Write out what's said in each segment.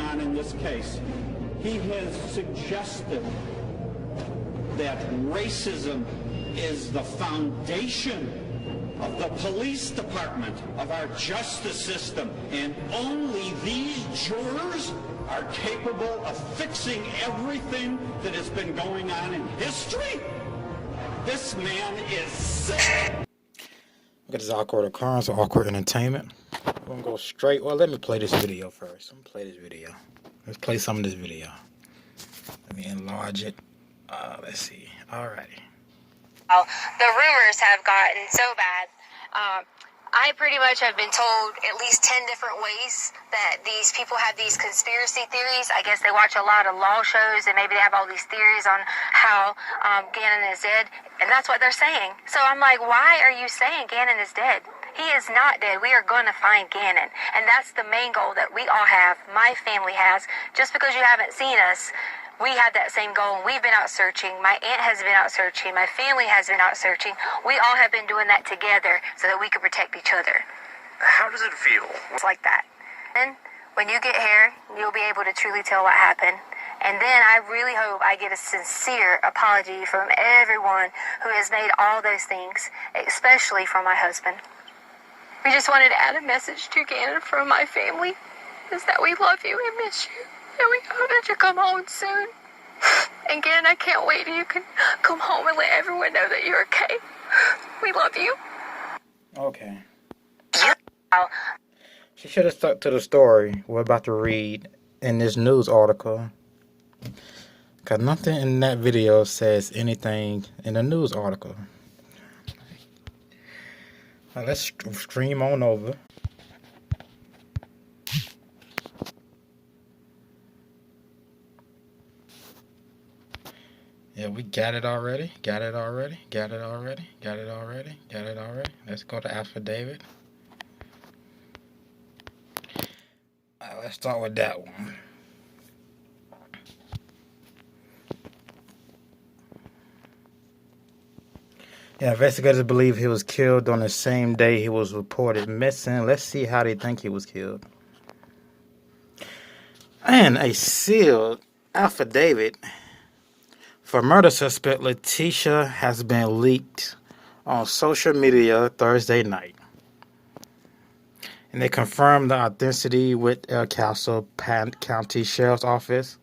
on in this case. He has suggested that racism is the foundation of the police department, of our justice system, and only these jurors are capable of fixing everything that has been going on in history? This man is sick. Look at this awkward occurrence or awkward entertainment. I'm gonna go straight. Well, let me play this video first. I'm gonna play this video. Let's play some of this video. Let me enlarge it. Let's see. Alrighty. The rumors have gotten so bad. I pretty much have been told at least 10 different ways that these people have these conspiracy theories. I guess they watch a lot of law shows and maybe they have all these theories on how Gannon is dead. And that's what they're saying. So I'm like, why are you saying Gannon is dead? He is not dead. We are going to find Gannon. And that's the main goal that we all have, my family has. Just because you haven't seen us, we have that same goal. We've been out searching. My aunt has been out searching. My family has been out searching. We all have been doing that together so that we can protect each other. How does it feel? It's like that. And when you get here, you'll be able to truly tell what happened. And then I really hope I get a sincere apology from everyone who has made all those things, especially from my husband. We just wanted to add a message to Gannon from my family, is that we love you and miss you. And we hope that you come home soon. And Gannon, I can't wait till you can come home and let everyone know that you're okay. We love you. Okay. She should have stuck to the story we're about to read in this news article. Because nothing in that video says anything in the news article. Now let's stream on over. Yeah, we got it already. Got it already. Got it already. Got it already. Got it already. Let's go to Affidavit. Let's start with that one. Yeah, investigators believe he was killed on the same day he was reported missing. Let's see how they think he was killed. And a sealed affidavit for murder suspect Letecia has been leaked on social media Thursday night. And they confirmed the authenticity with El Paso County Sheriff's Office.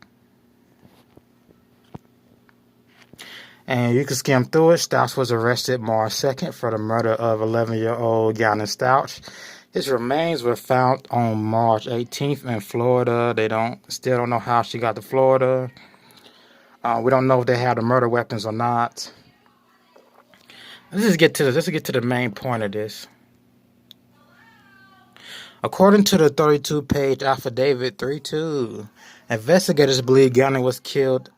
And you can skim through it. Stauch was arrested March 2nd for the murder of 11-year-old Gannon Stauch. His remains were found on March 18th in Florida. They still don't know how she got to Florida. We don't know if they had the murder weapons or not. Let's get to the main point of this. According to the 32-page affidavit 32, investigators believe Gannon was killed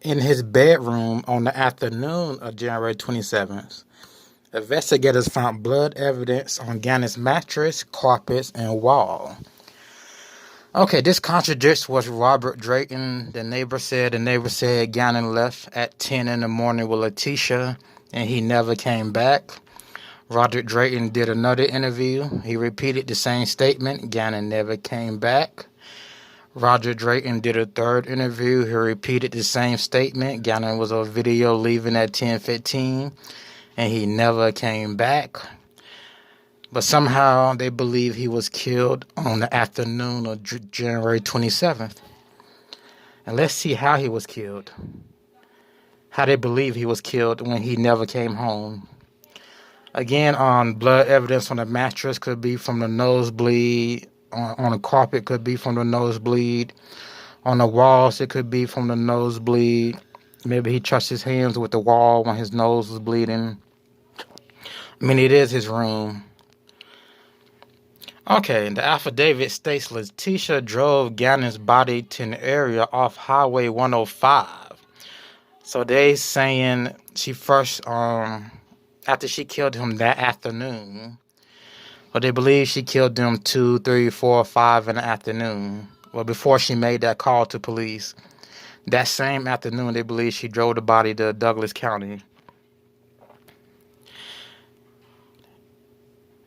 in his bedroom on the afternoon of January 27th. Investigators found blood evidence on Gannon's mattress, carpets, and wall. Okay, this contradicts what Robert Drayton, the neighbor said. The neighbor said Gannon left at 10 in the morning with Letecia, and he never came back. Robert Drayton did another interview. He repeated the same statement. Gannon never came back. Roger Drayton did a third interview. He repeated the same statement. Gannon was on video leaving at 10:15, and he never came back. But somehow they believe he was killed on the afternoon of January 27th. And let's see how he was killed. How they believe he was killed when he never came home. Again, on blood evidence on the mattress could be from the nosebleed. On the carpet could be from the nosebleed. On the walls, it could be from the nosebleed. Maybe he touched his hands with the wall when his nose was bleeding. I mean, it is his room. Okay, the affidavit states Letecia drove Gannon's body to an area off Highway 105. So they saying she first, after she killed him that afternoon, but they believe she killed him 2, 3, 4, 5 in the afternoon. Well, before she made that call to police. That same afternoon, they believe she drove the body to Douglas County.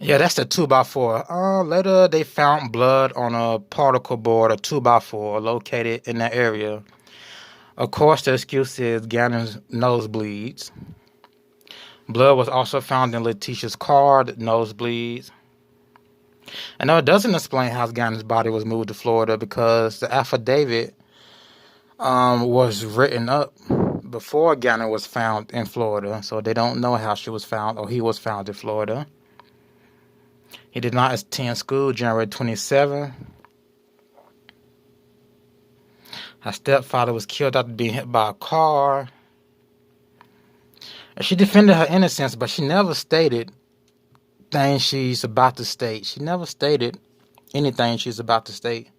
Yeah, that's the 2x4. Later, they found blood on a particle board, a 2x4, located in that area. Of course, the excuse is Gannon's nosebleeds. Blood was also found in Letecia's car, the nosebleeds. I know it doesn't explain how Gannon's body was moved to Florida because the affidavit was written up before Gannon was found in Florida, so they don't know how she was found or he was found in Florida. He did not attend school January 27. Her stepfather was killed after being hit by a car. And she defended her innocence, but she never stated things she's about to state. She never stated anything she's about to state.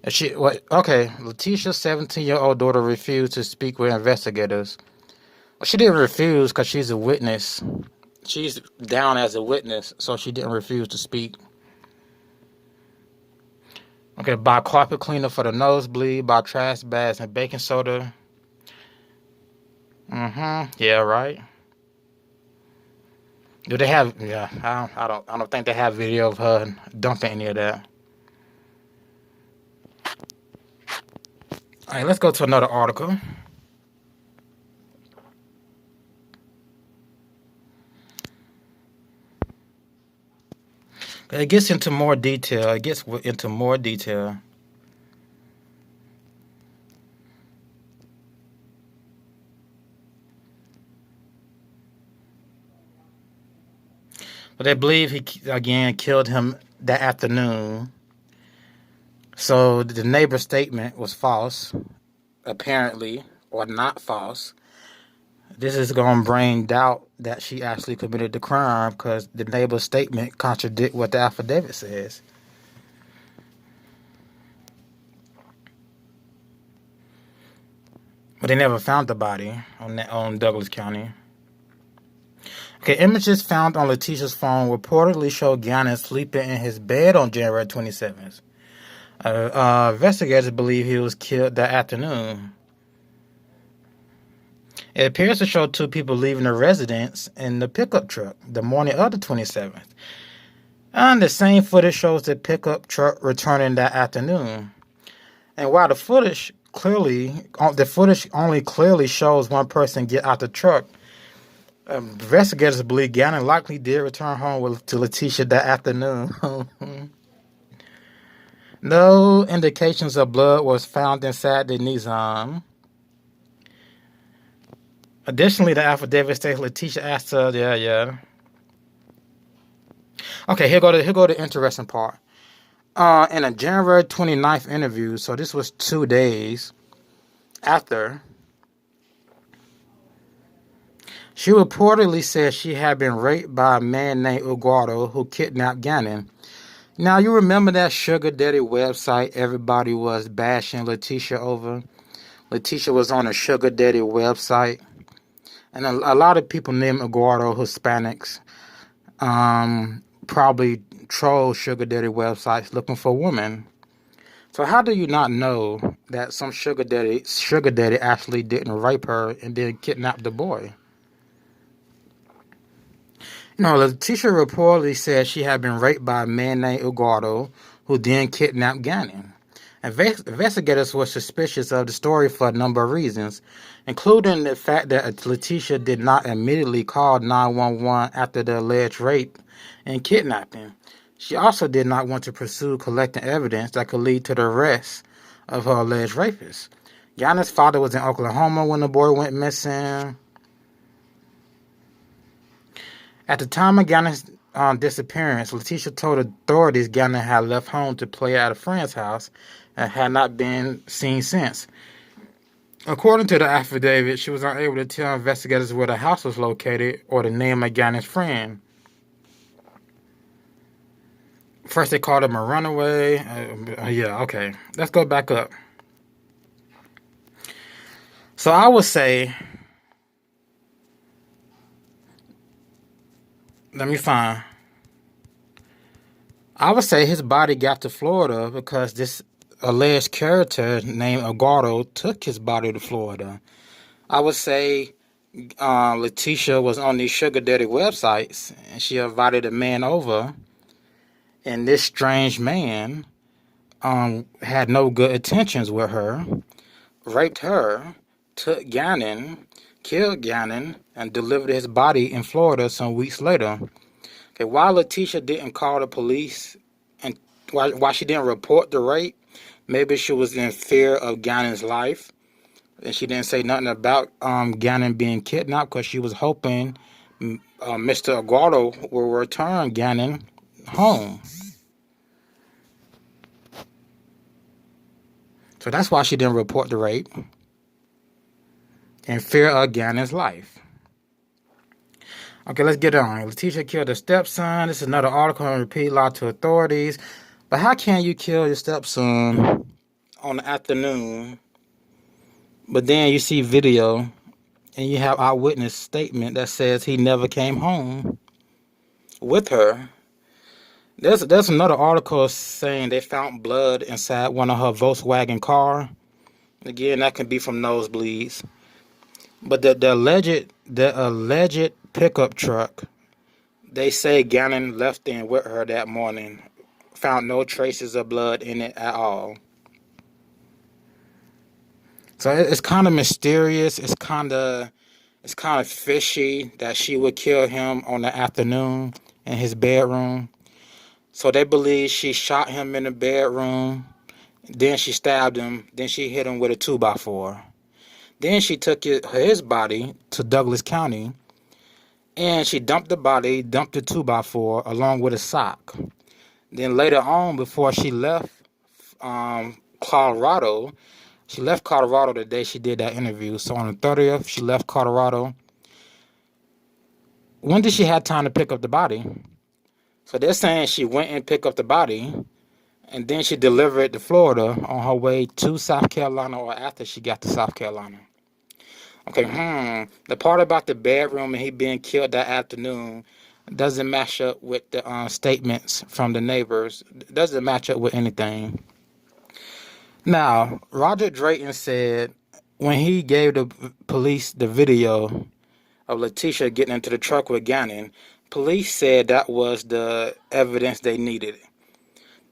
Letecia's 17-year-old daughter refused to speak with investigators. Well, she didn't refuse because she's a witness. She's down as a witness, so she didn't refuse to speak. Okay, buy carpet cleaner for the nosebleed, buy trash bags and baking soda. Yeah, right. Do they have? Yeah, I don't think they have video of her dumping any of that. All right, let's go to another article. It gets into more detail. But they believe he, again, killed him that afternoon. So the neighbor's statement was false, apparently, or not false. This is going to bring doubt that she actually committed the crime because the neighbor's statement contradicts what the affidavit says. But they never found the body on Douglas County. Okay, images found on Letecia's phone reportedly show Gannon sleeping in his bed on January 27th. Investigators believe he was killed that afternoon. It appears to show two people leaving the residence in the pickup truck the morning of the 27th. And the same footage shows the pickup truck returning that afternoon. And while the footage only clearly shows one person get out the truck, investigators believe Gannon likely did return home to Letecia that afternoon. No indications of blood was found inside the Nissan. Additionally, the affidavit states Letecia asked her, yeah. Okay, here go the interesting part. In a January 29th interview, so this was 2 days after, she reportedly said she had been raped by a man named Eguardo who kidnapped Gannon. Now, you remember that sugar daddy website everybody was bashing Letecia over? Letecia was on a sugar daddy website. And a lot of people named Eguardo Hispanics probably troll sugar daddy websites looking for women. So how do you not know that some sugar daddy actually didn't rape her and then kidnap the boy? Letecia reportedly said she had been raped by a man named Eguardo, who then kidnapped Gannon. Investigators were suspicious of the story for a number of reasons, including the fact that Letecia did not immediately call 911 after the alleged rape and kidnapping. She also did not want to pursue collecting evidence that could lead to the arrest of her alleged rapist. Gannon's father was in Oklahoma when the boy went missing. At the time of Gannon's disappearance, Letecia told authorities Gannon had left home to play at a friend's house and had not been seen since. According to the affidavit, she was unable to tell investigators where the house was located or the name of Gannon's friend. First, they called him a runaway. Okay. Let's go back up. So I would say, I would say his body got to Florida because this alleged character named Eguardo took his body to Florida. I would say Letecia was on these sugar daddy websites, and she invited a man over, and this strange man had no good intentions with her, raped her, took Gannon, killed Gannon, and delivered his body in Florida some weeks later. Okay, why Letecia didn't call the police and why she didn't report the rape? Maybe she was in fear of Gannon's life, and she didn't say nothing about Gannon being kidnapped because she was hoping Mr. Eguardo will return Gannon home. So that's why she didn't report the rape, in fear of Gannon's life. Okay, let's get on. Letecia killed her stepson. This is another article on repeat law to authorities. But how can you kill your stepson on the afternoon, but then you see video and you have eyewitness statement that says he never came home with her? There's another article saying they found blood inside one of her Volkswagen car. Again, that can be from nosebleeds. But the alleged pickup truck, they say Gannon left in with her that morning. Found no traces of blood in it at all. So it's kind of mysterious. It's kind of fishy that she would kill him on the afternoon in his bedroom. So they believe she shot him in the bedroom, then she stabbed him, then she hit him with a 2x4. Then she took his body to Douglas County, and she dumped the 2x4 along with a sock. Then later on, before she left Colorado, she left Colorado the day she did that interview. So on the 30th, she left Colorado. When did she have time to pick up the body? So they're saying she went and picked up the body, and then she delivered it to Florida on her way to South Carolina or after she got to South Carolina. Okay, the part about the bedroom and he being killed that afternoon doesn't match up with the statements from the neighbors. Doesn't match up with anything. Now, Roger Drayton said when he gave the police the video of Letecia getting into the truck with Gannon, police said that was the evidence they needed.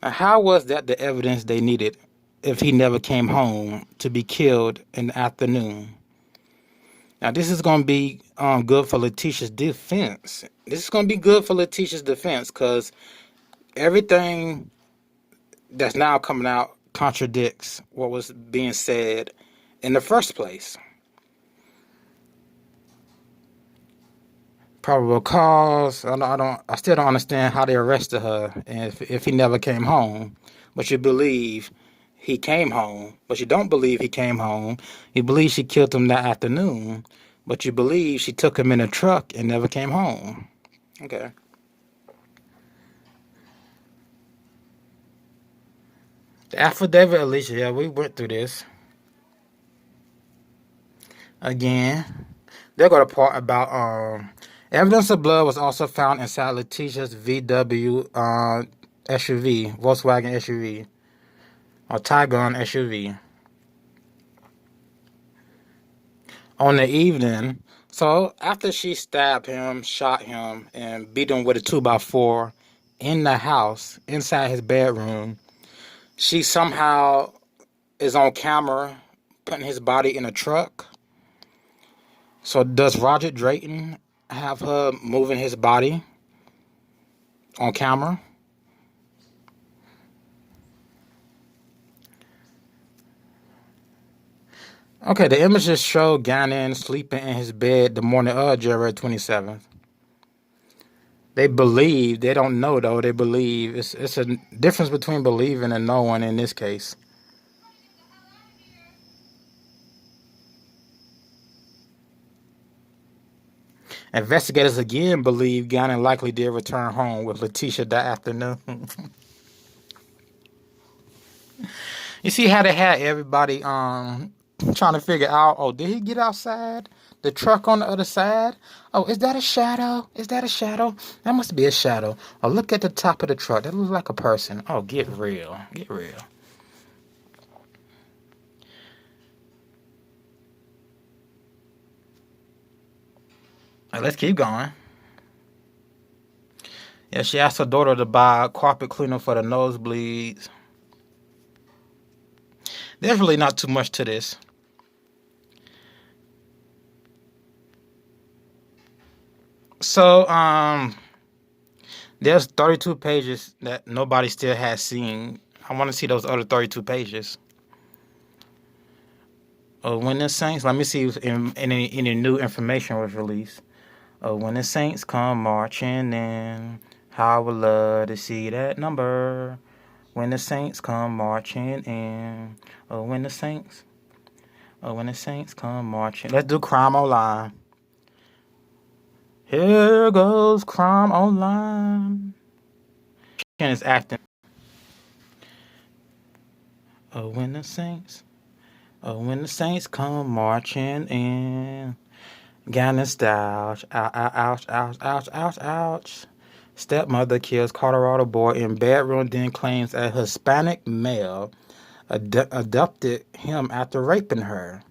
Now, how was that the evidence they needed if he never came home to be killed in the afternoon? Now, this is going to be good for Letecia's defense. This is going to be good for Letecia's defense because everything that's now coming out contradicts what was being said in the first place. Probable cause. I still don't understand how they arrested her, and if he never came home, but you believe he came home, but you don't believe he came home. You believe she killed him that afternoon, but you believe she took him in a truck and never came home. Okay. The affidavit, Alicia, yeah, we went through this. Again, they're going to part about evidence of blood was also found inside Letecia's VW SUV, Volkswagen SUV, or Tiguan SUV. On the evening, so after she stabbed him, shot him, and beat him with a 2x4 in the house, inside his bedroom, she somehow is on camera putting his body in a truck. So does Roger Drayton have her moving his body on camera? Okay, the images show Gannon sleeping in his bed the morning of January 27th. They believe, they don't know though, they believe. It's a difference between believing and knowing in this case. Investigators again believe Gannon likely did return home with Letecia that afternoon. You see how they had everybody trying to figure out, oh, did he get outside? The truck on the other side? Oh, is that a shadow? Is that a shadow? That must be a shadow. Oh, look at the top of the truck. That looks like a person. Oh, get real. Get real. Let's keep going. Yeah, she asked her daughter to buy carpet cleaner for the nosebleeds. There's really not too much to this. So, there's 32 pages that nobody still has seen. I want to see those other 32 pages. When the Saints, let me see if any new information was released. When the Saints come marching in, how I would love to see that number. When the Saints come marching in. When the Saints come marching. Let's do Crime Online. Here goes Crime Online. Is acting. When the Saints come marching in. Gannon Stauch. Ouch, ouch, ouch, ouch, ouch. Stepmother kills Colorado boy in bedroom, then claims a Hispanic male abducted him after raping her.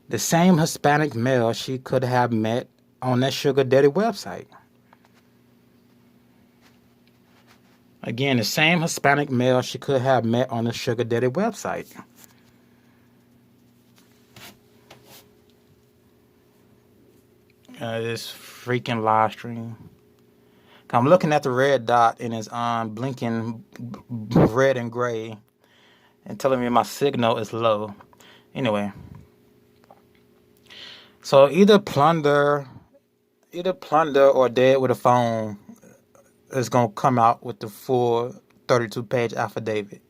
The same Hispanic male she could have met on that sugar daddy website. Again, the same Hispanic male she could have met on the sugar daddy website. This freaking live stream. I'm looking at the red dot and it's blinking red and gray and telling me my signal is low. Anyway. So either plunder or dead with a phone is going to come out with the full 32-page affidavit.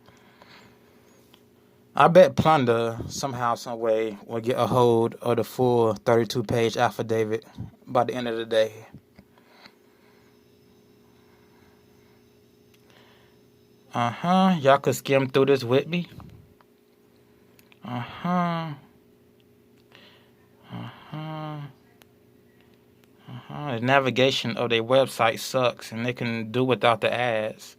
I bet plunder somehow, some way will get a hold of the full 32-page affidavit by the end of the day. Y'all could skim through this with me. The navigation of their website sucks, and they can do without the ads.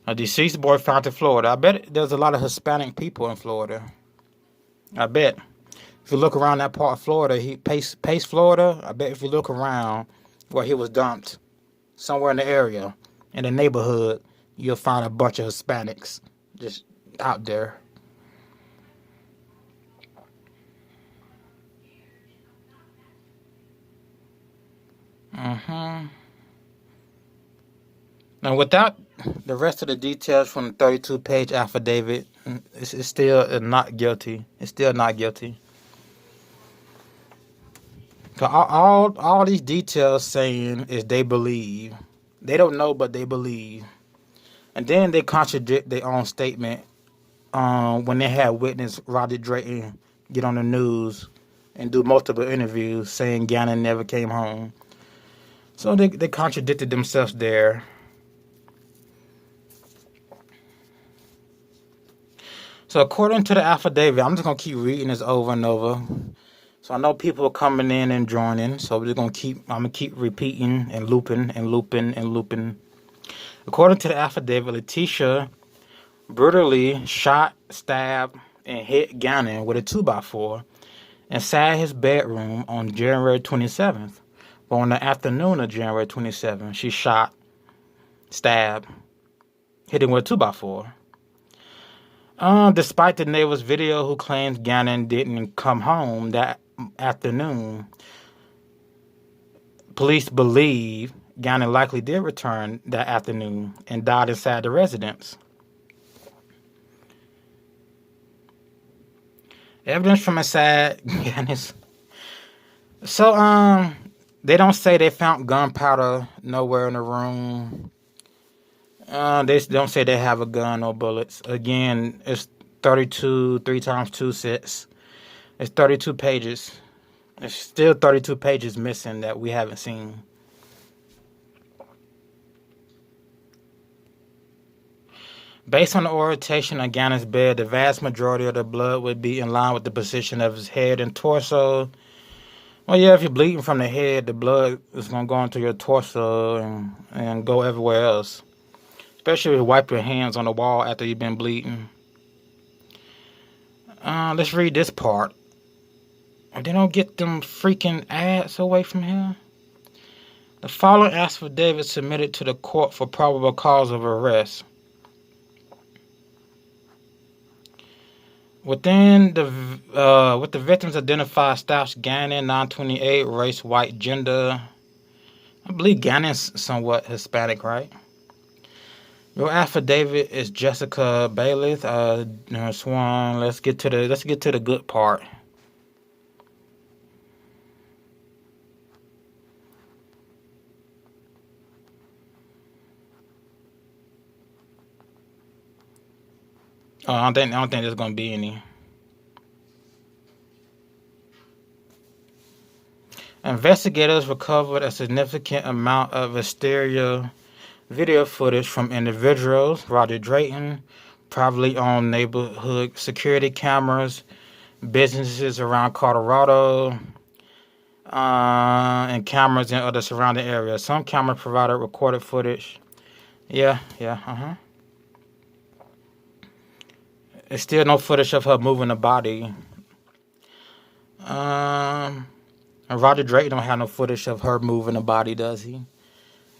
A deceased boy found in Florida. I bet there's a lot of Hispanic people in Florida. I bet. If you look around that part of Florida, Pace, Florida, I bet if you look around where he was dumped, somewhere in the area, in the neighborhood, you'll find a bunch of Hispanics just out there. Now, without the rest of the details from the 32-page affidavit, it's still not guilty. It's still not guilty. All these details saying is they believe. They don't know, but they believe. And then they contradict their own statement when they had witness Roddy Drayton get on the news and do multiple interviews saying Gannon never came home. So they contradicted themselves there. So according to the affidavit, I'm just going to keep reading this over and over. So I know people are coming in and joining. So I'm going to keep repeating and looping and looping and looping. According to the affidavit, Letecia brutally shot, stabbed, and hit Gannon with a 2x4 inside his bedroom on January 27th. But on the afternoon of January 27th, she shot, stabbed, hit him with a 2x4. Despite the neighbor's video who claims Gannon didn't come home that afternoon, police believe Gannon likely did return that afternoon and died inside the residence. Evidence from inside Gannon's. So, they don't say they found gunpowder nowhere in the room. They don't say they have a gun or bullets. Again, it's 32, 3 times 2 sets. It's 32 pages. There's still 32 pages missing that we haven't seen. Based on the orientation of Gannon's bed, the vast majority of the blood would be in line with the position of his head and torso. Well, yeah, if you're bleeding from the head, the blood is going to go into your torso and go everywhere else. Especially if you wipe your hands on the wall after you've been bleeding. Let's read this part. They don't get them freaking ads away from here. The following affidavit submitted to the court for probable cause of arrest. With the victims identified Stauch, Gannon, 928, race, white, gender. I believe Gannon's somewhat Hispanic, right? Your affidavit is Jessica Bailiff, sworn. Let's get to the good part. Oh, I don't think there's gonna be any. Investigators recovered a significant amount of exterior video footage from individuals, Roger Drayton, privately owned neighborhood security cameras, businesses around Colorado, and cameras in other surrounding areas. Some cameras provided recorded footage. Yeah. There's still no footage of her moving the body. And Roger Drake don't have no footage of her moving the body, does he?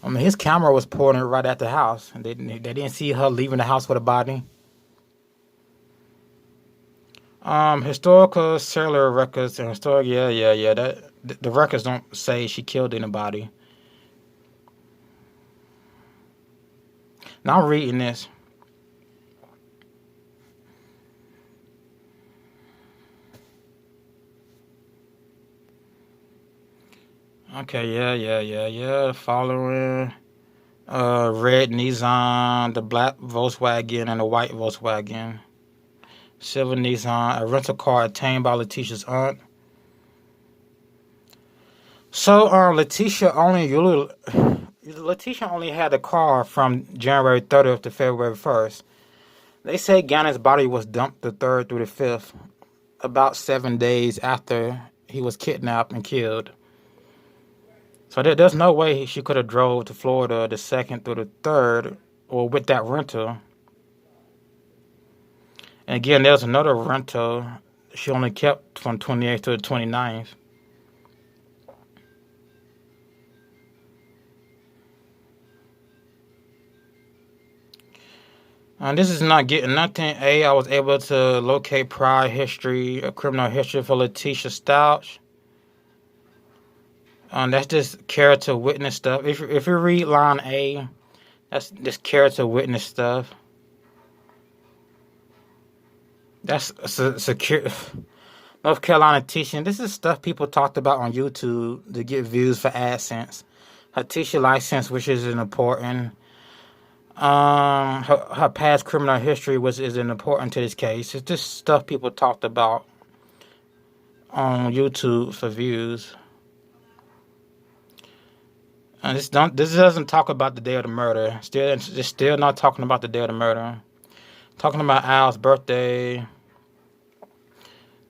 I mean, his camera was pointed right at the house. And they didn't see her leaving the house with a body. Historical cellular records and historic, yeah. The records don't say she killed anybody. Now I'm reading this. Okay, yeah. Following red Nissan, the black Volkswagen, and the white Volkswagen. Silver Nissan, a rental car obtained by Letecia's aunt. So Letecia only had the car from January 30th to February 1st. They say Gannon's body was dumped the 3rd through the 5th, about 7 days after he was kidnapped and killed. So there's no way she could have drove to Florida the 2nd through the 3rd, or with that rental. And again, there's another rental she only kept from 28th to the 29th. And this is not getting nothing. I was able to locate prior history, a criminal history for Letecia Stauch. That's just character witness stuff. If you read line A, that's just character witness stuff. That's secure. North Carolina teaching. This is stuff people talked about on YouTube to get views for AdSense. Her teacher license, which is important. Her past criminal history, which is important to this case. It's just stuff people talked about on YouTube for views. And this doesn't talk about the day of the murder. Still not talking about the day of the murder. Talking about Al's birthday.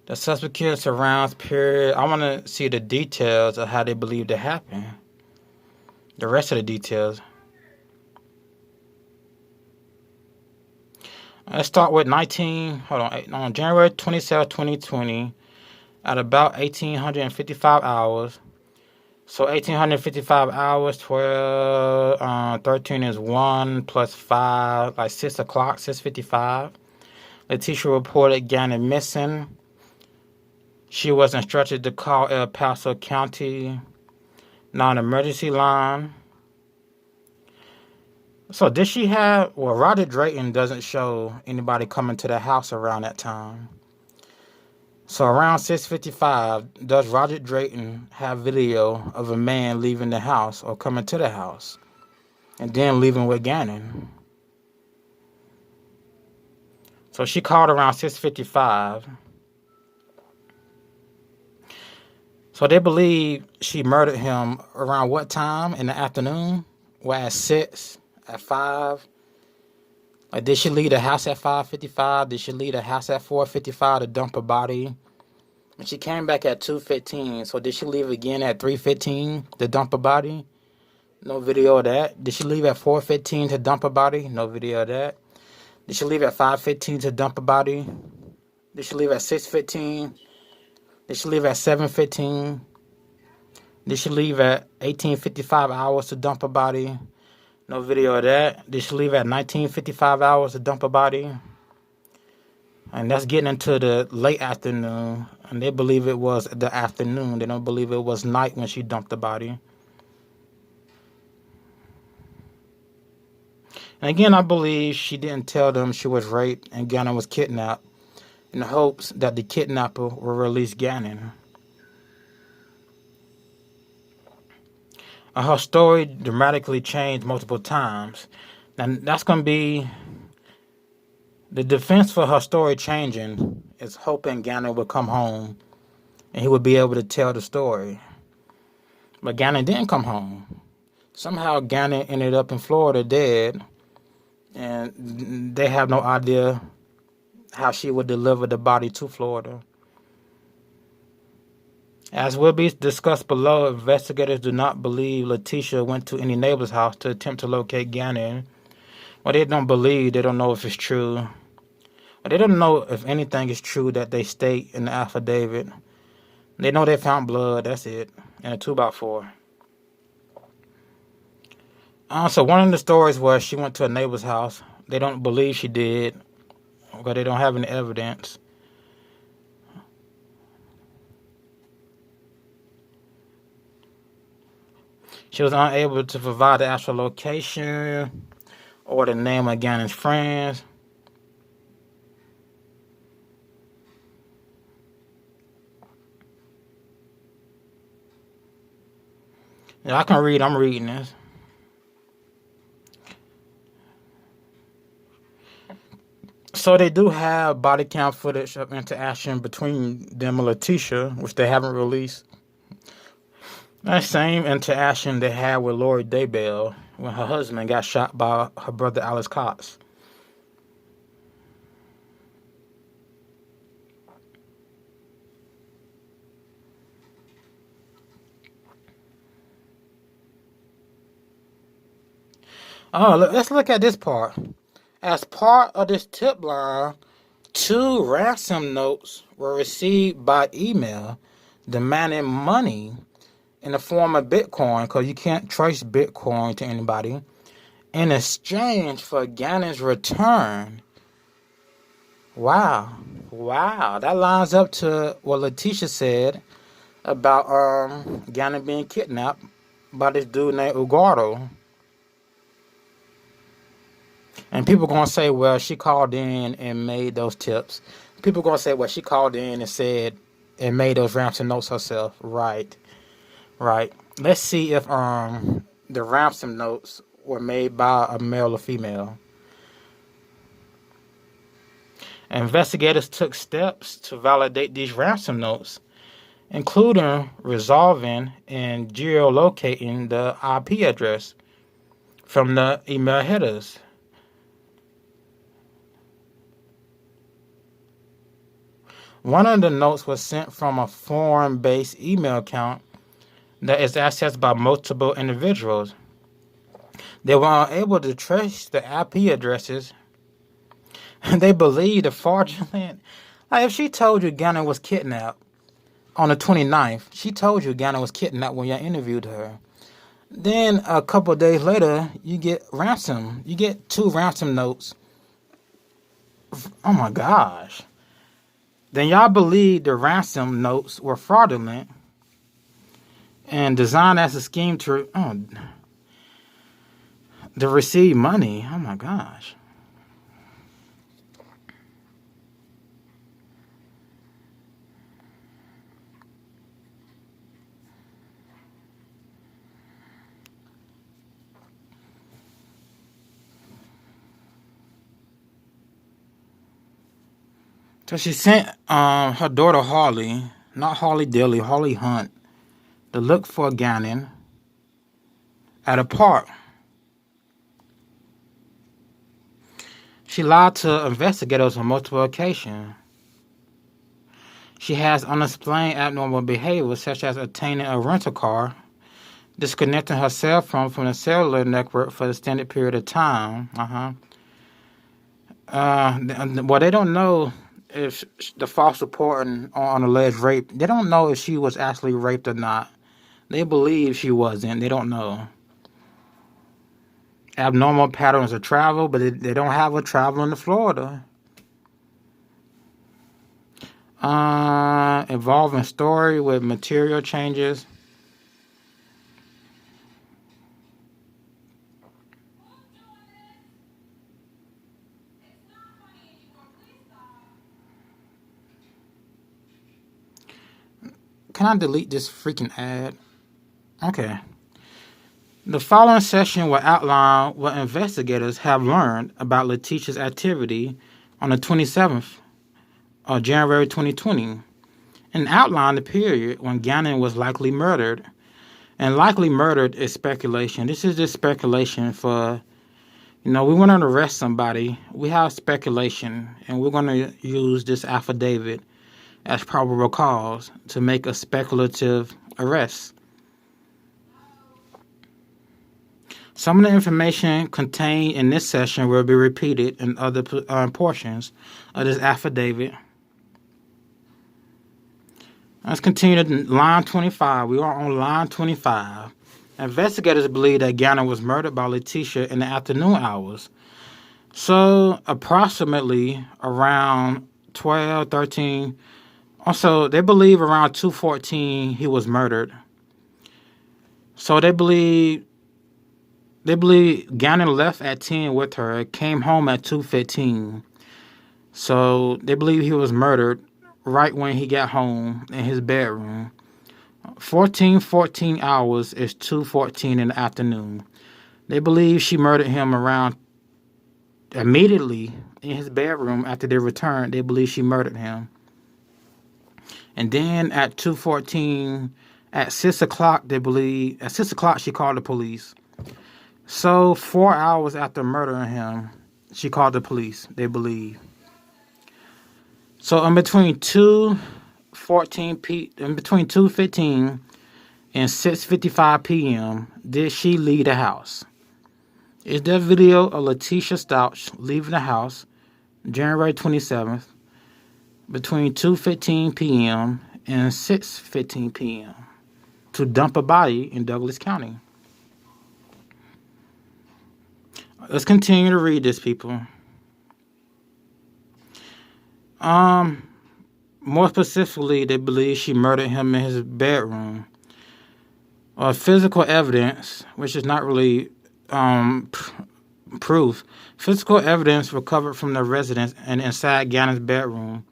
The suspect killed surrounds period. I want to see the details of how they believe it happened. The rest of the details. Let's start with on January 27, 2020, at about 1,855 hours. So 1,855 hours, 13 is 1 plus 5, like 6 o'clock, 6:55. Letecia reported Gannon missing. She was instructed to call El Paso County non-emergency line. So did she have... Well, Roger Drayton doesn't show anybody coming to the house around that time. So around 6:55, does Roger Drayton have video of a man leaving the house or coming to the house and then leaving with Gannon? So she called around 6:55. So they believe she murdered him around what time in the afternoon? Well, at 6, at 5. Like, did she leave the house at 5:55? Did she leave the house at 4:55 to dump her body? And she came back at 2:15. So did she leave again at 3:15 to dump her body? No video of that. Did she leave at 4:15 to dump her body? No video of that. Did she leave at 5:15 to dump her body? Did she leave at 6:15? Did she leave at 7:15? Did she leave at 18:55 hours to dump a body? No video of that. Did she leave at 19:55 hours to dump a body? And that's getting into the late afternoon. And they believe it was the afternoon. They don't believe it was night when she dumped the body. And again, I believe she didn't tell them she was raped and Gannon was kidnapped in the hopes that the kidnapper will release Gannon. Her story dramatically changed multiple times. And that's going to be the defense for her story changing is hoping Gannon would come home and he would be able to tell the story. But Gannon didn't come home. Somehow Gannon ended up in Florida dead, and they have no idea how she would deliver the body to Florida. As will be discussed below, investigators do not believe Letecia went to any neighbor's house to attempt to locate Gannon. Well, they don't believe, they don't know if it's true. But they don't know if anything is true that they state in the affidavit. They know they found blood, that's it, and a 2x4. So one of the stories was she went to a neighbor's house. They don't believe she did, but they don't have any evidence. She was unable to provide the actual location or the name of Gannon's friends. Yeah, I can read. I'm reading this. So they do have body cam footage of interaction between them and Letecia, which they haven't released. That same interaction they had with Lori Daybell when her husband got shot by her brother Alice Cox. Oh, let's look at this part. As part of this tip line, 2 ransom notes were received by email demanding money in the form of Bitcoin, because you can't trace Bitcoin to anybody, in exchange for Gannon's return. Wow. That lines up to what Letecia said about Gannon being kidnapped by this dude named Eguardo. And people going to say, well, she called in and made those tips. People going to say, well, she called in and said and made those ransom notes herself. Right. Let's see if the ransom notes were made by a male or female. Investigators took steps to validate these ransom notes, including resolving and geolocating the IP address from the email headers. One of the notes was sent from a foreign-based email account that is accessed by multiple individuals. They were unable to trace the IP addresses, and they believe the fraudulent. Like, if she told you Gannon was kidnapped on the 29th, she told you Gannon was kidnapped when you interviewed her. Then a couple of days later, you get ransom. You get 2 ransom notes. Oh my gosh. Then y'all believe the ransom notes were fraudulent and designed as a scheme to receive money. Oh my gosh. So she sent her daughter Harley, not Harley Dilly, Harley Hunt, to look for Gannon at a park. She lied to investigators on multiple occasions. She has unexplained abnormal behavior, such as obtaining a rental car, disconnecting her cell phone from the cellular network for an extended period of time. Well, they don't know if the false reporting on alleged rape, they don't know if she was actually raped or not. They believe she wasn't. They don't know. Abnormal patterns of travel, but they don't have her traveling to Florida. Involving story with material changes. Can I delete this freaking ad? Okay. The following session will outline what investigators have learned about Letecia's activity on the 27th of January 2020 and outline the period when Gannon was likely murdered. And likely murdered is speculation. This is just speculation for, we want to arrest somebody. We have speculation, and we're going to use this affidavit as probable cause to make a speculative arrest. Some of the information contained in this session will be repeated in other portions of this affidavit. Let's continue to line 25. We are on line 25. Investigators believe that Gannon was murdered by Letecia in the afternoon hours. So, approximately around 12, 13. Also, they believe around 2:14 he was murdered. So they believe Gannon left at 10 with her, came home at 2:15. So they believe he was murdered right when he got home in his bedroom. 14 hours is 2:14 in the afternoon. They believe she murdered him around immediately in his bedroom after they returned. They believe she murdered him. And then at 2:14, at 6 o'clock, at 6 o'clock, she called the police. So 4 hours after murdering him, she called the police, they believe. So in between 2:15 and 6:55 p.m., did she leave the house? Is there video of Letecia Stauch leaving the house January 27th between 2:15 p.m. and 6:15 p.m. to dump a body in Douglas County? Let's continue to read this, people. More specifically, they believe she murdered him in his bedroom. Physical evidence, which is not really proof. Physical evidence recovered from the residence and inside Gannon's bedroom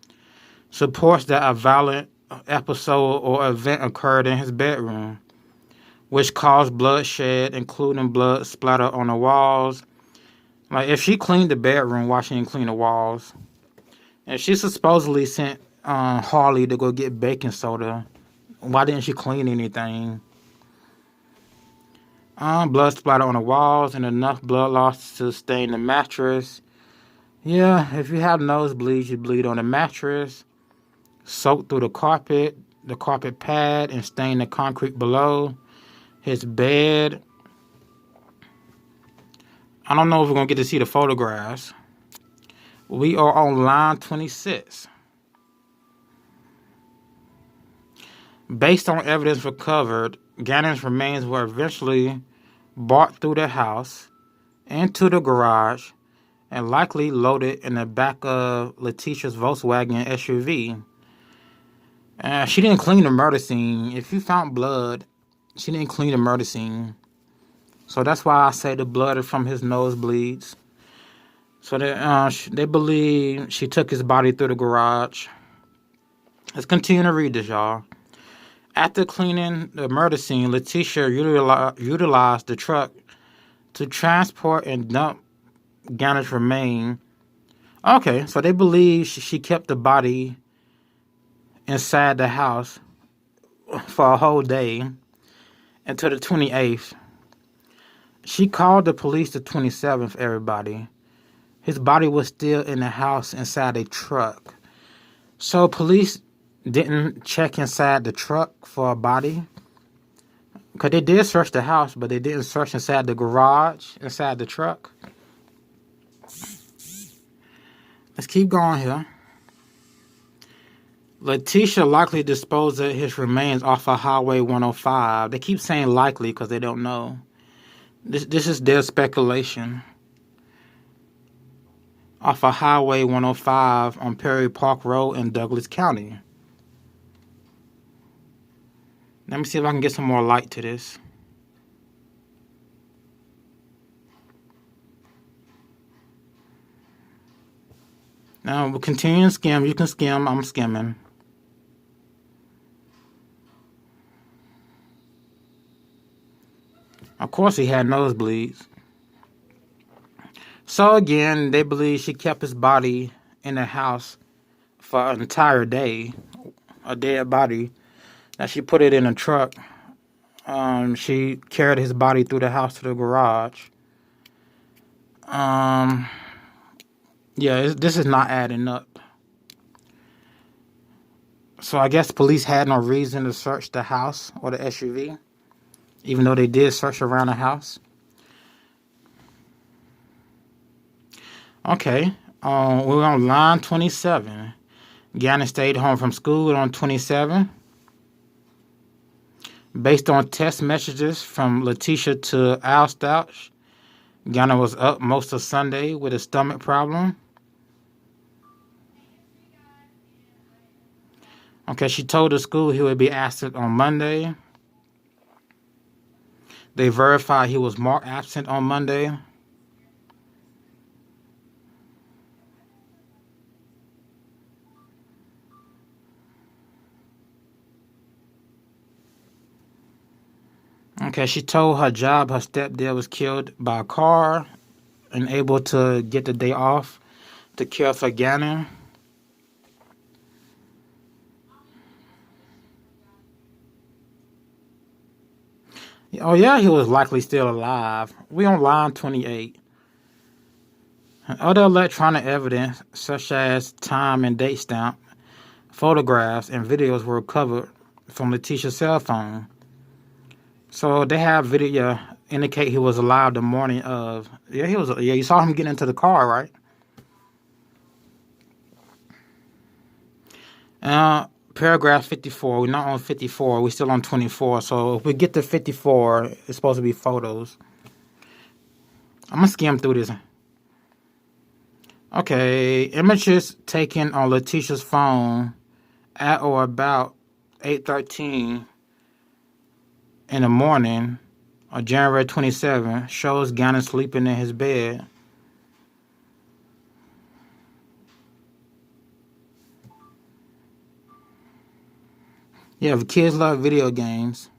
supports that a violent episode or event occurred in his bedroom, which caused bloodshed, including blood splatter on the walls. Like, if she cleaned the bedroom, why she didn't clean the walls? And she supposedly sent Harley to go get baking soda. Why didn't she clean anything? Blood splatter on the walls and enough blood loss to stain the mattress. Yeah, if you have nosebleeds, you bleed on the mattress, soak through the carpet pad, and stain the concrete below. His bed. I don't know if we're going to get to see the photographs. We are on line 26. Based on evidence recovered, Gannon's remains were eventually brought through the house into the garage and likely loaded in the back of Letecia's Volkswagen SUV. She didn't clean the murder scene. If you found blood, she didn't clean the murder scene. So that's why I say the blood is from his nosebleeds. So they believe she took his body through the garage. Let's continue to read this, y'all. After cleaning the murder scene, Letecia utilized the truck to transport and dump Gannon's remains. Okay, so they believe she kept the body inside the house for a whole day until the 28th. She called the police the 27th, everybody. His body was still in the house inside a truck. So police didn't check inside the truck for a body. Because they did search the house, but they didn't search inside the garage, inside the truck. Let's keep going here. Letecia likely disposed of his remains off of Highway 105. They keep saying likely because they don't know. This is their speculation. Off of Highway 105 on Perry Park Road in Douglas County. Let me see if I can get some more light to this. Now we'll continue to skim. You can skim. I'm skimming. Of course, he had nosebleeds. So again, they believe she kept his body in the house for an entire day, a dead body. Now she put it in a truck. She carried his body through the house to the garage. Yeah, this is not adding up. So I guess police had no reason to search the house or the SUV, even though they did search around the house. Okay, we're on line 27. Gannon stayed home from school on 27. Based on text messages from Letecia to Stauch, Gannon was up most of Sunday with a stomach problem. Okay, she told the school he would be absent on Monday. They verified he was marked absent on Monday. Okay, she told her job her stepdad was killed by a car and able to get the day off to care for Gannon. Oh yeah, he was likely still alive. We on line 28. Other electronic evidence, such as time and date stamp, photographs, and videos were recovered from Letecia's cell phone. So they have video indicate he was alive the morning of. Yeah, you saw him get into the car, right? Paragraph 54. We're not on 54. We're still on 24. So if we get to 54, it's supposed to be photos. I'm going to skim through this. Okay. Images taken on Letecia's phone at or about 8:13 in the morning on January 27 shows Gannon sleeping in his bed. Yeah, the kids love video games.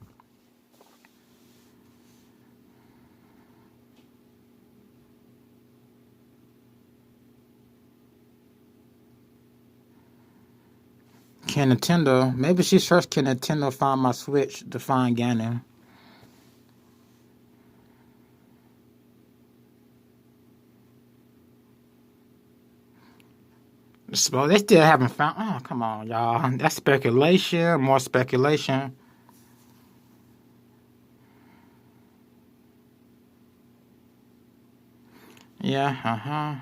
Can Nintendo, maybe she searched can Nintendo find my Switch to find Gannon. So they still haven't found. Oh, come on, y'all. That's speculation. More speculation. Yeah,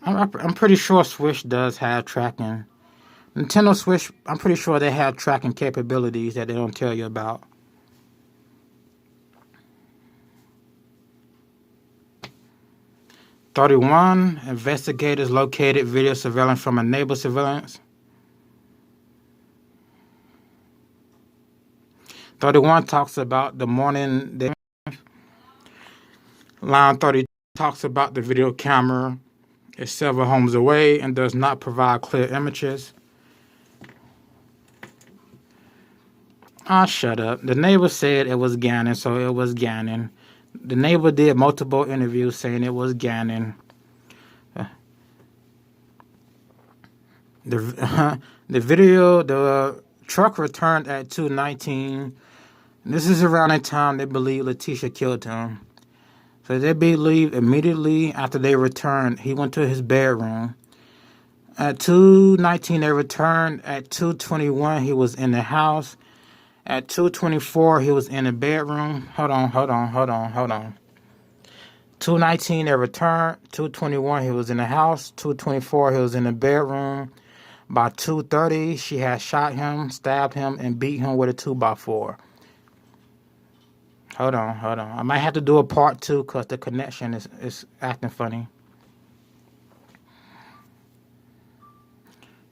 I'm pretty sure Switch does have tracking. Nintendo Switch, I'm pretty sure they have tracking capabilities that they don't tell you about. "31 investigators located video surveillance from a neighbor surveillance." 31 talks about the morning. Line 30 talks about the video camera is several homes away and does not provide clear images. Shut up. The neighbor said it was Gannon, so it was Gannon. The neighbor did multiple interviews saying it was Gannon. The video, the truck returned at 2:19. This is around the time they believe Letecia killed him. So they believe immediately after they returned, he went to his bedroom. At 2:19 they returned. At 2:21 he was in the house. At 2:24 he was in the bedroom. Hold on. 2:19 they returned. 2:21 he was in the house. 2:24 he was in the bedroom. By 2:30 she had shot him, stabbed him, and beat him with a 2x4. Hold on. I might have to do a part 2 because the connection is acting funny.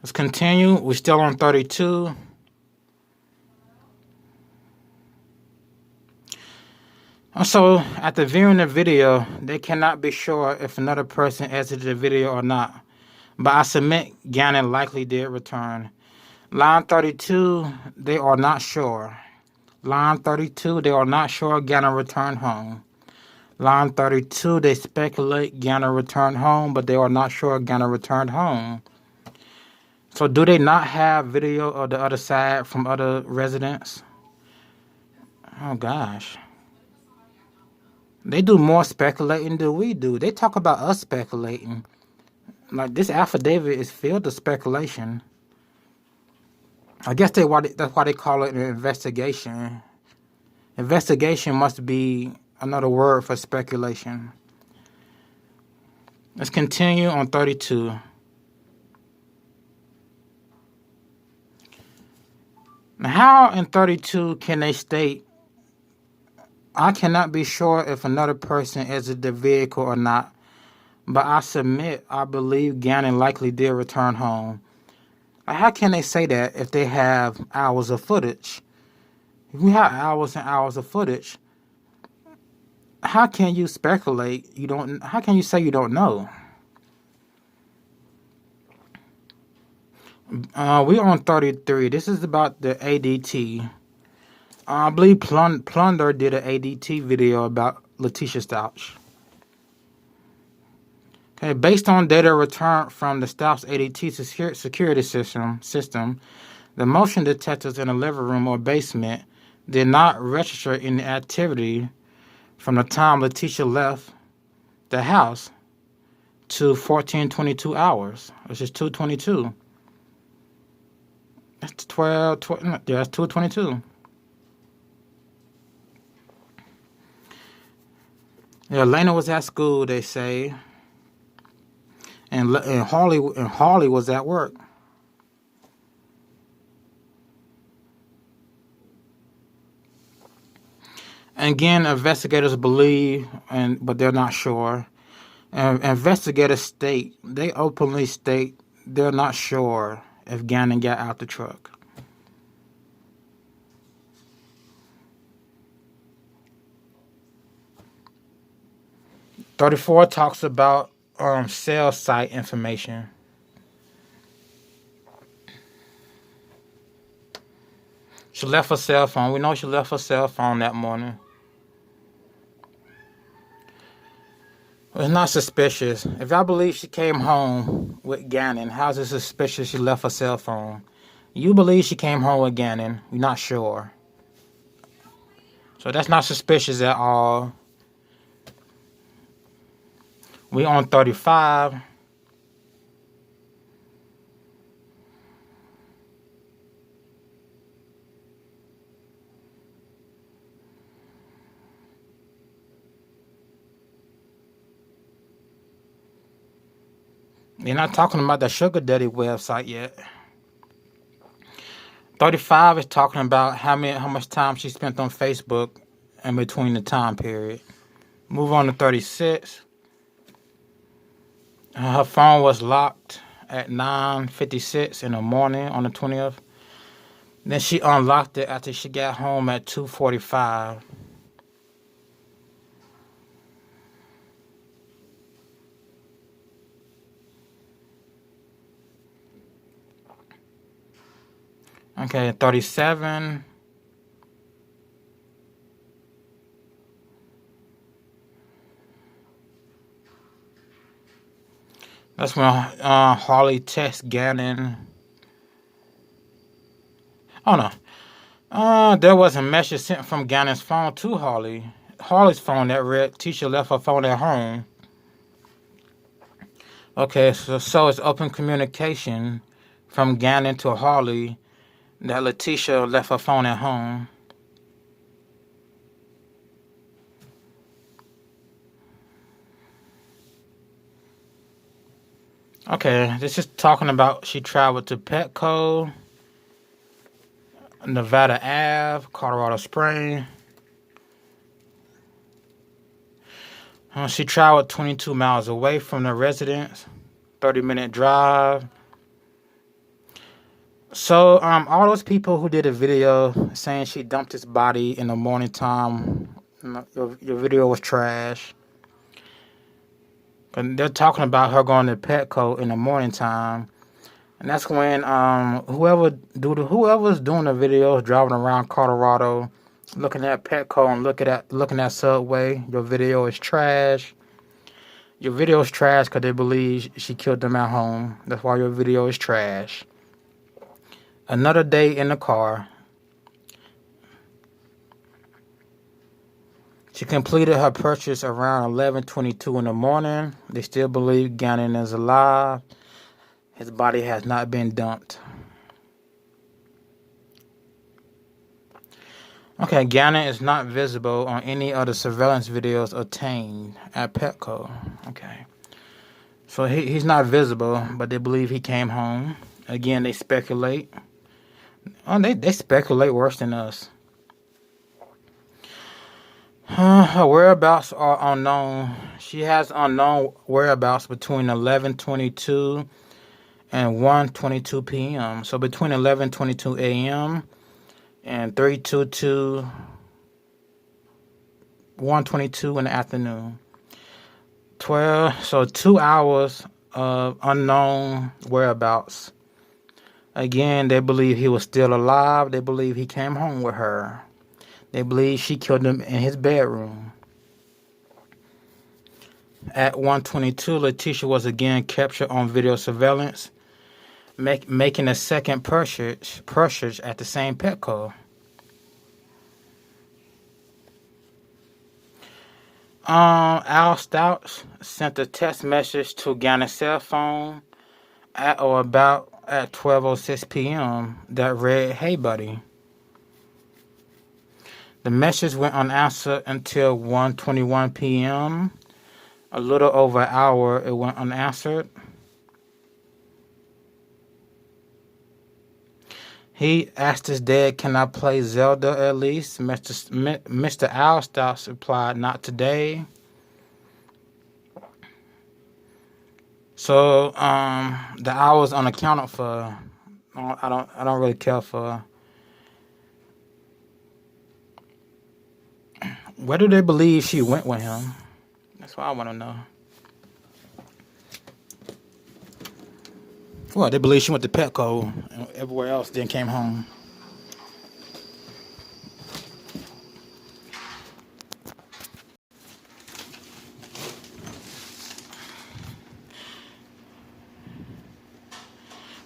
Let's continue. We're still on 32. Also, after viewing the video, they cannot be sure if another person exited the video or not. But I submit Gannon likely did return. Line 32, they are not sure. Line 32, they are not sure Gannon returned home. Line 32, they speculate Gannon returned home, but they are not sure Gannon returned home. So do they not have video of the other side from other residents? Oh, gosh. They do more speculating than we do. They talk about us speculating. Like, this affidavit is filled with speculation. I guess that's why they call it an investigation. Investigation must be another word for speculation. Let's continue on 32. Now, how in 32 can they state, I cannot be sure if another person exited the vehicle or not, but I submit I believe Gannon likely did return home. How can they say that if they have hours of footage? If you have hours and hours of footage, how can you speculate? How can you say you don't know? We're on 33. This is about the ADT. I believe Plunder did an ADT video about Letecia Stauch. Okay, based on data returned from the Stauchs ADT security system, the motion detectors in the living room or basement did not register any activity from the time Letecia left the house to 14:22 hours, which is 2:22. That's 12, yeah, that's 2:22. Yeah, Lena was at school, they say, and Harley was at work. And again, investigators believe, but they're not sure. And investigators they openly state they're not sure if Gannon got out the truck. "34 talks about cell site information. She left her cell phone. We know she left her cell phone that morning. It's not suspicious. If I believe she came home with Gannon, how's it suspicious she left her cell phone? You believe she came home with Gannon. We're not sure. So that's not suspicious at all. We on 35. They're not talking about the Sugar Daddy website yet. 35 is talking about how much time she spent on Facebook in between the time period. Move on to 36. Her phone was locked at 9:56 in the morning on the 20th. Then she unlocked it after she got home at 2:45. Okay, 37. That's when Harley texts Gannon. Oh no. There was a message sent from Gannon's phone to Harley. Harley's phone that read, "Teacher left her phone at home." Okay, so it's open communication from Gannon to Harley that Letecia left her phone at home. Okay, this is talking about she traveled to Petco, Nevada Ave, Colorado Springs. She traveled 22 miles away from the residence, 30-minute drive. So, all those people who did a video saying she dumped his body in the morning time, your video was trash. But they're talking about her going to Petco in the morning time, and that's when whoever's doing the videos driving around Colorado, looking at Petco and looking at Subway, your video is trash. Your video is trash because they believe she killed them at home. That's why your video is trash. Another day in the car. She completed her purchase around 11:22 in the morning. They still believe Gannon is alive. His body has not been dumped. Okay, Gannon is not visible on any of the surveillance videos obtained at Petco. Okay. So he's not visible, but they believe he came home. Again, they speculate. Oh, they speculate worse than us. Her whereabouts are unknown. She has unknown whereabouts between 11:22 and 1:22 p.m. So between 11:22 a.m. and 3:22, 1:22 in the afternoon. 12, so 2 hours of unknown whereabouts. Again, they believe he was still alive. They believe he came home with her. They believe she killed him in his bedroom. At 1:22, Letecia was again captured on video surveillance, making a second purchase at the same Petco. Al Stauch sent a text message to Gannon's cell phone at or about at 12:06 p.m. that read, "Hey, buddy." The message went unanswered until 1:21 p.m. A little over an hour, it went unanswered. He asked his dad, "Can I play Zelda at least?" Mr. Al Stauch replied, "Not today." So the hours unaccounted for. I don't really care for. Where do they believe she went with him? That's what I want to know. Well, they believe she went to Petco and everywhere else, then came home.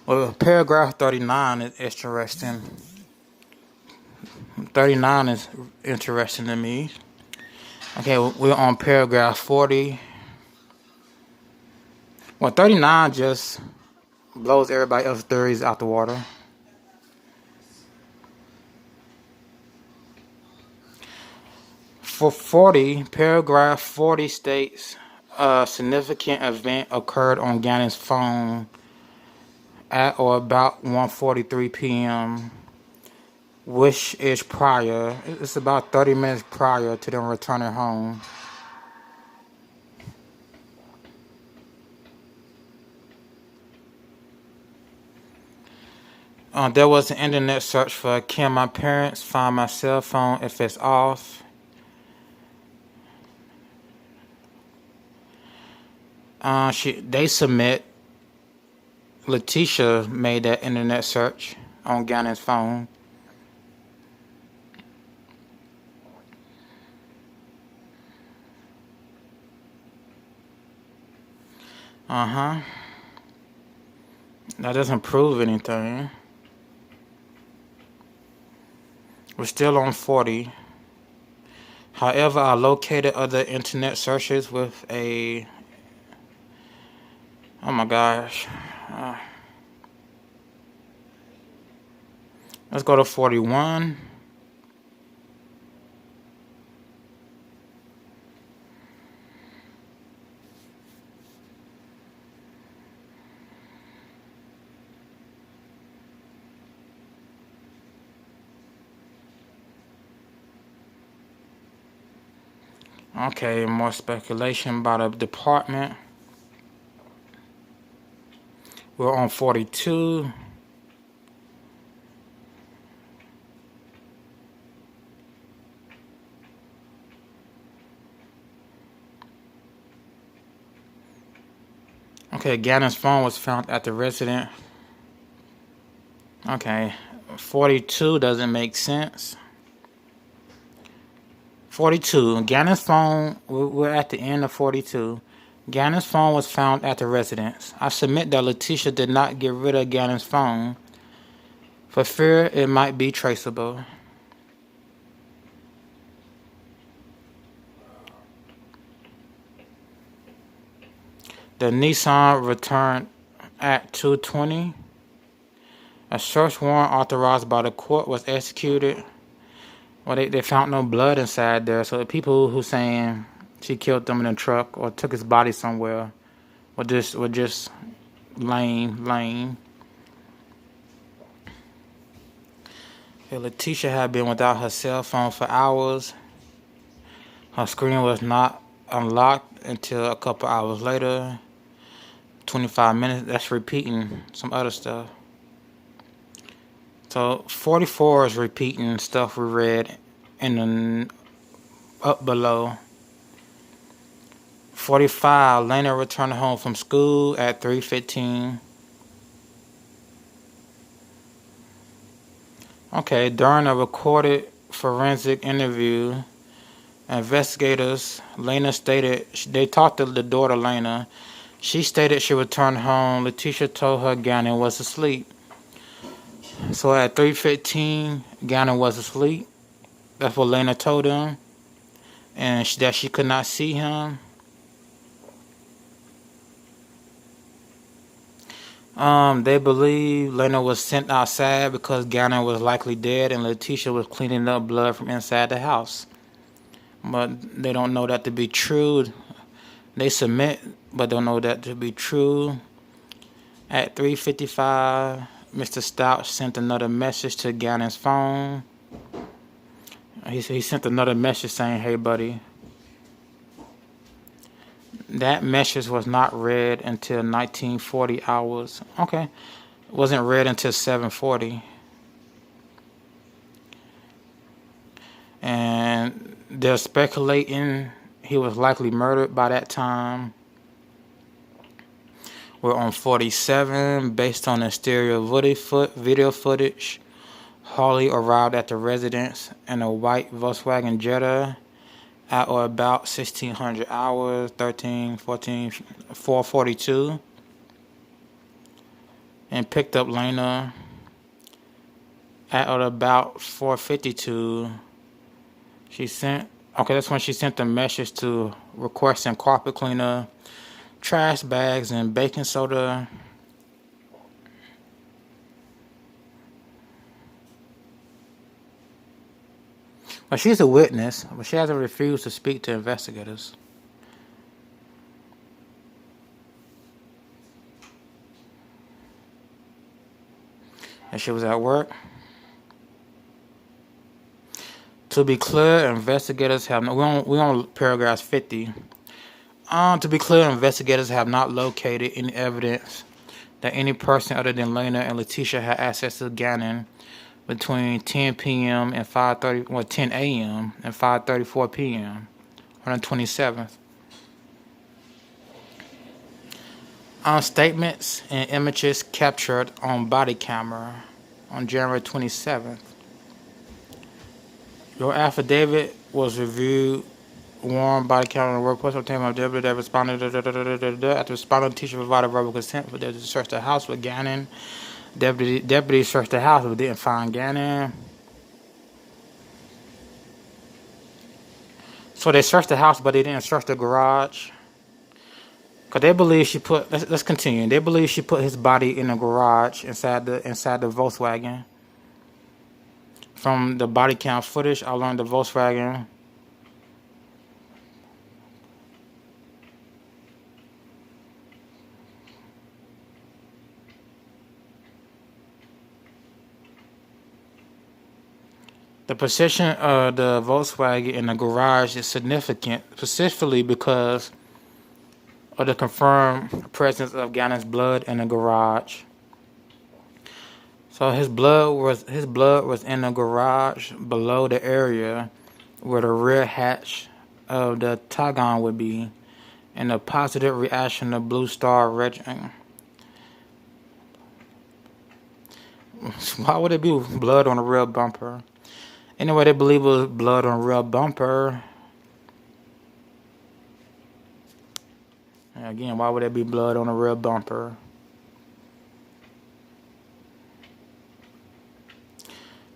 Well, paragraph 39 is interesting. 39 is interesting to me. Okay, we're on paragraph 40. Well, 39 just blows everybody else's theories out the water. For 40, paragraph 40 states a significant event occurred on Gannon's phone at or about 1:43 p.m., which is prior. It's about 30 minutes prior to them returning home. There was an internet search for "Can my parents find my cell phone if it's off?" They submit. Letecia made that internet search on Gannon's phone. That doesn't prove anything. We're still on 40. However, I located other internet searches with a... Oh my gosh. Let's go to 41. Okay, more speculation about a department. We're on 42. Okay, Gannon's phone was found at the residence. Okay, 42 doesn't make sense. 42. Gannon's phone, we're at the end of 42. Gannon's phone was found at the residence. I submit that Letecia did not get rid of Gannon's phone for fear it might be traceable. The Nissan returned at 2:20. A search warrant authorized by the court was executed. Well, they found no blood inside there, so the people who saying she killed them in a truck or took his body somewhere were just lame. Letecia had been without her cell phone for hours. Her screen was not unlocked until a couple hours later. 25 minutes, that's repeating some other stuff. So 44 is repeating stuff we read in the up below. 45, Lena returned home from school at 3:15. Okay, during a recorded forensic interview, investigators, Lena stated, they talked to the daughter Lena. She stated she returned home. Letecia told her Gannon was asleep. So at 3:15, Gannon was asleep. That's what Lena told him. And that she could not see him. They believe Lena was sent outside because Gannon was likely dead and Letecia was cleaning up blood from inside the house. But they don't know that to be true. They submit, but don't know that to be true. At 3:55, Mr. Stauch sent another message to Gannon's phone. He sent another message saying, "Hey, buddy." That message was not read until 1940 hours. Okay. It wasn't read until 7:40. And they're speculating he was likely murdered by that time. We're on 47. Based on the stereo video footage, Harley arrived at the residence in a white Volkswagen Jetta at or about 1600 hours, 4:42, and picked up Lena at or about 4:52. That's when she sent a message to requesting carpet cleaner, trash bags, and baking soda. Well, she's a witness, but she hasn't refused to speak to investigators. And she was at work. To be clear, investigators have we're on paragraph 50. To be clear, investigators have not located any evidence that any person other than Lena and Letecia had access to Gannon between 10 p.m. and 10 a.m. and 5:34 p.m. on the 27th. Statements and images captured on body camera on January 27th. Your affidavit was reviewed, warned body camera in the workplace. Obtained by deputy that responded. After responding, the teacher provided verbal consent for them to search the house with Gannon. Deputy searched the house but didn't find Gannon. So they searched the house, but they didn't search the garage. Cause they believe she put. Let's continue. They believe she put his body in the garage inside the Volkswagen. From the body cam footage, I learned the Volkswagen. The position of the Volkswagen in the garage is significant, specifically because of the confirmed presence of Gannon's blood in the garage. So his blood was in the garage below the area where the rear hatch of the Tagon would be, and a positive reaction to Blue Star Regiment. Why would it be blood on the rear bumper? Anyway, they believe it was blood on the rear bumper. And again, why would there be blood on the rear bumper?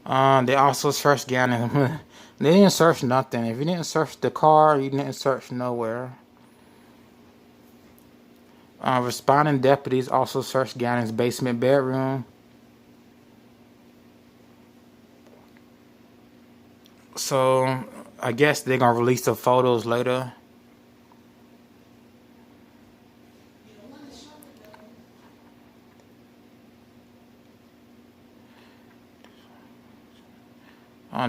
They also searched Gannon. They didn't search nothing. If you didn't search the car, you didn't search nowhere. Responding deputies also searched Gannon's basement bedroom. So, I guess they're going to release the photos later.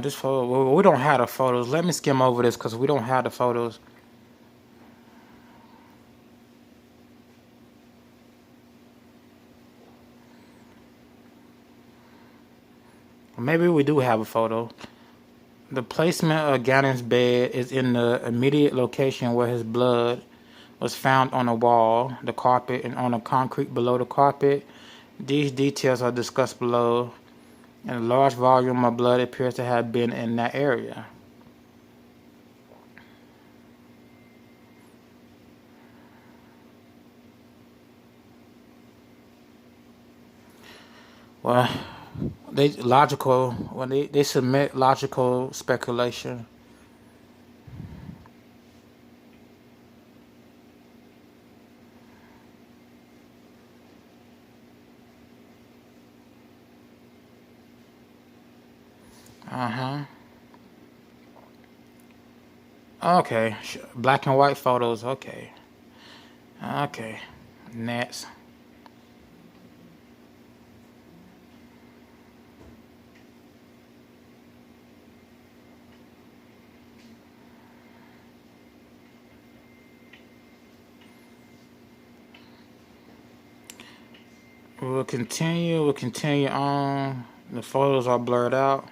This photo, well, we don't have the photos. Let me skim over this because we don't have the photos. Maybe we do have a photo. The placement of Gannon's bed is in the immediate location where his blood was found on the wall, the carpet, and on the concrete below the carpet. These details are discussed below, and a large volume of blood appears to have been in that area. Well, they submit logical speculation. Okay, black and white photos. Okay. Next. We'll continue on. The photos are blurred out.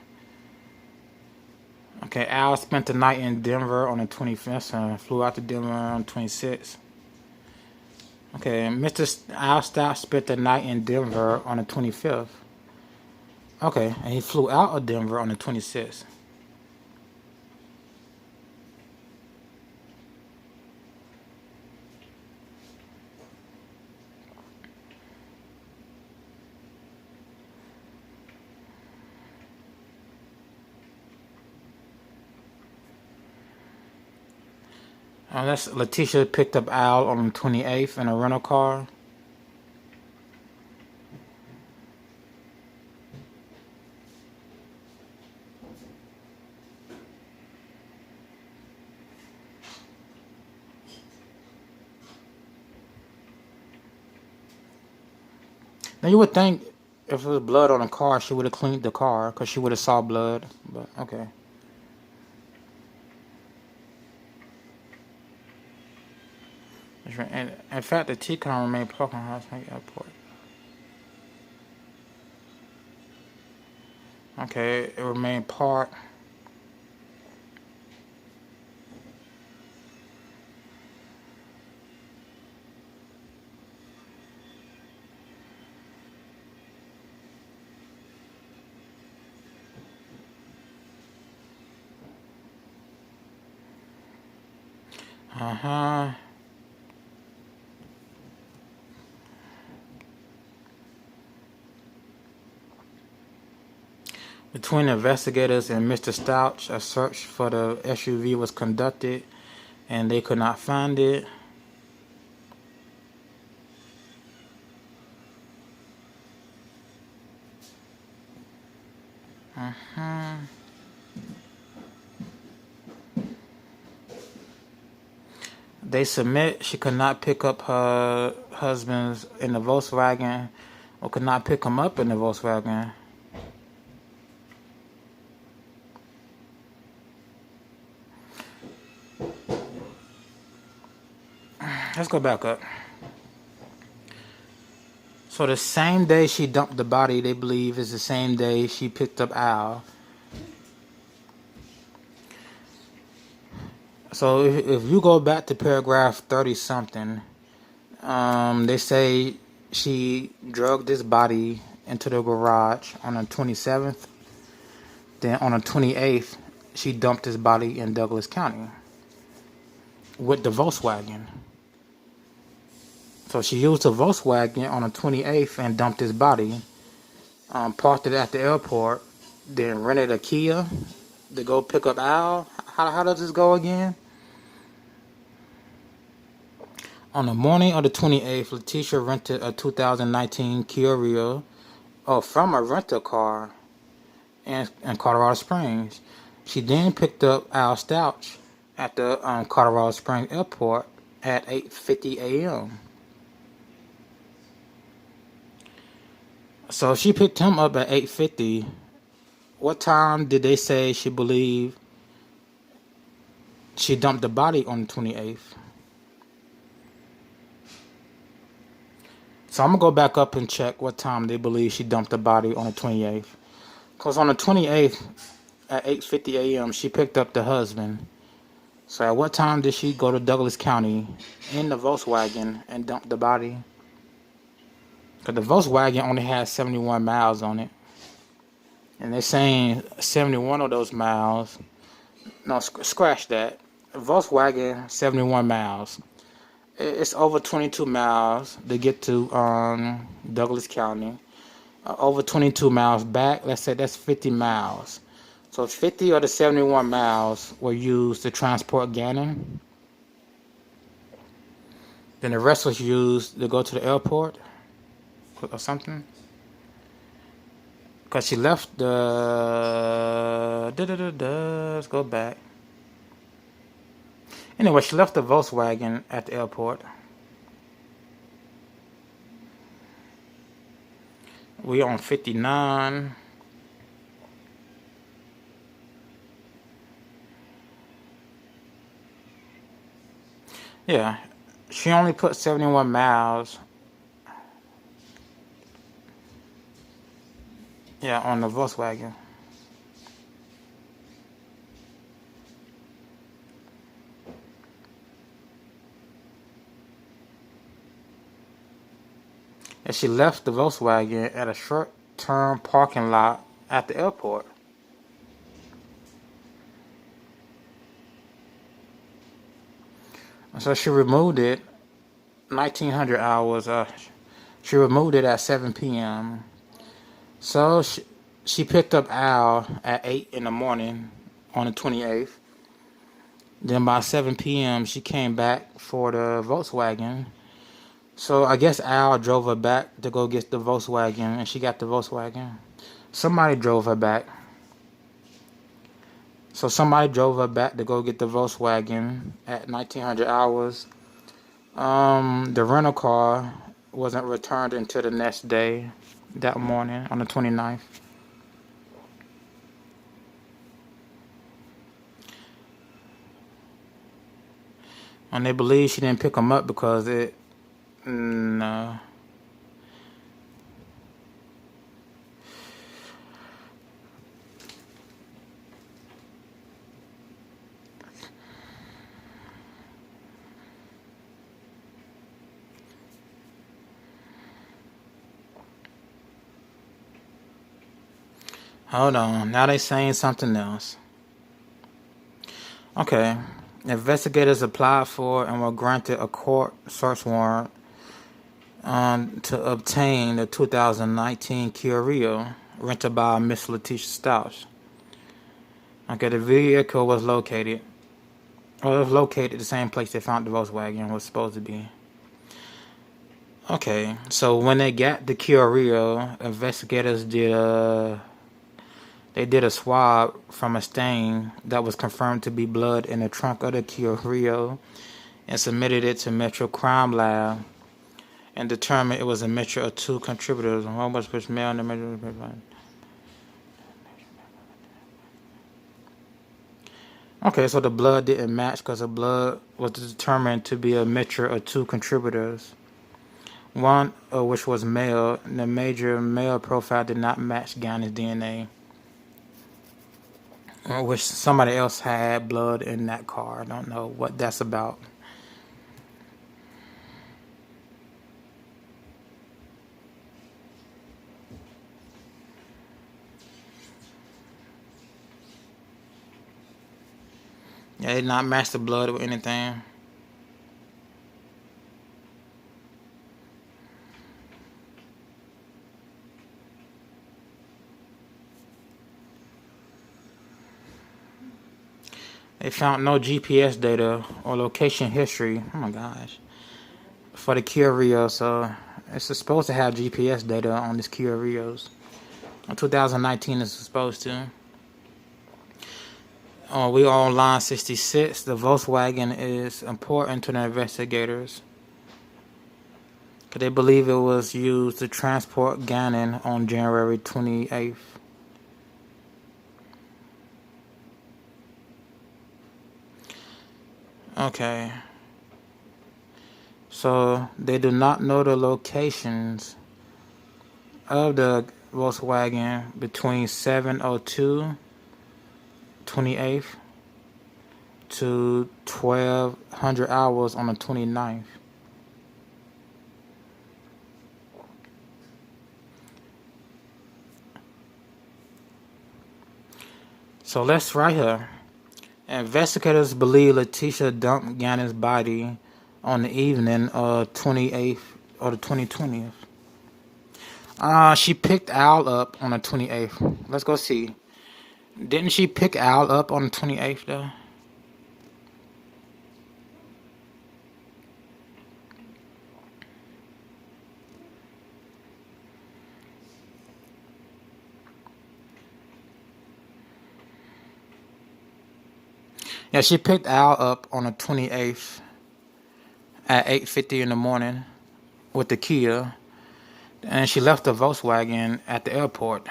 Okay, Al spent the night in Denver on the 25th and flew out to Denver on the 26th. Okay, Mr. Al Stauch spent the night in Denver on the 25th. Okay, and he flew out of Denver on the 26th. Letecia picked up Al on the 28th in a rental car. Now you would think if there was blood on the car, she would have cleaned the car because she would have saw blood. But okay. And in fact, the T-Con remained parked on House Lake Airport. Okay, it remained parked. Between investigators and Mr. Stauch, a search for the SUV was conducted, and they could not find it. They submit she could not pick up her husband in the Volkswagen, or could not pick him up in the Volkswagen. let's go back up. So the same day she dumped the body, they believe, is the same day she picked up Al. So if you go back to paragraph 30-something, they say she drugged this body into the garage on the 27th. Then on the 28th, she dumped his body in Douglas County with the Volkswagen. So she used the Volkswagen on the 28th and dumped his body, parked it at the airport, then rented a Kia to go pick up Al. How does this go again? On the morning of the 28th, Letecia rented a 2019 Kia Rio from a rental car in Colorado Springs. She then picked up Al Stauch at the Colorado Springs airport at 8:50 a.m. So she picked him up at 8:50. What time did they say she believed she dumped the body on the 28th? So I'm going to go back up and check what time they believe she dumped the body on the 28th. Because on the 28th at 8:50 a.m. she picked up the husband. So at what time did she go to Douglas County in the Volkswagen and dump the body? Because the Volkswagen only has 71 miles on it. And they're saying 71 of those miles. No, scratch that. Volkswagen, 71 miles. It's over 22 miles to get to Douglas County. Over 22 miles back, let's say that's 50 miles. So 50 of the 71 miles were used to transport Gannon. Then the rest was used to go to the airport or something. Because she left the... Let's go back. Anyway, she left the Volkswagen at the airport. We on 59. Yeah, she only put 71 miles. Yeah, on the Volkswagen. And she left the Volkswagen at a short-term parking lot at the airport. So she removed it 1900 hours. She removed it at 7 p.m. So she picked up Al at 8 in the morning on the 28th. Then by 7 p.m. she came back for the Volkswagen. So I guess Al drove her back to go get the Volkswagen, and she got the Volkswagen. Somebody drove her back. So somebody drove her back to go get the Volkswagen at 1900 hours. The rental car wasn't returned until the next day, that morning, on the 29th. And they believe she didn't pick them up because it... No. Hold on. Now they saying something else. Okay. Investigators applied for and were granted a court search warrant to obtain the 2019 Kia Rio rented by Miss Letecia Stauch. Okay, the vehicle was located. Well, it was located the same place they found the Volkswagen was supposed to be. Okay, so when they got the Kia Rio, investigators did a swab from a stain that was confirmed to be blood in the trunk of the Kia Rio and submitted it to Metro Crime Lab and determined it was a mixture of two contributors, one was which male and the major. Okay, so the blood didn't match because the blood was determined to be a mixture of two contributors. One of which was male, and the major male profile did not match Gannon's DNA, which somebody else had blood in that car. I don't know what that's about. Yeah, they did not match the blood or anything. They found no GPS data or location history. Oh my gosh. For the Kia Rio, so it's supposed to have GPS data on this Kia Rios. 2019 is supposed to. We are on line 66. The Volkswagen is important to the investigators because they believe it was used to transport Gannon on January 28th. Okay. So they do not know the locations of the Volkswagen between 7:02 28th to 1200 hours on the 29th. So let's right here. Investigators believe Letecia dumped Gannon's body on the evening of 28th or the 2020th. She picked Al up on the 28th. Let's go see. Didn't she pick Al up on the 28th though? Yeah, she picked Al up on the 28th at 8:50 in the morning with the Kia, and she left the Volkswagen at the airport.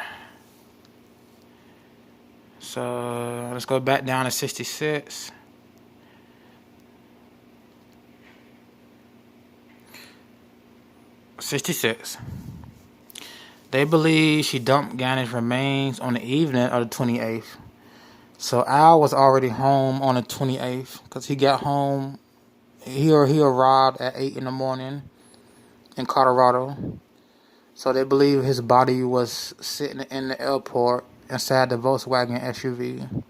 So let's go back down to 66. They believe she dumped Gannon's remains on the evening of the 28th. So Al was already home on the 28th because he got home. He arrived at 8 in the morning in Colorado. So they believe his body was sitting in the airport inside the Volkswagen SUV.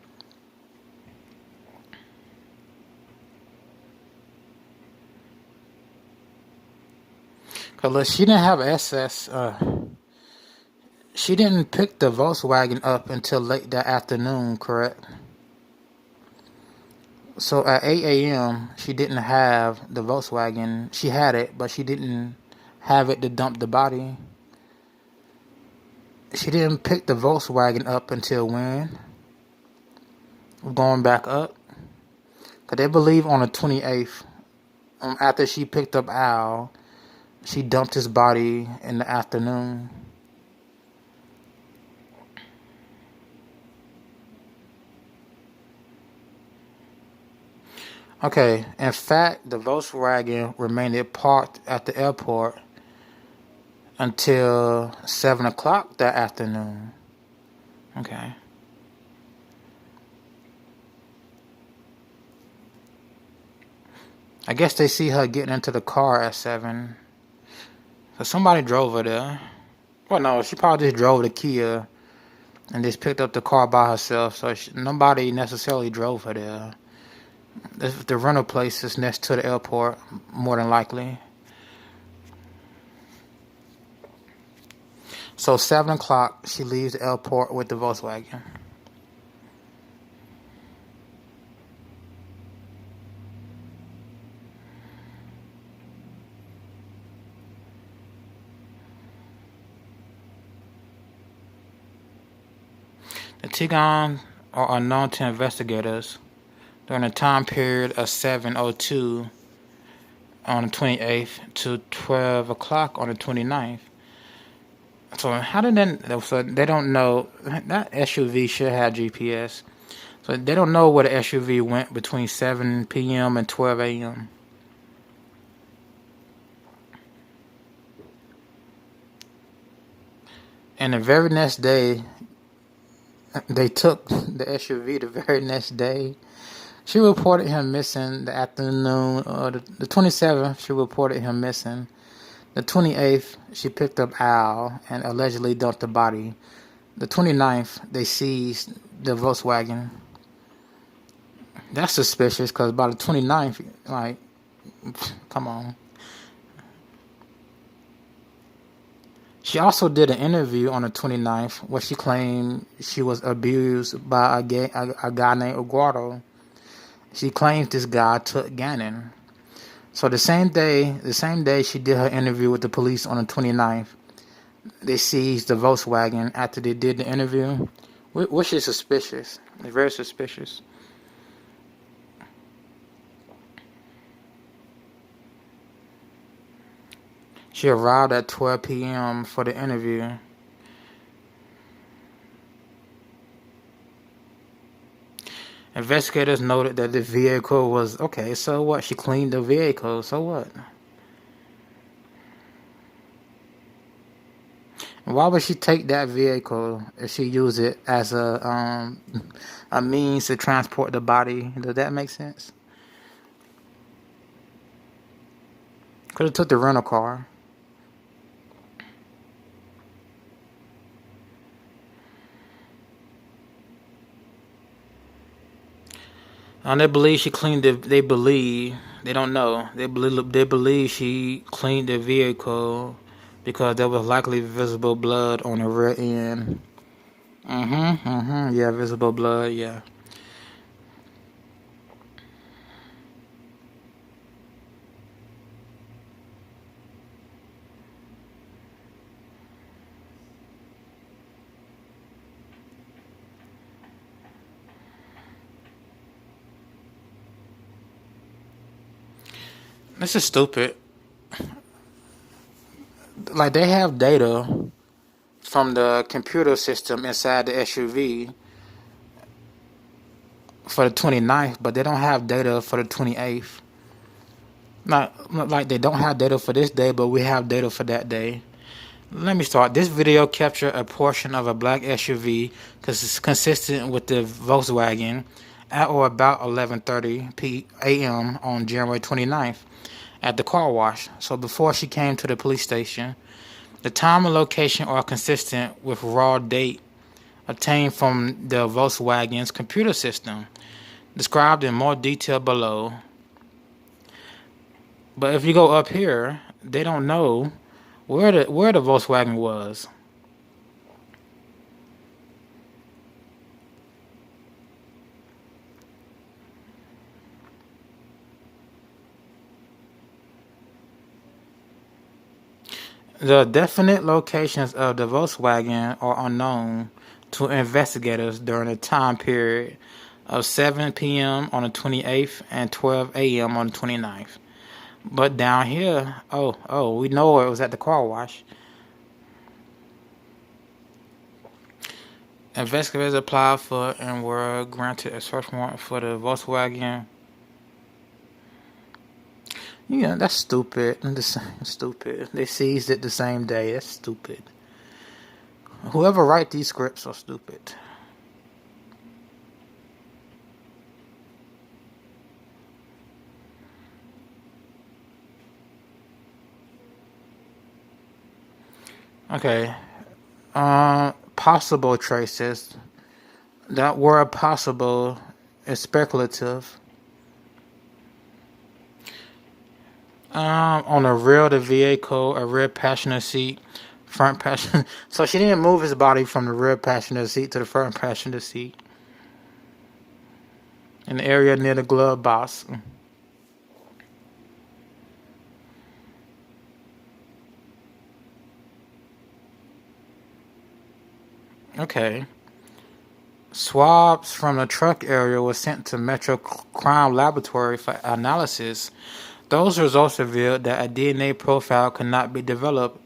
Because she didn't have access. She didn't pick the Volkswagen up until late that afternoon, correct? So at 8 a.m., she didn't have the Volkswagen. She had it, but she didn't have it to dump the body. She didn't pick the Volkswagen up until when? Going back up. Because they believe on the 28th, after she picked up Al, she dumped his body in the afternoon. Okay, in fact, the Volkswagen remained parked at the airport until 7 o'clock that afternoon. Okay. I guess they see her getting into the car at 7. So somebody drove her there. Well, no, she probably just drove the Kia and just picked up the car by herself. So nobody necessarily drove her there. The rental place is next to the airport, more than likely. So 7 o'clock, she leaves the airport with the Volkswagen. The Tigons are unknown to investigators during the time period of 7:02 on the 28th to 12 o'clock on the 29th. So how did that? So they don't know that SUV should have GPS. So they don't know where the SUV went between 7 p.m. and 12 a.m. And the very next day, they took the SUV the very next day. She reported him missing the afternoon, the 27th, she reported him missing. The 28th, she picked up Al and allegedly dumped the body. The 29th, they seized the Volkswagen. That's suspicious, because by the 29th, like, come on. She also did an interview on the 29th where she claimed she was abused by a guy named Eguardo. She claims this guy took Gannon. So the same day she did her interview with the police on the 29th, they seized the Volkswagen after they did the interview, which is suspicious. It's very suspicious. She arrived at 12 p.m. for the interview. Investigators noted that the vehicle was okay. So what? She cleaned the vehicle. So what? Why would she take that vehicle if she used it as a means to transport the body? Does that make sense? Could have took the rental car. They believe she cleaned the. They believe, they don't know. They believe she cleaned the vehicle because there was likely visible blood on the rear end. Yeah, visible blood. Yeah. This is stupid. Like, they have data from the computer system inside the SUV for the 29th, but they don't have data for the 28th. Not like they don't have data for this day, but we have data for that day. Let me start. This video captured a portion of a black SUV because it's consistent with the Volkswagen at or about 11:30 a.m. on January 29th. At the car wash, so before she came to the police station. The time and location are consistent with raw date obtained from the Volkswagen's computer system, described in more detail below. But if you go up here, they don't know where the Volkswagen was. The definite locations of the Volkswagen are unknown to investigators during the time period of 7 p.m. on the 28th and 12 a.m. on the 29th. But down here, we know it was at the car wash. Investigators applied for and were granted a search warrant for the Volkswagen. Yeah, that's stupid. Stupid. They seized it the same day. That's stupid. Whoever write these scripts are stupid. Okay. Possible traces. That word possible is speculative. On the rear of the vehicle, a rear passenger seat, front passenger. So she didn't move his body from the rear passenger seat to the front passenger seat. In the area near the glove box. Okay. Swabs from the truck area were sent to Metro Crime Laboratory for analysis. Those results revealed that a DNA profile could not be developed,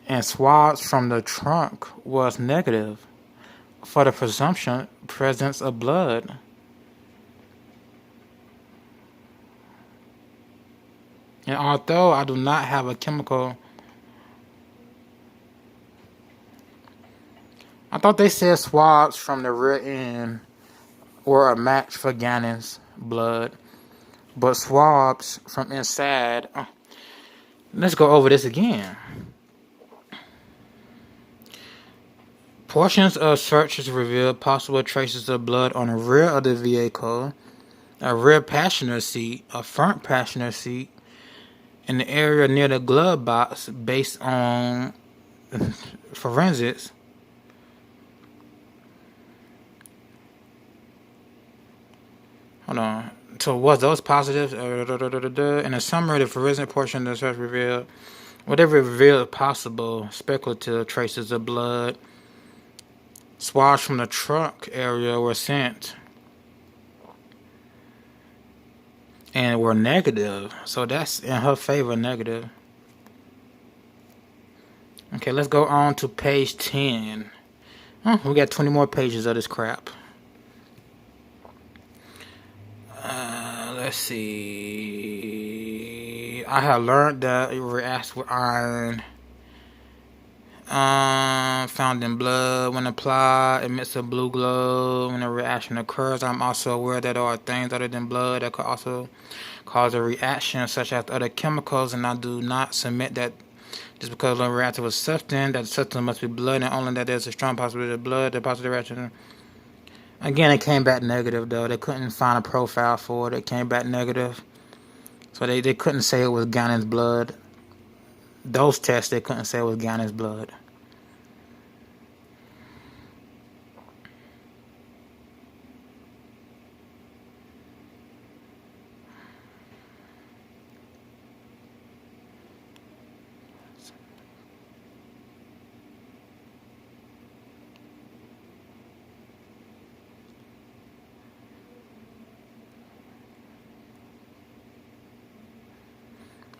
and swabs from the trunk was negative. for the presumption presence of blood. And although I do not have a chemical, I thought they said swabs from the rear end were a match for Gannon's blood, but swabs from inside. Let's go over this again. Portions of searches revealed possible traces of blood on the rear of the vehicle, a rear passenger seat, a front passenger seat, in the area near the glove box based on forensics. Hold on. So was those positives? In a summary, the forensic portion of the search revealed whatever revealed possible speculative traces of blood. Swabs from the trunk area were sent and were negative. So that's in her favor, negative. Okay, let's go on to page 10. Oh, we got 20 more pages of this crap. Let's see. I have learned that it reacts with iron. Found in blood when applied, emits a blue glow when a reaction occurs. I'm also aware that there are things other than blood that could also cause a reaction, such as other chemicals, and I do not submit that just because one reacted with substance, that the substance must be blood, and only that there's a strong possibility of blood, the positive reaction. Again, it came back negative, though. They couldn't find a profile for it. It came back negative. So they couldn't say it was Gannon's blood. Those tests, they couldn't say it was Gannon's blood.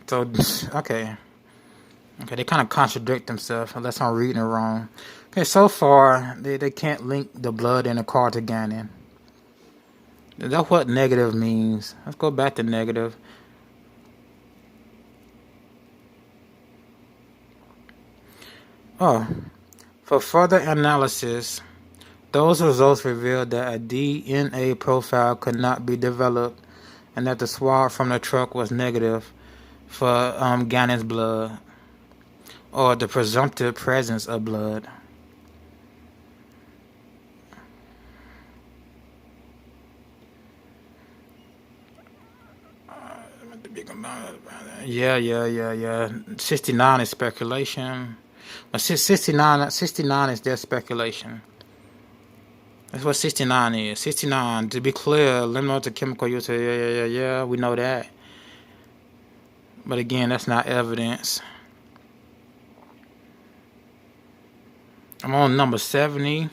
So, okay, they kind of contradict themselves, unless I'm reading it wrong. Okay, so far, they can't link the blood in the car to Gannon. That's what negative means. Let's go back to negative. Oh, for further analysis, those results revealed that a DNA profile could not be developed and that the swab from the truck was negative for Gannon's blood, or the presumptive presence of blood. Yeah. 69 is speculation. But 69 is their speculation. That's what 69 is. 69, to be clear, limited to chemical use. Yeah, we know that. But again, that's not evidence. I'm on number 70.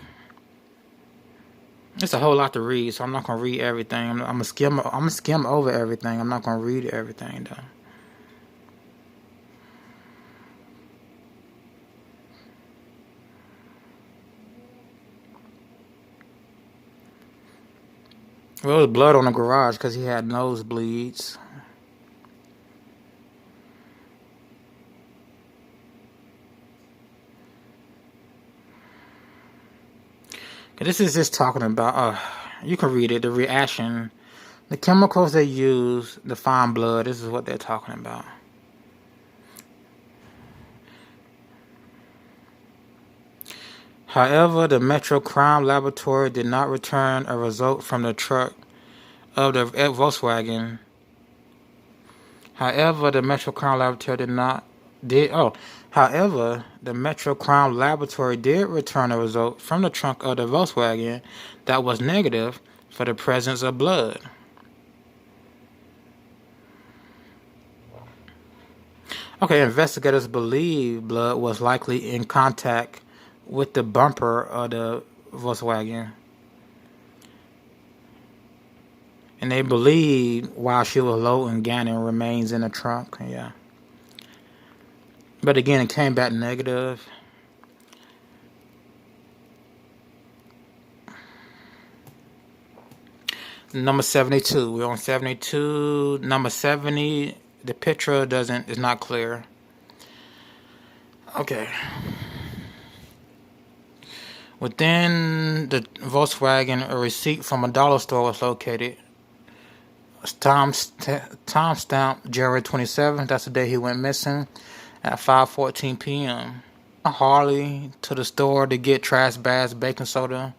It's a whole lot to read, so I'm not gonna read everything. I'm gonna skim over everything. I'm not gonna read everything though. Well, there was blood on the garage because he had nosebleeds. This is just talking about, you can read it, the reaction. The chemicals they use to find blood, this is what they're talking about. However, the Metro Crime Laboratory did not return a result from the truck of the Volkswagen. However, the Metro Crime Laboratory did return a result from the trunk of the Volkswagen that was negative for the presence of blood. Okay, investigators believe blood was likely in contact with the bumper of the Volkswagen. And they believe while she was loading, Gannon remains in the trunk. Yeah. But again, it came back negative. Number 72. We're on 72. Number 70. The picture is not clear. Okay. Within the Volkswagen, a receipt from a dollar store was located. Timestamp January 27th. That's the day he went missing at 5:14 p.m. Harley to the store to get trash bags, baking soda,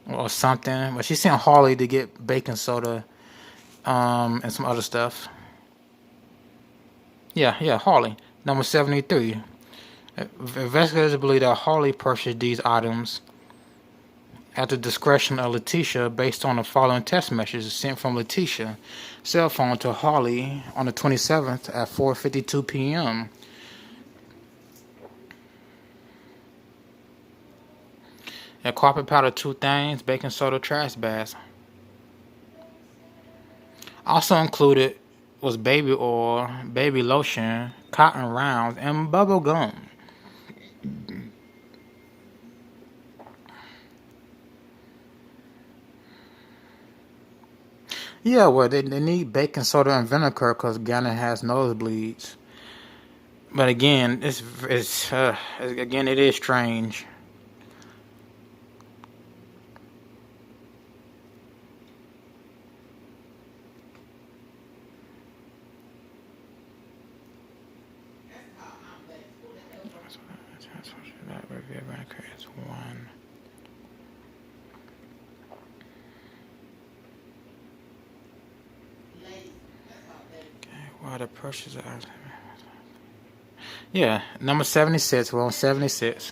or something. But she sent Harley to get baking soda and some other stuff. Yeah, Harley. Number 73. Investigators believe that Harley purchased these items at the discretion of Letecia based on the following text messages sent from Letecia's cell phone to Harley on the 27th at 4:52 p.m. A carpet powder, 2 things, baking soda, trash bags. Also included was baby oil, baby lotion, cotton rounds, and bubble gum. Yeah, well, they need baking soda and vinegar because Gannon has nosebleeds. But again, it is strange. The purchase of number 76. We're on 76.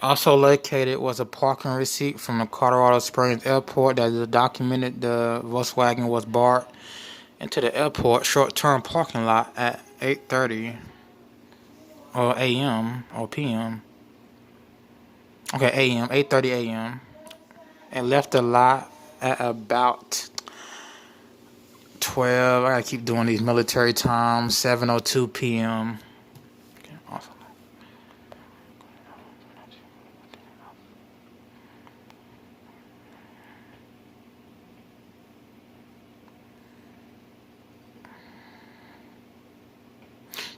Also located was a parking receipt from the Colorado Springs Airport that documented the Volkswagen was brought into the airport short-term parking lot at 8:30 or a.m. or p.m. Okay, a.m. 8:30 a.m. and left the lot at about 12. I gotta keep doing these military times. 7:02 p.m. Okay, awesome.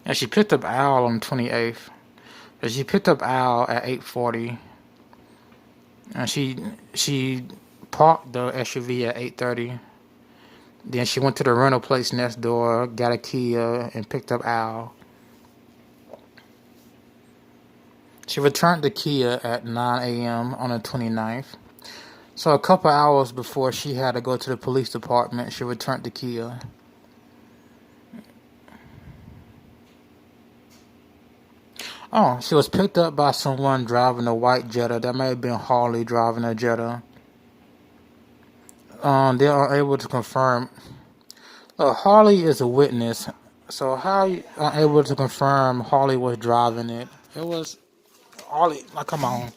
And she picked up Al on the 28th. And she picked up Al at 8:40. And she parked the SUV at 8:30. Then she went to the rental place next door, got a key, and picked up Al. She returned the Kia at 9 a.m. on the 29th. So a couple hours before she had to go to the police department, she returned the Kia. Oh, she was picked up by someone driving a white Jetta. That may have been Harley driving a Jetta. They are able to confirm. Harley is a witness. So how you are able to confirm Harley was driving it? It was Harley. Like, come on.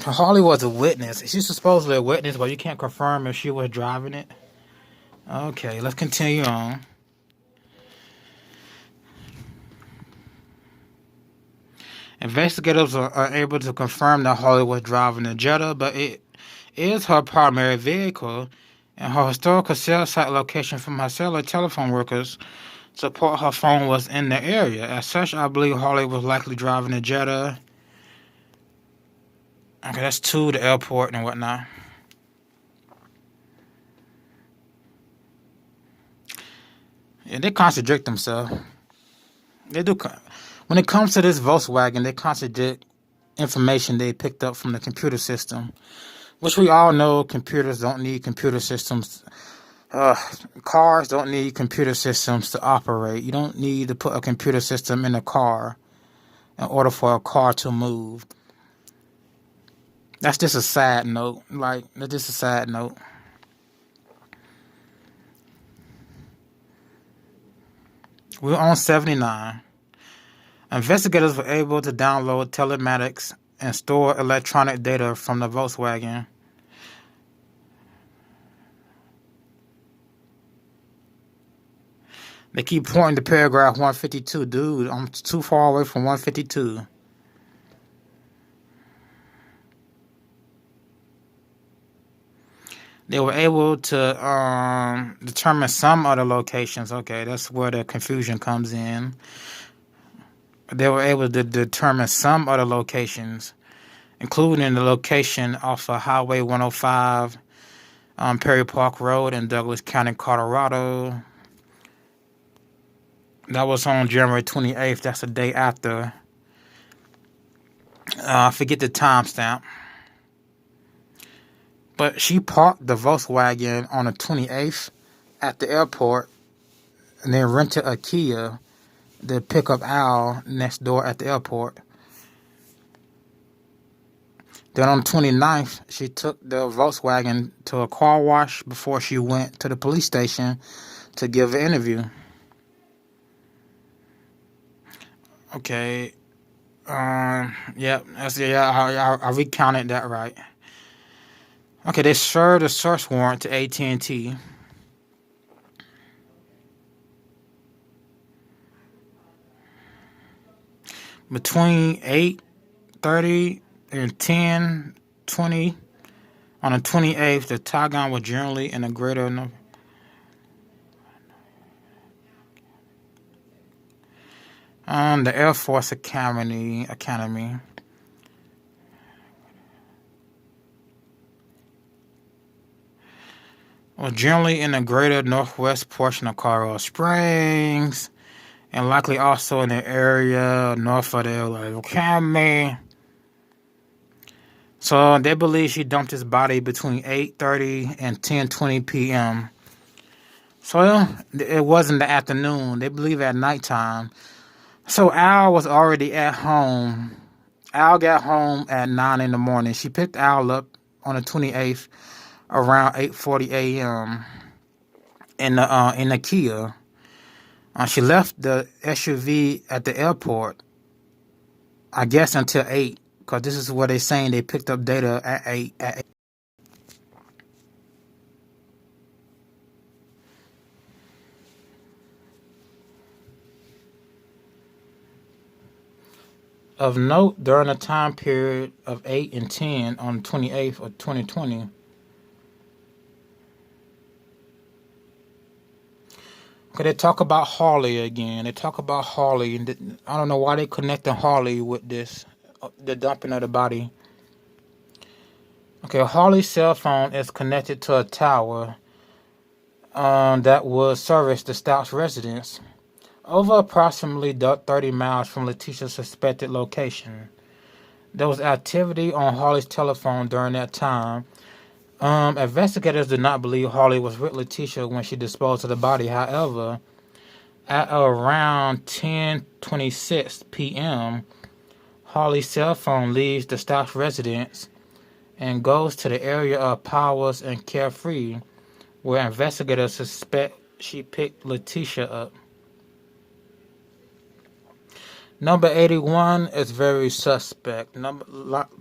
Harley was a witness. She's supposedly a witness, but you can't confirm if she was driving it. Okay, let's continue on. Investigators are able to confirm that Harley was driving the Jetta, but it is her primary vehicle, and her historical cell site location from her cellular telephone workers support her phone was in the area. As such, I believe Harley was likely driving the Jetta. Okay, that's to the airport and whatnot. Yeah, they contradict themselves. They do. When it comes to this Volkswagen, they contradict information they picked up from the computer system, which we all know computers don't need computer systems. Cars don't need computer systems to operate. You don't need to put a computer system in a car in order for a car to move. That's just a side note. That's just a side note. We're on 79. Investigators were able to download telematics and store electronic data from the Volkswagen. They keep pointing to paragraph 152. Dude, I'm too far away from 152. They were able to determine some other locations. Okay, that's where the confusion comes in. They were able to determine some other locations, including the location off of Highway 105, Perry Park Road in Douglas County, Colorado. That was on January 28th. That's the day after. I forget the timestamp. But she parked the Volkswagen on the 28th at the airport and then rented a Kia to pick up Al next door at the airport. Then on the 29th, she took the Volkswagen to a car wash before she went to the police station to give an interview. Okay. Yep. I recounted that right. Okay, they served a search warrant to AT&T. Between 8:30 and 10:20 on the 28th, the Tagon was generally in a greater number. The Air Force Academy. Was generally in the greater northwest portion of Colorado Springs, and likely also in the area north of the Academy. So they believe she dumped his body between 8:30 and 10:20 p.m. So it wasn't the afternoon. They believe at nighttime. So Al was already at home. Al got home at 9 in the morning. She picked Al up on the 28th around 8:40 a.m. in the Kia. She left the SUV at the airport, I guess, until 8, because this is what they're saying. They picked up data at 8. Of note, during the time period of 8 and 10 on the 28th of 2020, okay, they talk about Harley again. They talk about Harley, and I don't know why they connecting Harley with this, the dumping of the body. Okay, Harley's cell phone is connected to a tower that would service the Stauchs residence over approximately 30 miles from Letecia's suspected location. There was activity on Harley's telephone during that time. Investigators did not believe Harley was with Letecia when she disposed of the body. However, at around 10:26 p.m., Harley's cell phone leaves the Stauchs residence and goes to the area of Powers and Carefree, where investigators suspect she picked Letecia up. Number 81 is very suspect.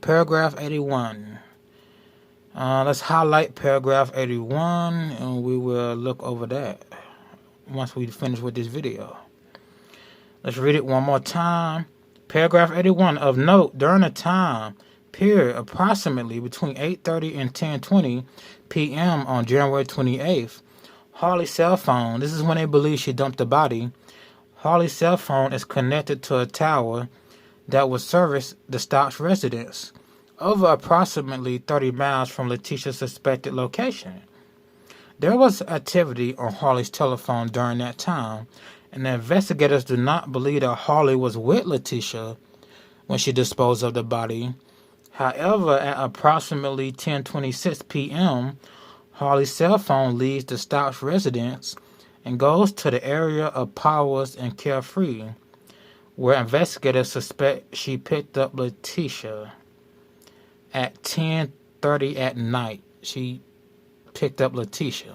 Paragraph 81. Let's highlight paragraph 81, and we will look over that once we finish with this video. Let's read it one more time. Paragraph 81. Of note, during the time period approximately between 8:30 and 10:20 p.m. on January 28th, Harley's cell phone, this is when they believe she dumped the body, Harley's cell phone is connected to a tower that would service the Stauchs residence over approximately 30 miles from Letecia's suspected location. There was activity on Harley's telephone during that time, and the investigators do not believe that Harley was with Letecia when she disposed of the body. However, at approximately 10:26 p.m., Harley's cell phone leaves the Stauchs residence and goes to the area of Powers and Carefree, where investigators suspect she picked up Letecia. At 10:30 at night, she picked up Letecia.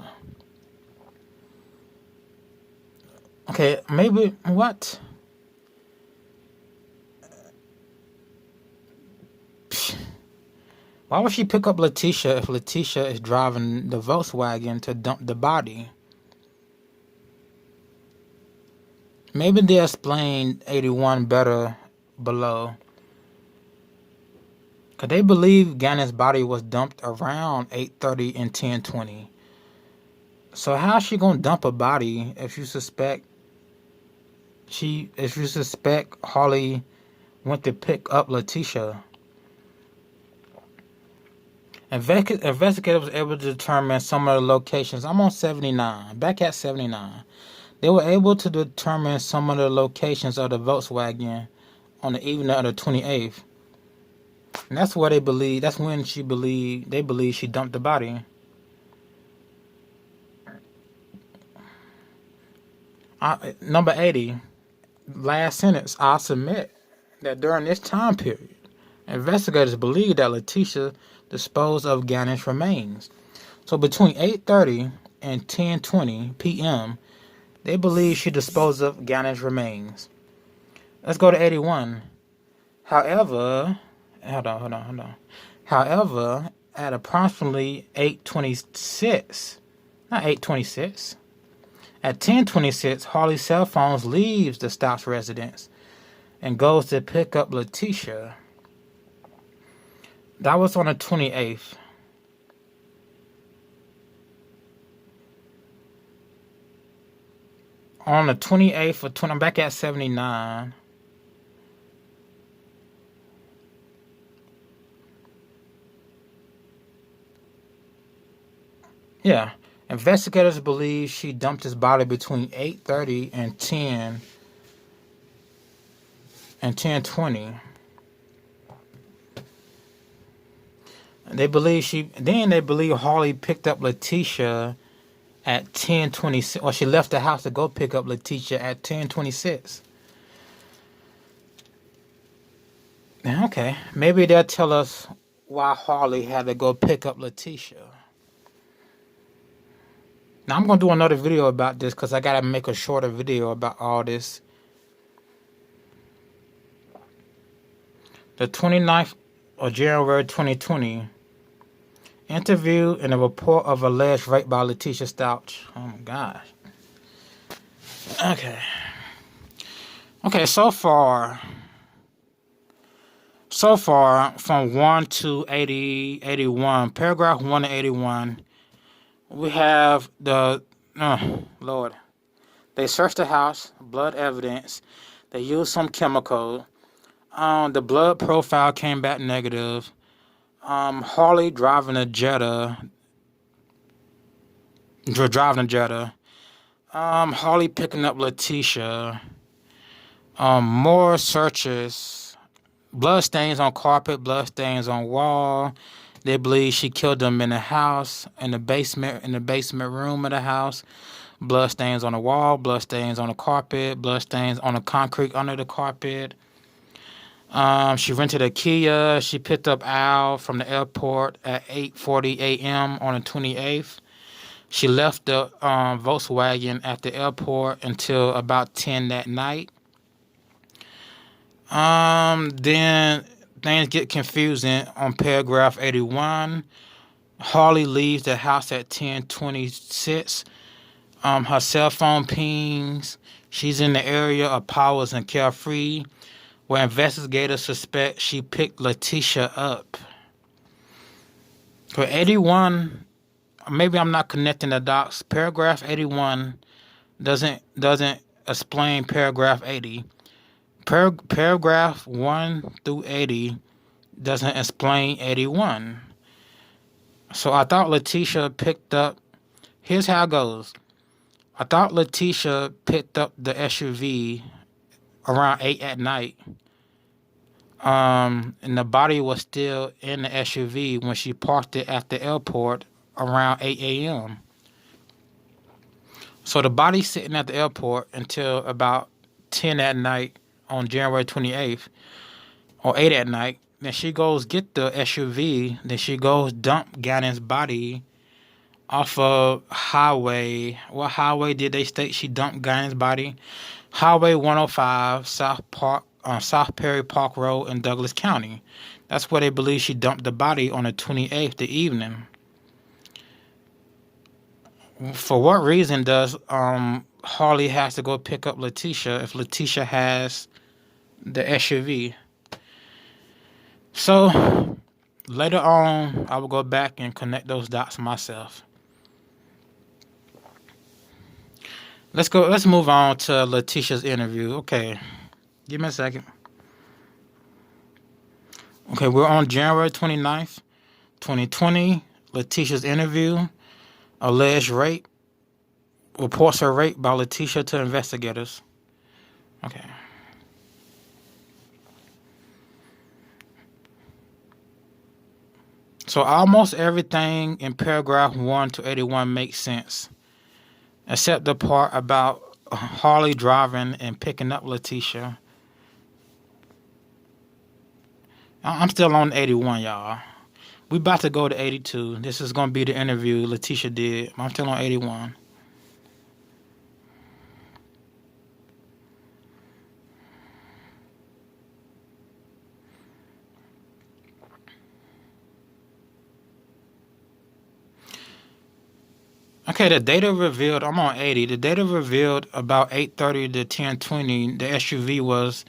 Okay, maybe what? Why would she pick up Letecia if Letecia is driving the Volkswagen to dump the body? Maybe they explain 81 better below. Because they believe Gannon's body was dumped around 8:30 and 10:20. So how's she gonna dump a body if you suspect Holly went to pick up Letecia? Investigators were able to determine some of the locations. I'm on 79. Back at 79. They were able to determine some of the locations of the Volkswagen on the evening of the 28th. And that's where they believe. That's when they believe she dumped the body. Number 80, last sentence. I submit that during this time period, investigators believe that Letecia disposed of Gannon's remains. So between 8:30 and 10:20 p.m., they believe she disposed of Gannon's remains. Let's go to 81. However, hold on. However, at approximately 8:26, not 8:26, at 10:26, Harley's cell phone leaves the Stauch residence and goes to pick up Letecia. That was on the 28th. On the 28th of 20, I'm back at 79. Yeah. Investigators believe she dumped his body between 8:30 and 10:20. They believe Harley picked up Letecia at 10:26, or she left the house to go pick up Letecia at 10:26. Okay, maybe they'll tell us why Harley had to go pick up Letecia. Now I'm gonna do another video about this because I gotta make a shorter video about all this. The 29th of January 2020. Interview and a report of alleged rape by Letecia Stauch. Oh my gosh. Okay, so far from 1 to 81, paragraph 1 to 81, we have the, Lord. They searched the house, blood evidence. They used some chemical. The blood profile came back negative. Harley driving a Jetta. Harley picking up Letecia. More searches. Blood stains on carpet, blood stains on wall. They believe she killed them in the house, in the basement room of the house. Blood stains on the wall, blood stains on the carpet, blood stains on the concrete under the carpet. She rented a Kia. She picked up Al from the airport at 8:40 a.m. on the 28th. She left the Volkswagen at the airport until about 10 that night. Then things get confusing on paragraph 81. Harley leaves the house at 10:26. Her cell phone pings. She's in the area of Powers and Carefree, where investigators suspect she picked Letecia up. For 81, maybe I'm not connecting the dots. Paragraph 81 doesn't explain paragraph 80. Paragraph 1 through 80 doesn't explain 81. So I thought Letecia picked up. Here's how it goes. I thought Letecia picked up the SUV around 8 at night. And the body was still in the SUV when she parked it at the airport around 8 a.m. So the body's sitting at the airport until about 10 at night on January 28th, or 8 at night. Then she goes get the SUV. Then she goes dump Gannon's body off of highway. What highway did they state she dumped Gannon's body? Highway 105, South Park, on South Perry Park Road in Douglas County. That's where they believe she dumped the body on the 28th, the evening. For what reason does Harley has to go pick up Letecia if Letecia has the SUV? So later on, I will go back and connect those dots myself. Let's move on to Letecia's interview. Okay, give me a second. Okay, we're on January 29th, 2020. Letecia's interview. Alleged rape. Reports of rape by Letecia to investigators. Okay. So almost everything in paragraph 1 to 81 makes sense, except the part about Harley driving and picking up Letecia. I'm still on 81, y'all. We about to go to 82. This is going to be the interview Letecia did. I'm still on 81. Okay, the data revealed, I'm on 80. The data revealed about 8:30 to 10:20, the SUV was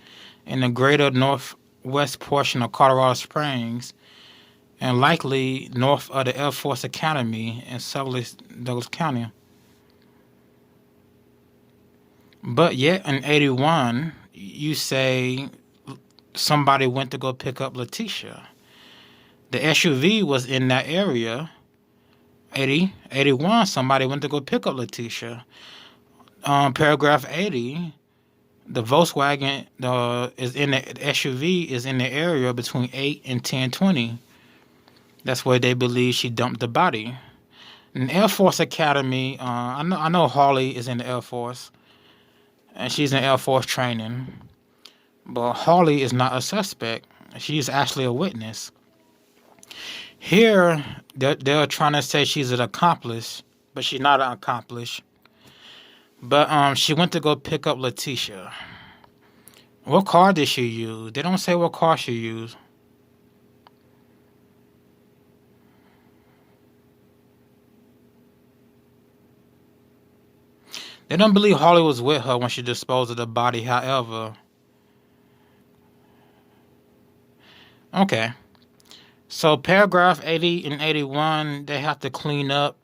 in the greater northwest portion of Colorado Springs and likely north of the Air Force Academy in southerly Douglas County. But yet in 81, you say somebody went to go pick up Letecia. The SUV was in that area. 81, somebody went to go pick up Letecia. Paragraph 80, the Volkswagen is in the SUV is in the area between 8 and 10:20. That's where they believe she dumped the body. In Air Force Academy, I know Harley is in the Air Force, and she's in Air Force training. But Harley is not a suspect. She's actually a witness. Here, they're trying to say she's an accomplice, but she's not an accomplice. But she went to go pick up Letecia. What car did she use? They don't say what car she used. They don't believe Harley was with her when she disposed of the body, however. Okay. So paragraph 80 and 81, they have to clean up.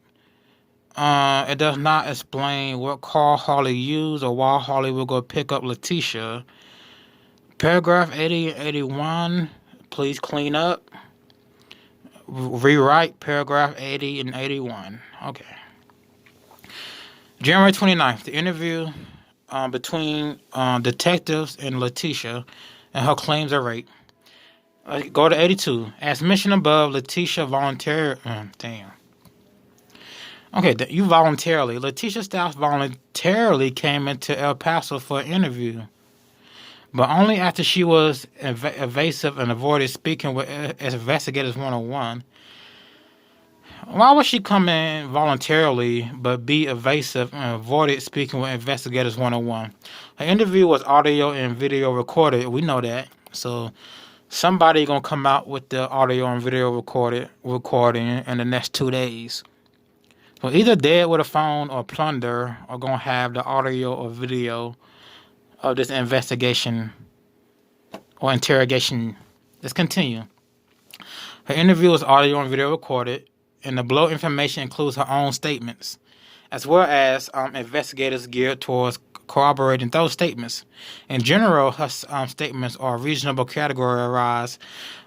It does not explain what car Harley used or why Harley will go pick up Letecia. Paragraph 80 and 81, please clean up. Rewrite paragraph 80 and 81. Okay. January 29th, the interview between detectives and Letecia and her claims of rape. Go to 82. As mentioned above, Letecia voluntarily... damn. Okay, you voluntarily. Letecia Stauch voluntarily came into El Paso for an interview, but only after she was evasive and avoided speaking with investigators 101. Why would she come in voluntarily but be evasive and avoided speaking with investigators 101? Her interview was audio and video recorded. We know that. So somebody gonna come out with the audio and video recording in the next 2 days. So either dead with a phone or plunder are gonna have the audio or video of this investigation or interrogation. Let's continue. Her interview was audio and video recorded, and the below information includes her own statements, as well as investigators geared towards corroborating those statements. In general, her statements are reasonable categorized.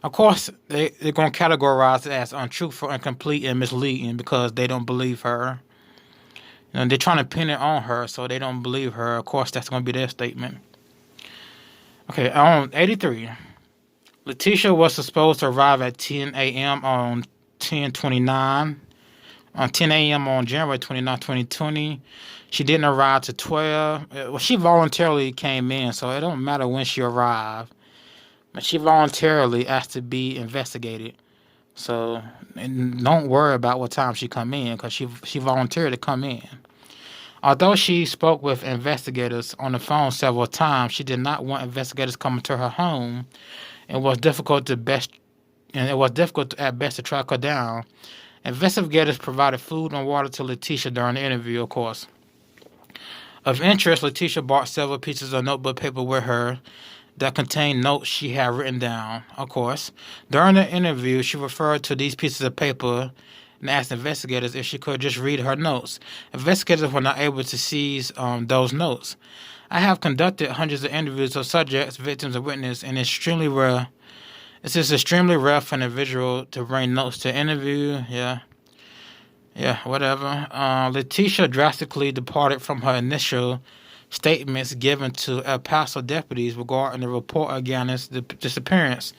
Of course, they're going to categorize it as untruthful, incomplete, and misleading because they don't believe her. You know, they're trying to pin it on her, so they don't believe her. Of course, that's going to be their statement. Okay, on 83. Letecia was supposed to arrive at 10 a.m. on 10/29. On 10 a.m. on January 29, 2020. She didn't arrive to 12. Well, she voluntarily came in, so it don't matter when she arrived. But she voluntarily asked to be investigated. So don't worry about what time she come in, because she volunteered to come in. Although she spoke with investigators on the phone several times, she did not want investigators coming to her home, and it was difficult at best to track her down. Investigators provided food and water to Letecia during the interview, of course. Of interest, Letecia brought several pieces of notebook paper with her that contained notes she had written down, of course. During the interview, she referred to these pieces of paper and asked investigators if she could just read her notes. Investigators were not able to seize those notes. I have conducted hundreds of interviews of subjects, victims, and witnesses, and it's extremely rare. It's just extremely rare for an individual to bring notes to interview. Yeah, whatever. Letecia drastically departed from her initial statements given to El Paso deputies regarding the report of Gannon's disappearance.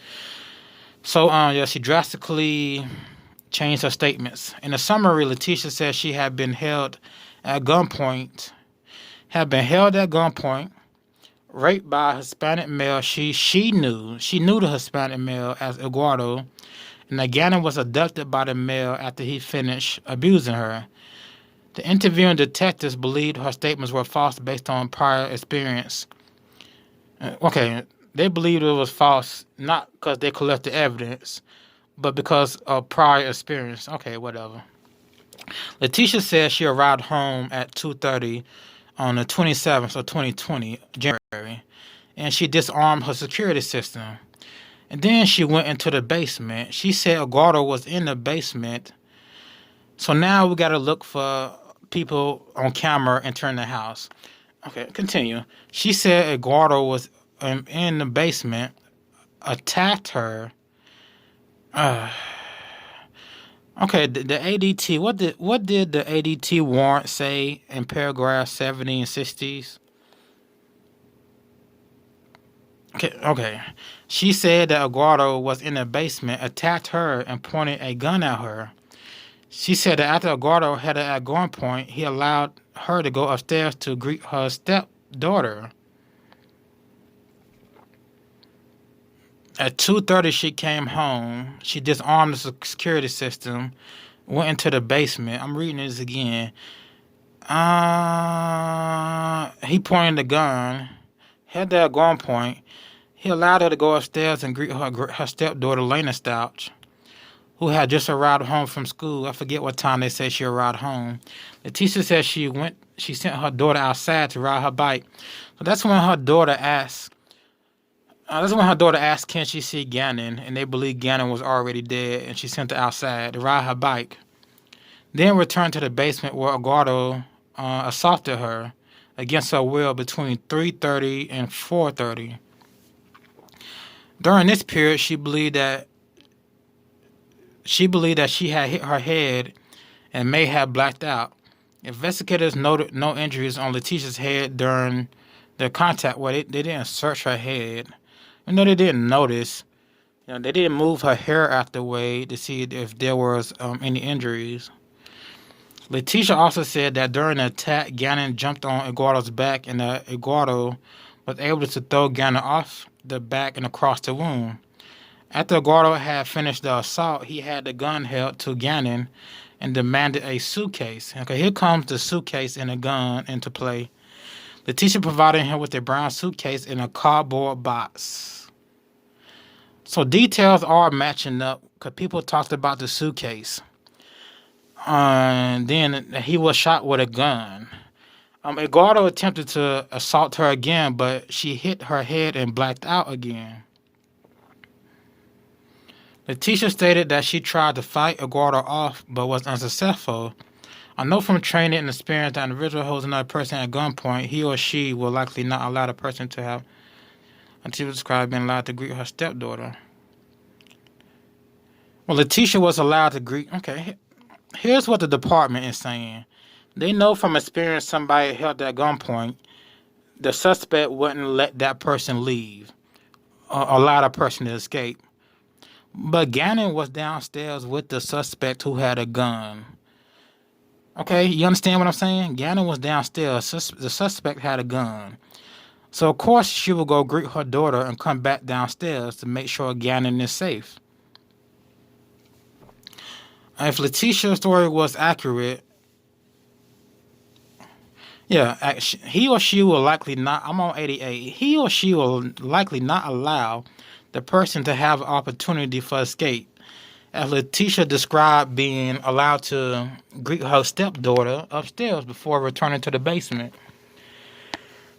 So, she drastically changed her statements. In a summary, Letecia said she had been held at gunpoint, raped by a Hispanic male she knew the Hispanic male as Eguardo, and that Gannon was abducted by the male after he finished abusing her. The interviewing detectives believed her statements were false based on prior experience. They believed it was false not because they collected evidence, but because of prior experience. Okay, whatever. Letecia said she arrived home at 2:30 on the 27th of 2020, January, and she disarmed her security system. And then she went into the basement. She said Eguardo was in the basement. So now we got to look for people on camera entering the house. Okay, continue. She said Eguardo was in the basement, attacked her. Okay, the ADT. What did the ADT warrant say in paragraph 70 and 60s? Okay. She said that Eguardo was in the basement, attacked her, and pointed a gun at her. She said that after Eguardo had her at gunpoint, he allowed her to go upstairs to greet her stepdaughter. At 2:30, she came home. She disarmed the security system, went into the basement. I'm reading this again. He pointed the gun, had her at gunpoint. He allowed her to go upstairs and greet her stepdaughter, Gannon Stauch, who had just arrived home from school. I forget what time they said she arrived home. Letecia said she sent her daughter outside to ride her bike. So that's when her daughter asked, can she see Gannon? And they believed Gannon was already dead, and she sent her outside to ride her bike. Then returned to the basement where Eguardo assaulted her against her will between 3:30 and 4:30. During this period, she believed that she had hit her head and may have blacked out. Investigators noted no injuries on Letecia's head during their contact. Well, they didn't search her head. They didn't notice. They didn't move her hair out the way to see if there was any injuries. Letecia also said that during the attack, Gannon jumped on Eguardo's back, and that Eguardo was able to throw Gannon off the back and across the room. After Eguardo had finished the assault, he had the gun held to Gannon and demanded a suitcase. Okay, here comes the suitcase and the gun into play. Letecia provided him with a brown suitcase in a cardboard box. So details are matching up because people talked about the suitcase. And then he was shot with a gun. Eguardo attempted to assault her again, but she hit her head and blacked out again. Letecia stated that she tried to fight Eguardo off, but was unsuccessful. I know from training and experience that an individual holds another person at gunpoint, he or she will likely not allow the person to have, until described, being allowed to greet her stepdaughter. Well, Letecia was allowed to greet. Okay, here's what the department is saying. They know from experience somebody held at gunpoint, the suspect wouldn't let that person leave or allow that person to escape. But Gannon was downstairs with the suspect who had a gun. Okay, you understand what I'm saying? Gannon was downstairs. The suspect had a gun. So, of course, she will go greet her daughter and come back downstairs to make sure Gannon is safe. If Letecia's story was accurate, Yeah, he or she will likely not. I'm on 88. He or she will likely not allow the person to have opportunity for escape, as Letecia described being allowed to greet her stepdaughter upstairs before returning to the basement.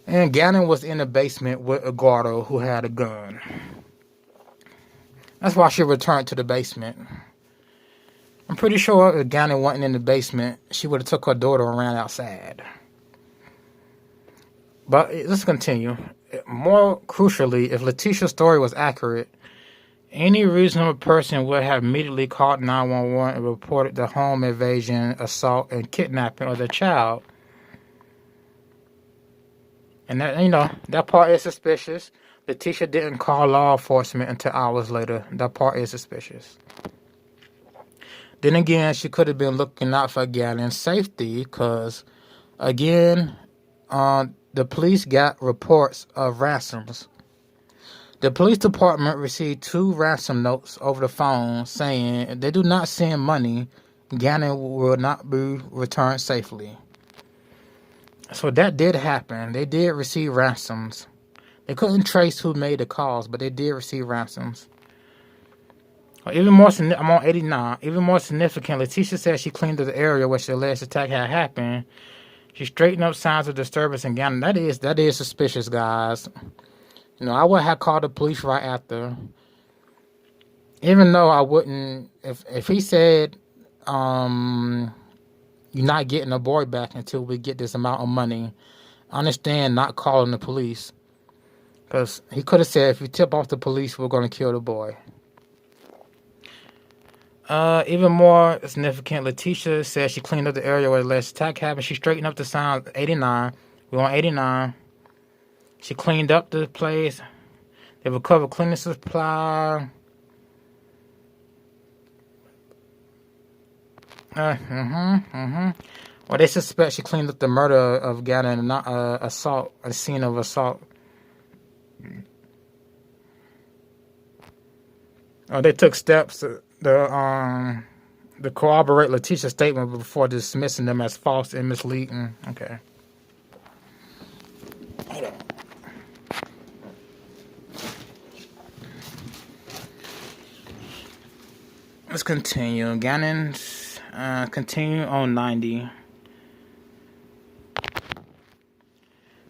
And Gannon was in the basement with Eguardo, who had a gun. That's why she returned to the basement. I'm pretty sure if Gannon wasn't in the basement, she would have took her daughter and ran outside. But let's continue. More crucially, if Letecia's story was accurate, any reasonable person would have immediately called 911 and reported the home invasion, assault, and kidnapping of their child. And that, that part is suspicious. Letecia didn't call law enforcement until hours later. That part is suspicious. Then again, she could have been looking out for Gannon's safety because, again, the police got reports of ransoms. The police department received 2 ransom notes over the phone saying if they do not send money, Gannon will not be returned safely. So that did happen. They did receive ransoms. They couldn't trace who made the calls, but they did receive ransoms. Even more, I'm on 89. Even more significant, Letecia said she cleaned up the area where the alleged attack had happened. She straightened up signs of disturbance in Gannon. That is suspicious, guys. I would have called the police right after. Even though I wouldn't, if he said, you're not getting a boy back until we get this amount of money, I understand not calling the police. Because he could have said, if you tip off the police, we're going to kill the boy. Even more significant, Letecia said she cleaned up the area where the alleged attack happened. She straightened up the signs. 89. We're on 89. She cleaned up the place. They recovered cleaning supply. Well, they suspect she cleaned up the murder of Gannon, not assault, a scene of assault. They took steps to corroborate Letecia's statement before dismissing them as false and misleading. Okay. Hold on. Let's continue. Gannon's continue on 90.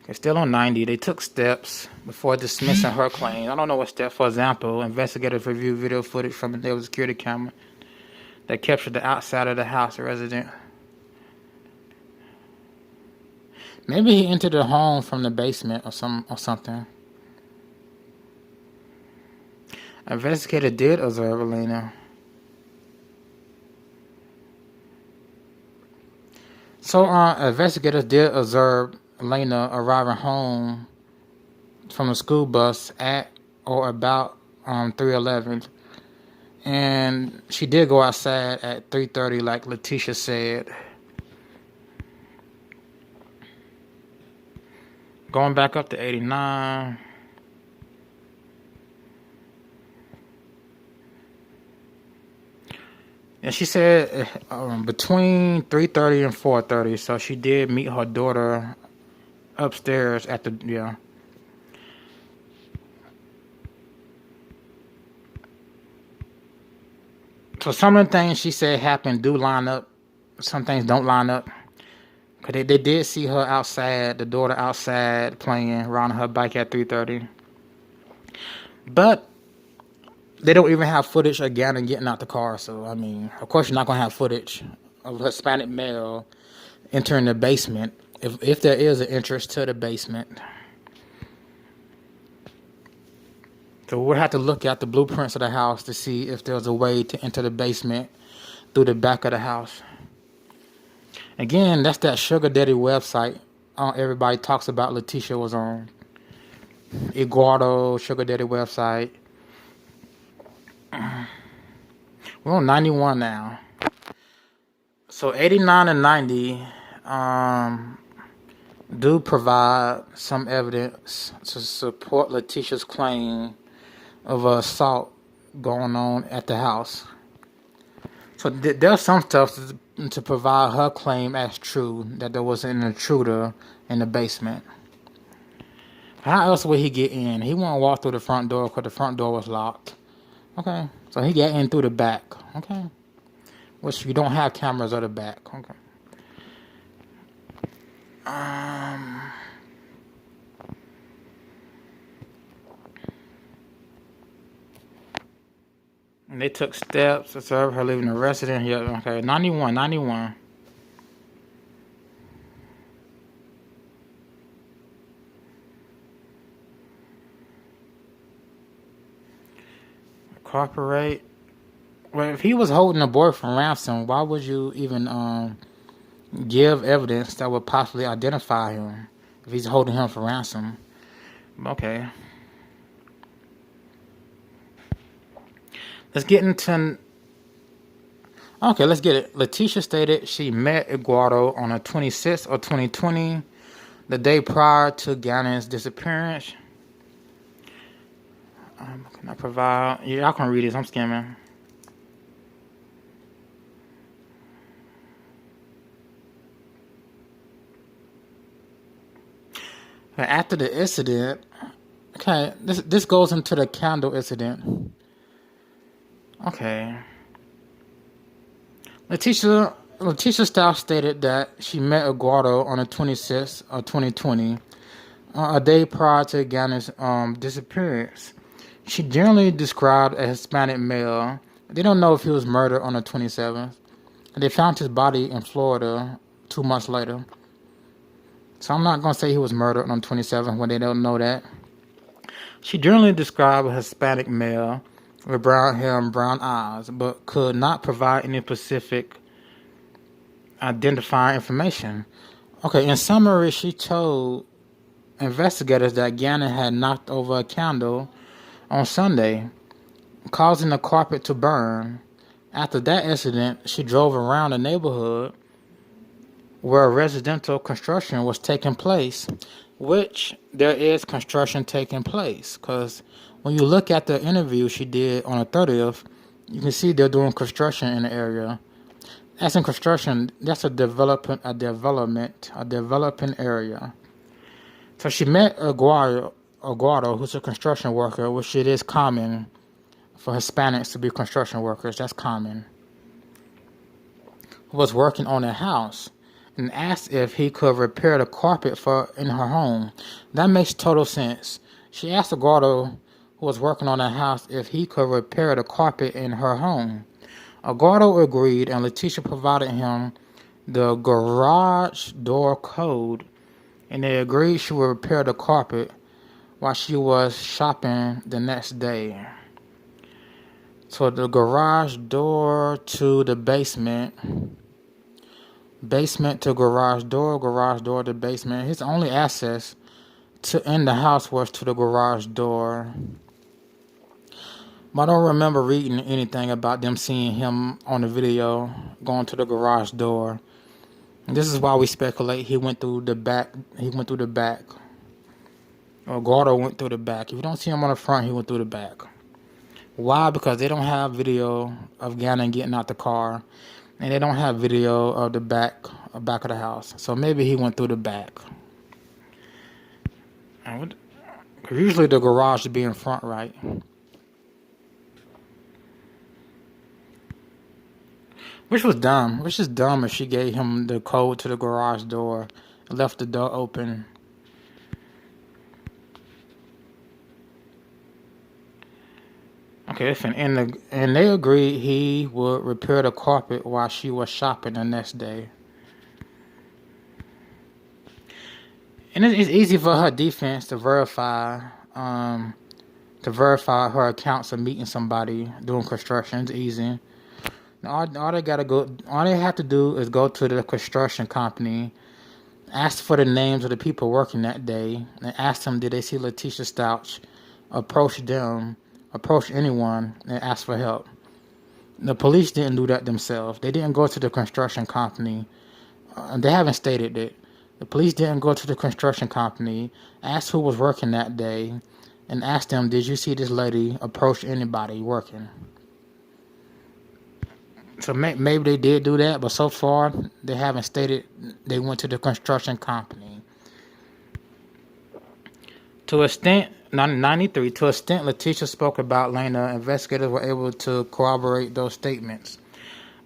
Okay, still on 90. They took steps before dismissing her claim. I don't know what step. For example, investigators reviewed video footage from a security camera that captured the outside of the house resident. Maybe he entered the home from the basement or something. Investigator did observe Elena. So, investigators did observe Elena arriving home from the school bus at or about 3:11, and she did go outside at 3:30, like Letecia said. Going back up to 89. And she said between 3:30 and 4:30, so she did meet her daughter upstairs at the, yeah. So some of the things she said happened do line up. Some things don't line up. Cause they did see her outside, the daughter outside playing, riding her bike at 3:30. But they don't even have footage of Gannon getting out the car. So, I mean, of course you're not going to have footage of a Hispanic male entering the basement if there is an entrance to the basement. So we'll have to look at the blueprints of the house to see if there's a way to enter the basement through the back of the house. Again, that's that sugar daddy website everybody talks about Letecia was on. Eguardo, sugar daddy website. We're on 91 now. So 89 and 90 do provide some evidence to support Letecia's claim of assault going on at the house. So there's some stuff to provide her claim as true, that there was an intruder in the basement. How else would he get in? He won't walk through the front door because the front door was locked. Okay, so he got in through the back. Okay, which you don't have cameras at the back. Okay. And they took steps to serve her leaving the resident. Yeah, okay, 91. Cooperate. Well, if he was holding a boy from ransom, why would you even give evidence that would possibly identify him if he's holding him for ransom? Okay. Let's get into... Okay, let's get it. Letecia stated she met Eguardo on the 26th of 2020, the day prior to Gannon's disappearance. Can I provide... Yeah, y'all can read this. I'm skimming. After the incident... Okay, this goes into the candle incident. Okay. Letecia Stauch stated that she met Eguardo on the 26th of 2020, a day prior to Gannon's disappearance. She generally described a Hispanic male. They don't know if he was murdered on the 27th. They found his body in Florida 2 months later. So I'm not going to say he was murdered on the 27th when they don't know that. She generally described a Hispanic male with brown hair and brown eyes, but could not provide any specific identifying information. Okay, in summary, she told investigators that Gannon had knocked over a candle on Sunday, causing the carpet to burn. After that incident, she drove around the neighborhood where residential construction was taking place, which there is construction taking place, because when you look at the interview she did on the 30th, you can see they're doing construction in the area. That's in construction. That's a developing area. So she met Eguardo, who's a construction worker, which it is common for Hispanics to be construction workers. That's common. Who was working on a house, and asked if he could repair the carpet in her home. That makes total sense. She asked Eguardo, who was working on the house, if he could repair the carpet in her home. Eguardo agreed, and Letecia provided him the garage door code, and they agreed she would repair the carpet while she was shopping the next day. So the garage door to the basement to garage door to basement. His only access in the house was to the garage door. But I don't remember reading anything about them seeing him on the video going to the garage door. And this is why we speculate he went through the back. Or Eguardo went through the back. If you don't see him on the front, he went through the back. Why? Because they don't have video of Gannon getting out the car. And they don't have video of the back of the house. So maybe he went through the back. Usually the garage would be in front, right? Which was dumb. Which is dumb if she gave him the code to the garage door and left the door open. Okay, and they agreed he would repair the carpet while she was shopping the next day. And it's easy for her defense to verify her accounts of meeting somebody doing construction. It's easy. All they have to do is go to the construction company, ask for the names of the people working that day, and ask them did they see Letecia Stauch, approach anyone and ask for help. The police didn't do that themselves. They didn't go to the construction company. They haven't stated it. The police didn't go to the construction company, ask who was working that day, and ask them, did you see this lady approach anybody working? So maybe they did do that, but so far they haven't stated they went to the construction company. To extent 93, to extent Letecia spoke about Lena, investigators were able to corroborate those statements,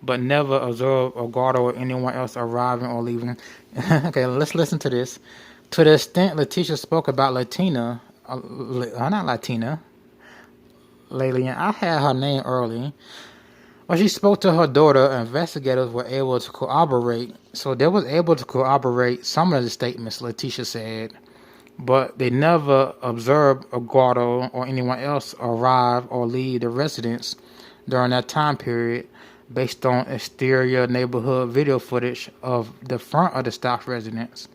but never observed Eguardo or anyone else arriving or leaving. Okay, let's listen to this. To the extent Letecia spoke about Latina, not Latina, Lalian, I had her name early. When she spoke to her daughter, investigators were able to corroborate. So they was able to corroborate some of the statements Letecia said, but they never observed Eguardo or anyone else arrive or leave the residence during that time period based on exterior neighborhood video footage of the front of the Stauch residence.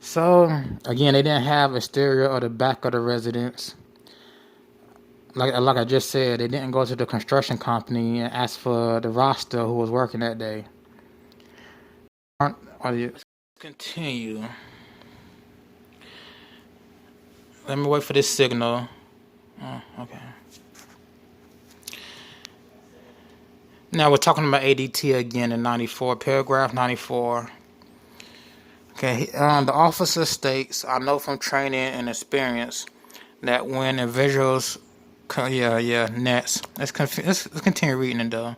So, again, they didn't have exterior or the back of the residence. Like I just said, they didn't go to the construction company and ask for the roster who was working that day. Continue. Let me wait for this signal. Oh, okay. Now we're talking about ADT again in 94, paragraph 94. Okay, the officer states, I know from training and experience that when individuals, next. Let's continue reading it though.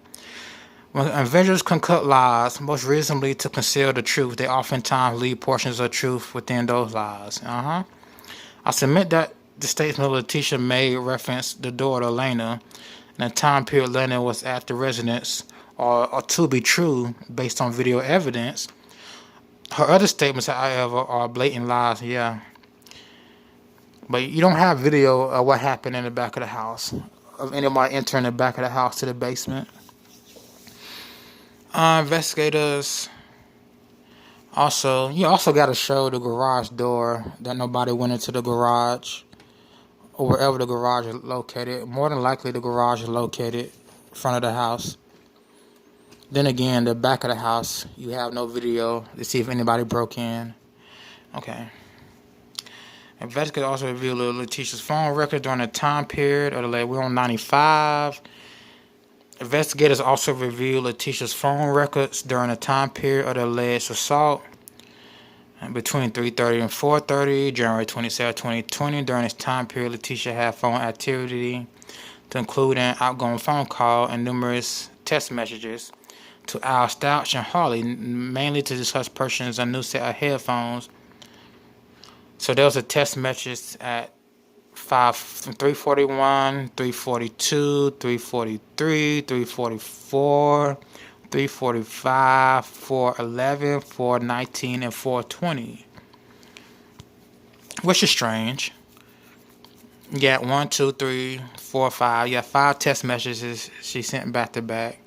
When individuals concoct lies, most reasonably to conceal the truth, they oftentimes leave portions of truth within those lies. I submit that the statement Letecia made reference the daughter, Lena, and the time period Lena was at the residence are to be true based on video evidence. Her other statements, however, are blatant lies, yeah. But you don't have video of what happened in the back of the house, of anybody entering the back of the house to the basement. Investigators you also got to show the garage door that nobody went into the garage or wherever the garage is located. More than likely the garage is located in front of the house. Then again, the back of the house, you have no video to see if anybody broke in. Okay. Investigators also revealed Letecia's phone records during the time period of the we're on 95. Investigators also reviewed Letecia's phone records during the time period of the alleged assault between 3:30 and 4:30, January 27, 2020. During this time period, Letecia had phone activity to include an outgoing phone call and numerous text messages to Al Stauch and Harley, mainly to discuss purchasing a new set of headphones. So there was a text message at 3:41, 3:42, 3:43, 3:44, 3:45, 4:11, 4:19, and 4:20. Which is strange. You got 1, 2, 3, 4, 5. You got 5 text messages she sent back to back.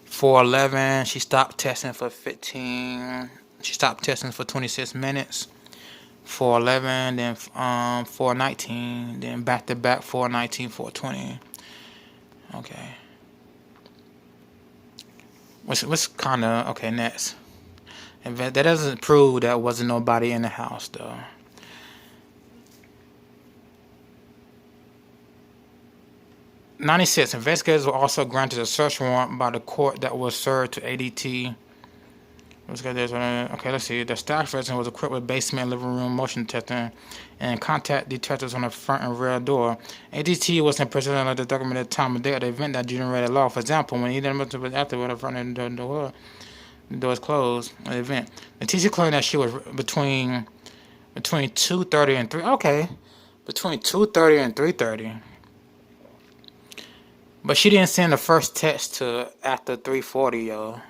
4:11, she stopped texting for 15. She stopped texting for 26 minutes. 4:11, then 4:19, then back to back 4:19, 4:20. Okay. What's kind of okay next? And that doesn't prove that wasn't nobody in the house though. '96. Investigators were also granted a search warrant by the court that was served to ADT. Okay, let's see. The Stauch residence was equipped with basement, living room, motion detector, and contact detectors on the front and rear door. ADT was in possession of the documented time of day of the event that generated law. For example, when he then went after the front of the door was closed, the event. Letecia claimed that she was between 2:30 and 3. Okay, between 2:30 and 3:30. But she didn't send the first text to after 3:40, yo.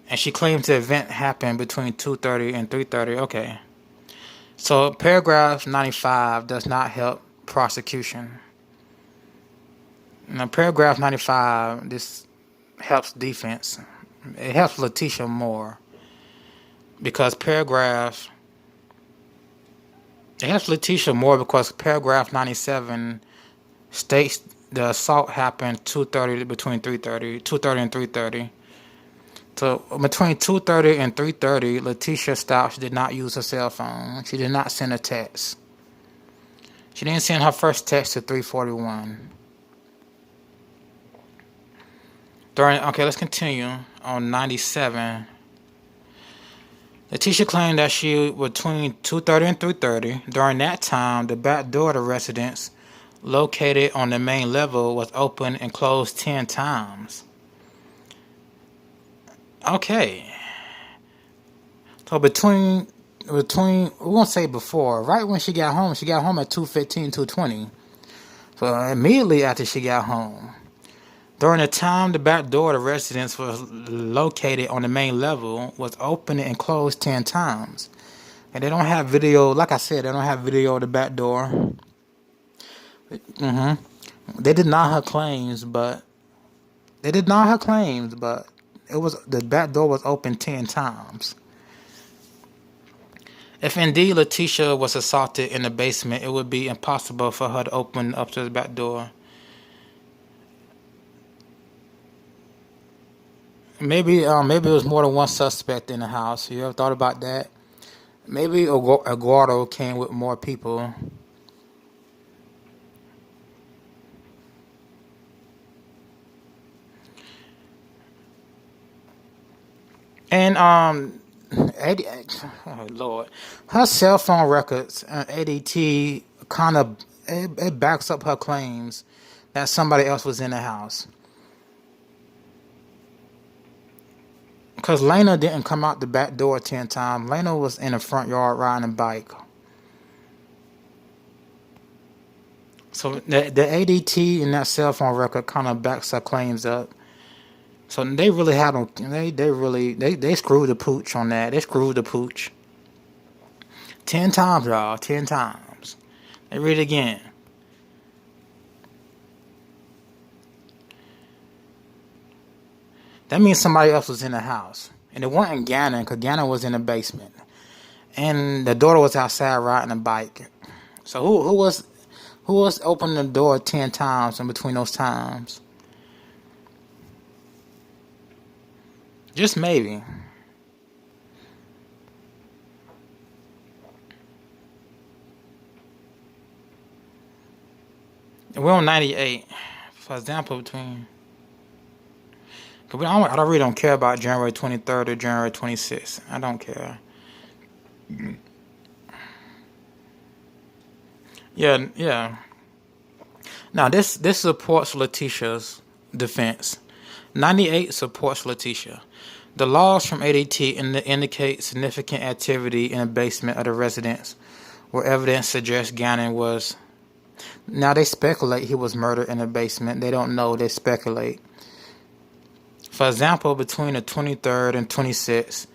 And she claims the event happened between 2:30 and 3:30. Okay. So paragraph 95 does not help prosecution. Now paragraph 95, this helps defense. It helps Letecia more. Because paragraph 97 states the assault happened between 2:30 and 3:30. So between 2:30 and 3:30, Letecia Stauch did not use her cell phone. She did not send a text. She didn't send her first text to 3:41. Let's continue on 97. Letecia claimed that she was between 2:30 and 3:30. During that time, the back door of the residence, located on the main level, was open and closed 10 times. Okay. So between we won't say before, right when she got home at 2:15, 2:20. So immediately after she got home. During the time the back door of the residence was located on the main level, was open and closed 10 times. And they don't have video, like I said, they don't have video of the back door. They deny her claims, but it was the back door was open 10 times. If indeed Letecia was assaulted in the basement, it would be impossible for her to open up to the back door. Maybe it was more than one suspect in the house. You ever thought about that? Maybe Eguardo came with more people. And oh Lord, her cell phone records and ADT kind of it backs up her claims that somebody else was in the house. Because Lena didn't come out the back door 10 times. Lena was in the front yard riding a bike. So the ADT in that cell phone record kind of backs her claims up. So they really had them. They screwed the pooch on that. They screwed the pooch. 10 times, y'all. 10 times. They read it again. That means somebody else was in the house. And it wasn't Gannon, because Gannon was in the basement. And the daughter was outside riding a bike. So who was opening the door 10 times in between those times? Just maybe. We're on 98. For example, between... I really don't care about January 23rd or January 26th. I don't care. Yeah. Now, this supports Letecia's defense. 98 supports Letecia. The logs from ADT indicate significant activity in the basement of the residence, where evidence suggests Gannon was... Now, they speculate he was murdered in the basement. They don't know. They speculate. For example, between the 23rd and 26th,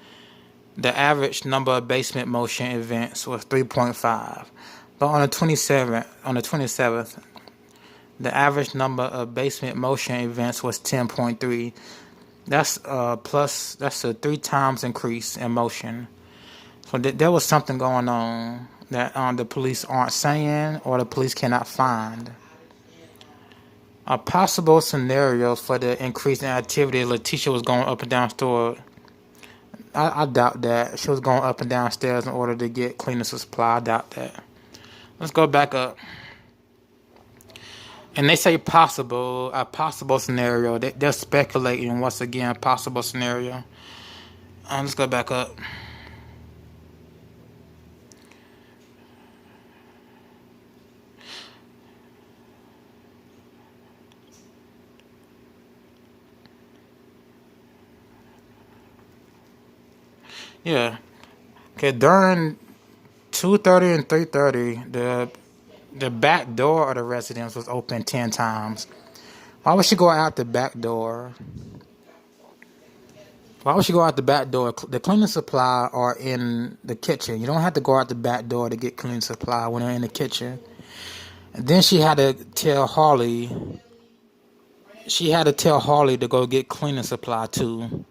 the average number of basement motion events was 3.5. But on the 27th, the average number of basement motion events was 10.3. That's a 3 times increase in motion. So there was something going on that the police aren't saying or the police cannot find. A possible scenario for the increase in activity, Letecia was going up and down stairs. I doubt that. She was going up and down stairs in order to get cleaner supply. I doubt that. Let's go back up. And they say a possible scenario. They're speculating once again, possible scenario. Let's go back up. Yeah. Okay, during 2:30 and 3:30, the back door of the residence was open 10 times. Why would she go out the back door? The cleaning supply are in the kitchen. You don't have to go out the back door to get cleaning supply when they're in the kitchen. And then she had to tell Harley to go get cleaning supply too.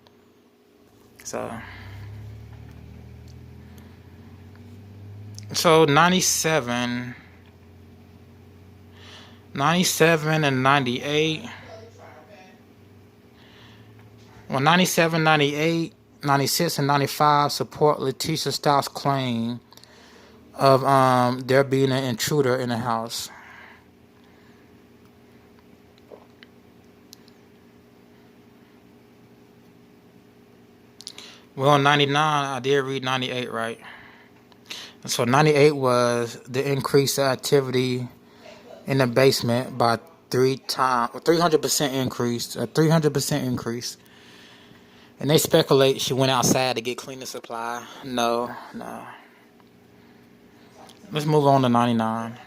So 97 and 98. Well, 97, 98, 96, and 95 support Letecia Stauch's claim of there being an intruder in the house. Well, 99, I did read 98, right? So 98 was the increased activity in the basement by 300% increase, a 300% increase. And they speculate she went outside to get cleaning supply. No. Let's move on to 99.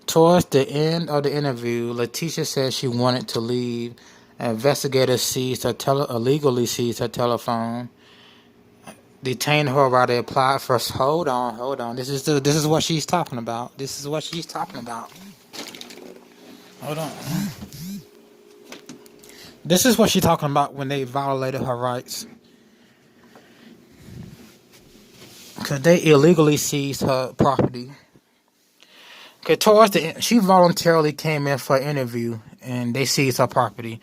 Towards the end of the interview, Letecia said she wanted to leave. Investigators illegally seized her telephone, detained her while they applied for. Hold on. This is what she's talking about. Hold on. This is what she's talking about when they violated her rights. Because they illegally seized her property. Okay, towards the end, she voluntarily came in for an interview, and they seized her property.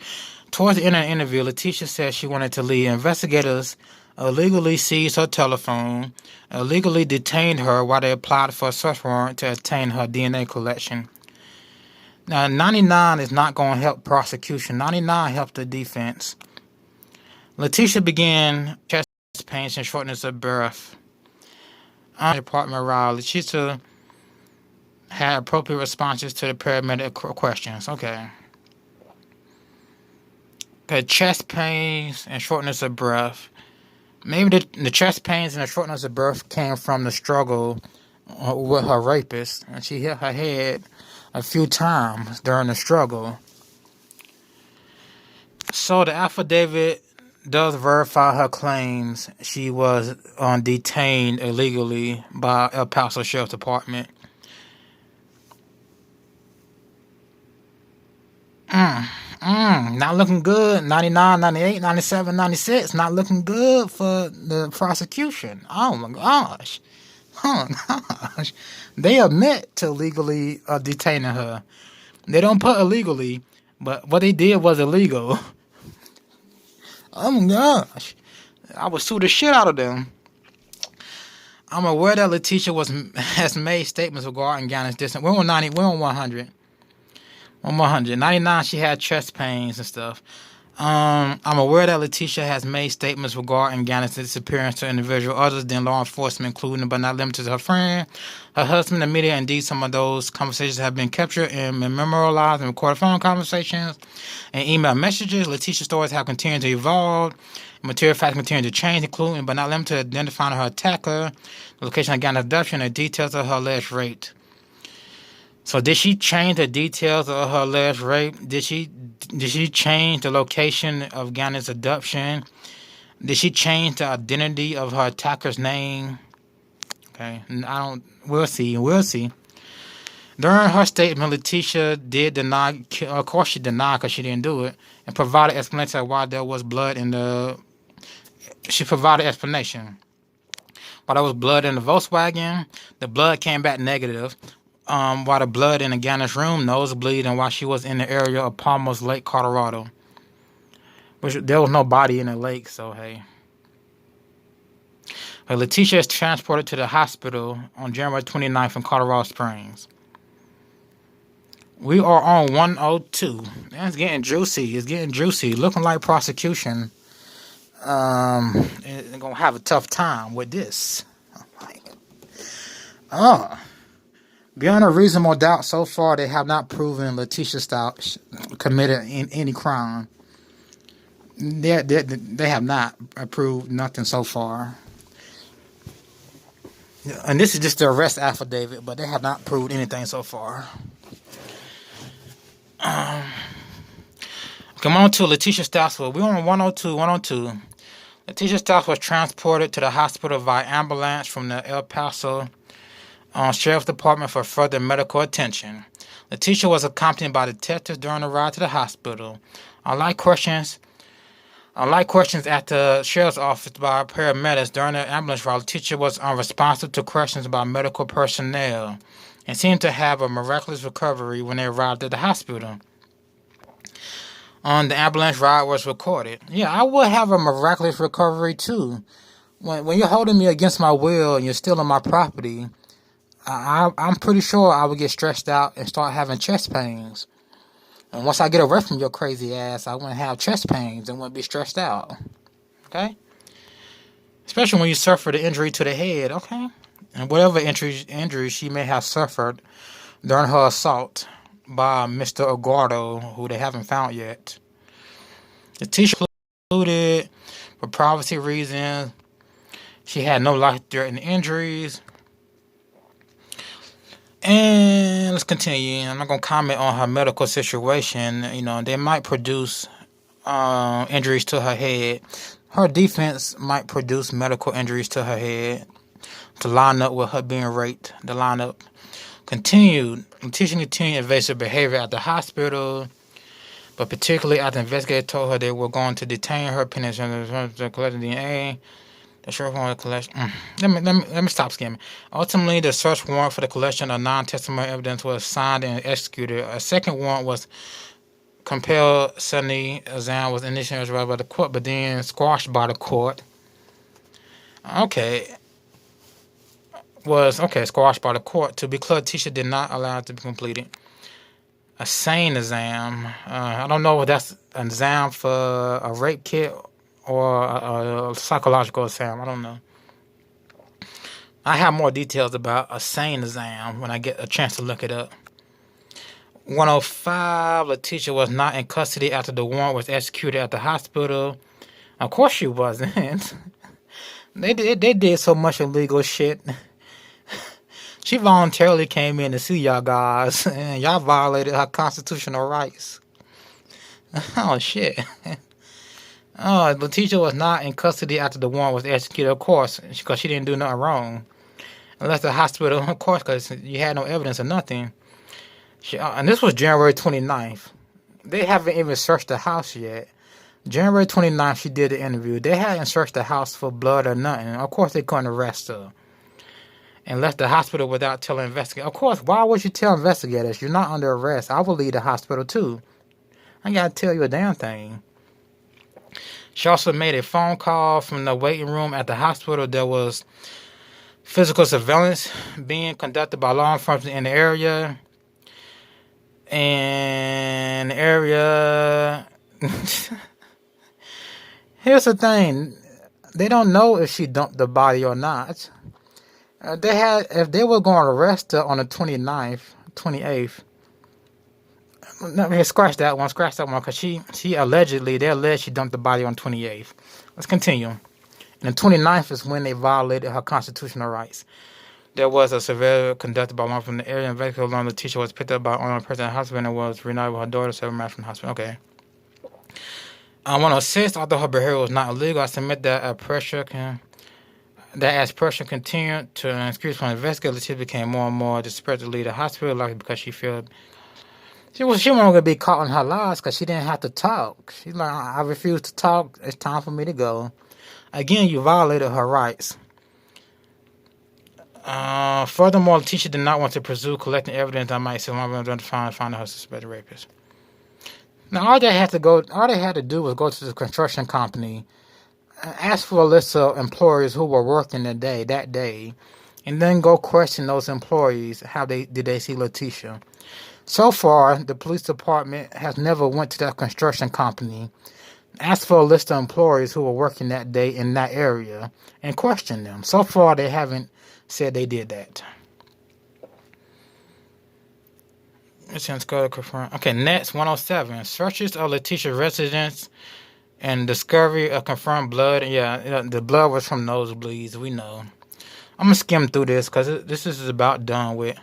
Towards the end of the interview, Letecia said she wanted to leave. Investigators illegally seized her telephone, illegally detained her while they applied for a search warrant to obtain her DNA collection. Now, 99 is not going to help prosecution. 99 helped the defense. Letecia began chest pains and shortness of breath. Department arrived. Letecia had appropriate responses to the paramedic questions. Okay, chest pains and shortness of breath. Maybe the chest pains and the shortness of breath came from the struggle with her rapist, and she hit her head a few times during the struggle. So the affidavit does verify her claims. She was detained illegally by El Paso Sheriff's Department. Not looking good. 99, 98, 97, 96. Not looking good for the prosecution. Oh my gosh. They admit to legally detaining her. They don't put illegally, but what they did was illegal. Oh my gosh. I would sue the shit out of them. I'm aware that Letecia has made statements regarding Gannon's distance. We're on 90. We're on 100. On 100. 99, she had chest pains and stuff. I'm aware that Letecia has made statements regarding Gannon's disappearance to individual others than law enforcement, including but not limited to her friend, her husband, the media. Indeed, some of those conversations have been captured and memorialized and recorded phone conversations and email messages. Letecia's stories have continued to evolve. Material facts continue to change, including but not limited to identifying her attacker, the location of Gannon's abduction, and details of her alleged rape. So did she change the details of her alleged rape? Did she change the location of Gannon's abduction? Did she change the identity of her attacker's name? Okay, we'll see. During her statement, Letecia did deny, of course she denied because she didn't do it, and provided explanation of why there was blood she provided explanation. While there was blood in the Volkswagen, the blood came back negative. While the blood in the Gannon's room nosebleed, and while she was in the area of Palmer's Lake, Colorado. Which there was no body in the lake, so hey. Letecia is transported to the hospital on January 29th in Colorado Springs. We are on 102. It's getting juicy. Looking like prosecution is going to have a tough time with this. Beyond a reasonable doubt, so far they have not proven Letecia Stauch committed any crime. They have not proved nothing so far. And this is just the arrest affidavit, but they have not proved anything so far. Come on to Letecia Stauch. We're on 102. Letecia Stauch was transported to the hospital via ambulance from the El Paso Sheriff's Department for further medical attention. Letecia was accompanied by detectives during the ride to the hospital. Unlike questions at the sheriff's office by paramedics during the ambulance ride, Letecia was unresponsive to questions by medical personnel and seemed to have a miraculous recovery when they arrived at the hospital. The ambulance ride was recorded. Yeah, I would have a miraculous recovery too. When you're holding me against my will and you're stealing my property, I'm pretty sure I would get stressed out and start having chest pains. And once I get away from your crazy ass, I wouldn't have chest pains and wouldn't be stressed out. Okay? especially when you suffer the injury to the head, okay? And whatever injury she may have suffered during her assault by Mr. Eguardo, who they haven't found yet. The Letecia included, for privacy reasons, she had no life-threatening injuries. And let's continue. I'm not going to comment on her medical situation. They might produce injuries to her head. Her defense might produce medical injuries to her head to line up with her being raped. The lineup continued. Letecia continued invasive behavior at the hospital, but particularly after investigators told her they were going to detain her pending the collecting DNA. The search warrant collection. Let me stop skimming. Ultimately, the search warrant for the collection of non-testimonial evidence was signed and executed. A second warrant was compelled. Suddenly, exam was initially read by the court, but then squashed by the court. Squashed by the court. To be clear, Letecia did not allow it to be completed. A sane exam. I don't know if that's an exam for a rape kit or a psychological exam. I don't know. I have more details about a sane exam when I get a chance to look it up. 105, Letecia was not in custody after the warrant was executed at the hospital. Of course she wasn't. They did so much illegal shit. She voluntarily came in to see y'all guys, and y'all violated her constitutional rights. Oh, shit. Oh, Letecia was not in custody after the warrant was executed, of course, because she didn't do nothing wrong. Unless the hospital, of course, because you had no evidence of nothing. And this was January 29th. They haven't even searched the house yet. January 29th, she did the interview. They hadn't searched the house for blood or nothing. Of course, they couldn't arrest her. And left the hospital without telling investigators. Of course, why would you tell investigators? You're not under arrest. I would leave the hospital too. I gotta tell you a damn thing. She also made a phone call from the waiting room at the hospital. There was physical surveillance being conducted by law enforcement in the area. And the area... Here's the thing. They don't know if she dumped the body or not. If they were going to arrest her on the 28th, scratch that one, because they alleged she dumped the body on the 28th. Let's continue. And the 29th is when they violated her constitutional rights. There was a surveillance conducted by one from the area. Investigator along Letecia was picked up by one person at the hospital and was reunited with her daughter 7 miles from the hospital. Okay. 106, although her behavior was not illegal, I submit that as pressure continued to increase from investigators, Letecia became more and more desperate to leave the hospital, likely because she felt she wasn't going to be caught in her lies because she didn't have to talk. She's like, I refuse to talk. It's time for me to go. Again, you violated her rights. Furthermore, Letecia did not want to pursue collecting evidence that might someone to find her suspected rapist. Now, all they had to do was go to the construction company, ask for a list of employees who were working that day, and then go question those employees did they see Letecia. So far, the police department has never went to that construction company, asked for a list of employees who were working that day in that area, and questioned them. So far, they haven't said they did that. Okay, next, 107. Searches of Letecia's residence and discovery of confirmed blood. Yeah, the blood was from nosebleeds, we know. I'm going to skim through this because this is about done with.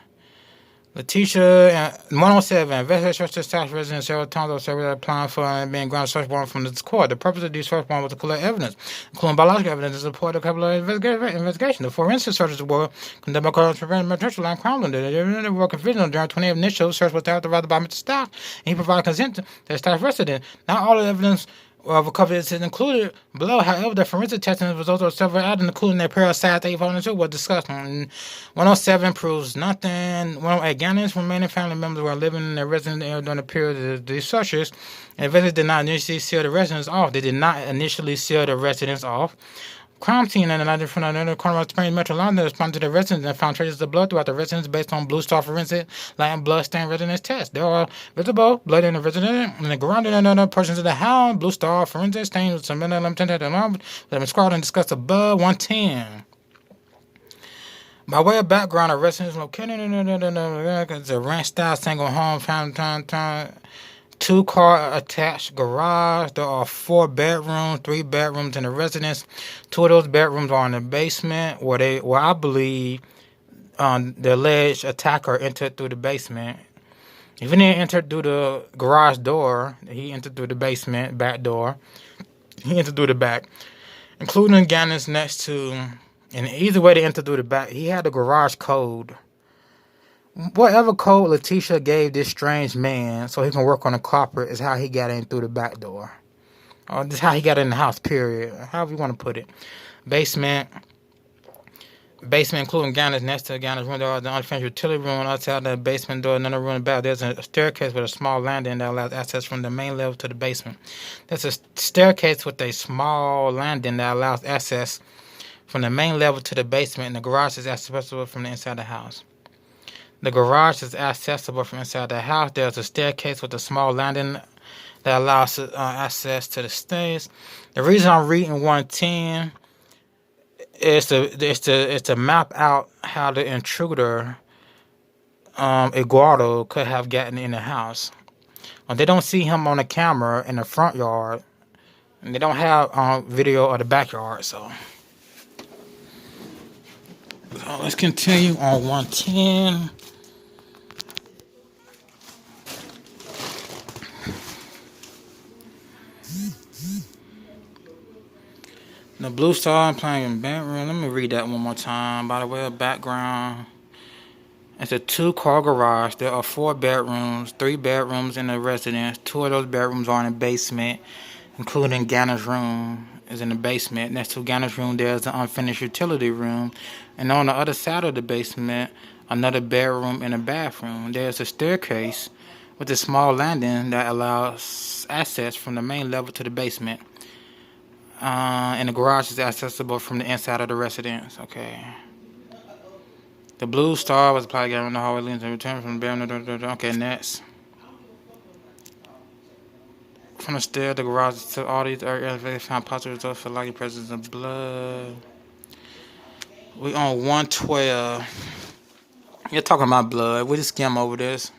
Letecia, 107, investigators searched the Stauch residence several times over several applying for and being granted search warrant from this court. The purpose of these search warrants was to collect evidence, including biological evidence, to support a couple of investigation. The forensic searches were conducted by courts preventing material line crime. They were confidential during 20 initial search was authorized by Mr. Stauch, and he provided consent to the Stauch residence. Not all of the evidence recovered is included below. However, the forensic testing results of several items, including their parasite 842, were discussed. 107 proves nothing. 108, Gannon's remaining family members were living in their residence area during the period of the searches. Investigators did not initially seal the residence off. They did not initially seal the residence off. Crime scene in the 1949 corner of Springs, Metro London responded to the residents and found traces of blood throughout the residence based on Blue Star forensic light blood stain residence test. There are visible blood in the residence and the ground and other portions of the house. Blue Star forensic stain with some limited alarm that have scrawled and discussed above 110. By way of background, a residence located in the ranch-style single home found 2-car attached garage. There are 4 bedrooms, 3 bedrooms in the residence. 2 of those bedrooms are in the basement, where I believe the alleged attacker entered through the basement. If he didn't enter through the garage door, he entered through the basement back door. He entered through the back, including Gannon's next to. And the easy way to enter through the back, he had the garage code. Whatever code Letecia gave this strange man so he can work on the carpet is how he got in through the back door. Or this is how he got in the house, period. However you want to put it. Basement including Gannon's next to Gannon's room. There are the unfinished utility room outside the basement door. Another room in the back. There's a staircase with a small landing that allows access from the main level to the basement. There's a staircase with a small landing that allows access from the main level to the basement, and the garage is accessible from the inside of the house. The garage is accessible from inside the house. There's a staircase with a small landing that allows access to the stairs. The reason I'm reading 110 is to map out how the intruder, Eguardo, could have gotten in the house. They don't see him on the camera in the front yard, and they don't have video of the backyard, so let's continue on 110. The Blue Star playing in bedroom. Let me read that one more time. By the way of background, it's a 2-car garage. There are 4 bedrooms, 3 bedrooms in the residence. 2 of those bedrooms are in the basement, including Gannon's room is in the basement. Next to Gannon's room, there's an unfinished utility room. And on the other side of the basement, another bedroom and a bathroom. There's a staircase with a small landing that allows access from the main level to the basement. And the garage is accessible from the inside of the residence. Okay. The Blue Star was applied in the hallway leading to return from the bedroom. Okay, next. From the stair, the garage to all these areas, they found positive results for likely presence of blood. We on 112. You're talking about blood. We just skim over this.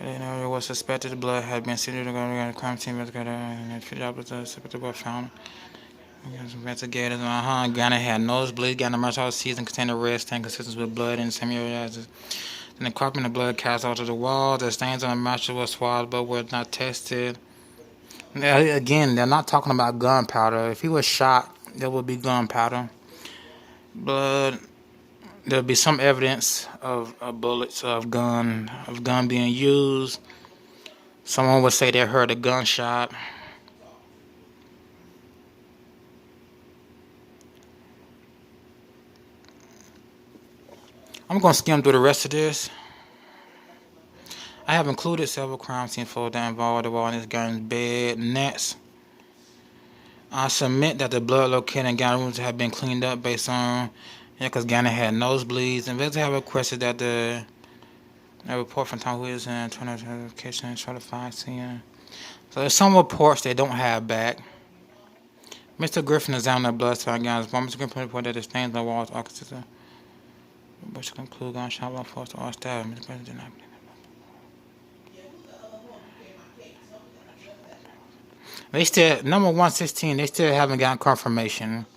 Okay, there was suspected the blood had been seen to the crime team and suspected blood found. Investigators Gannon had nosebleed. Gannon merged all season contained a red stain consistent with blood in the same area as in the carpet. The blood cast onto the wall. The stains on the mattress were swallowed but were not tested. Again, they're not talking about gunpowder. If he was shot, there would be gunpowder. Blood. There'll be some evidence of bullets, of gun being used. Someone would say they heard a gunshot. I'm going to skim through the rest of this. I have included several crime scene photos that involved the wall in this gun's bed. Next, I submit that the blood located in Gannon's rooms have been cleaned up based on, because Gannon had nosebleeds. Investigators have requested that a report from Tom Williams and turn out notification certified scene. So there's some reports they don't have back. Mr. Griffin examined the blood found Gannon's body. Mr. Griffin reported that the stains on the walls are consistent, which conclude gunshot while forced or stabbed. Mr. President did not. They still, number 116, they still haven't gotten confirmation.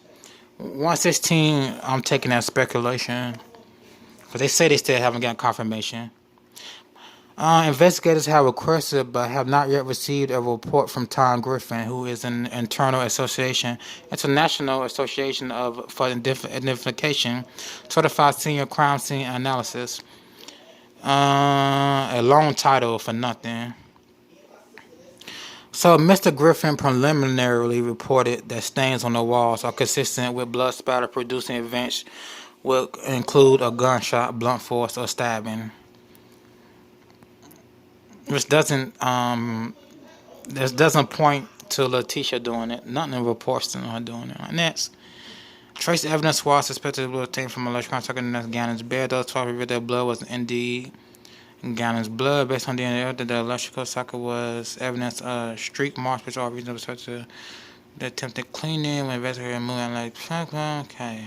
116, I'm taking that speculation. Because they say they still haven't gotten confirmation. Investigators have requested but have not yet received a report from Tom Griffin, who is an international association, International Association for Identification, Certified Senior Crime Scene Analysis. A long title for nothing. So, Mr. Griffin preliminarily reported that stains on the walls are consistent with blood spatter producing events will include a gunshot, blunt force, or stabbing. Which doesn't point to Letecia doing it. Nothing reports to her doing it. Next. Trace evidence was suspected to obtained from electronic circuit in Gannon's bed. Those 12 revealed that blood was indeed Gannon's blood. Based on DNA, the electrical socket was evidence of streak marks, which are reasonable to the attempted cleaning when investigated and moving like okay.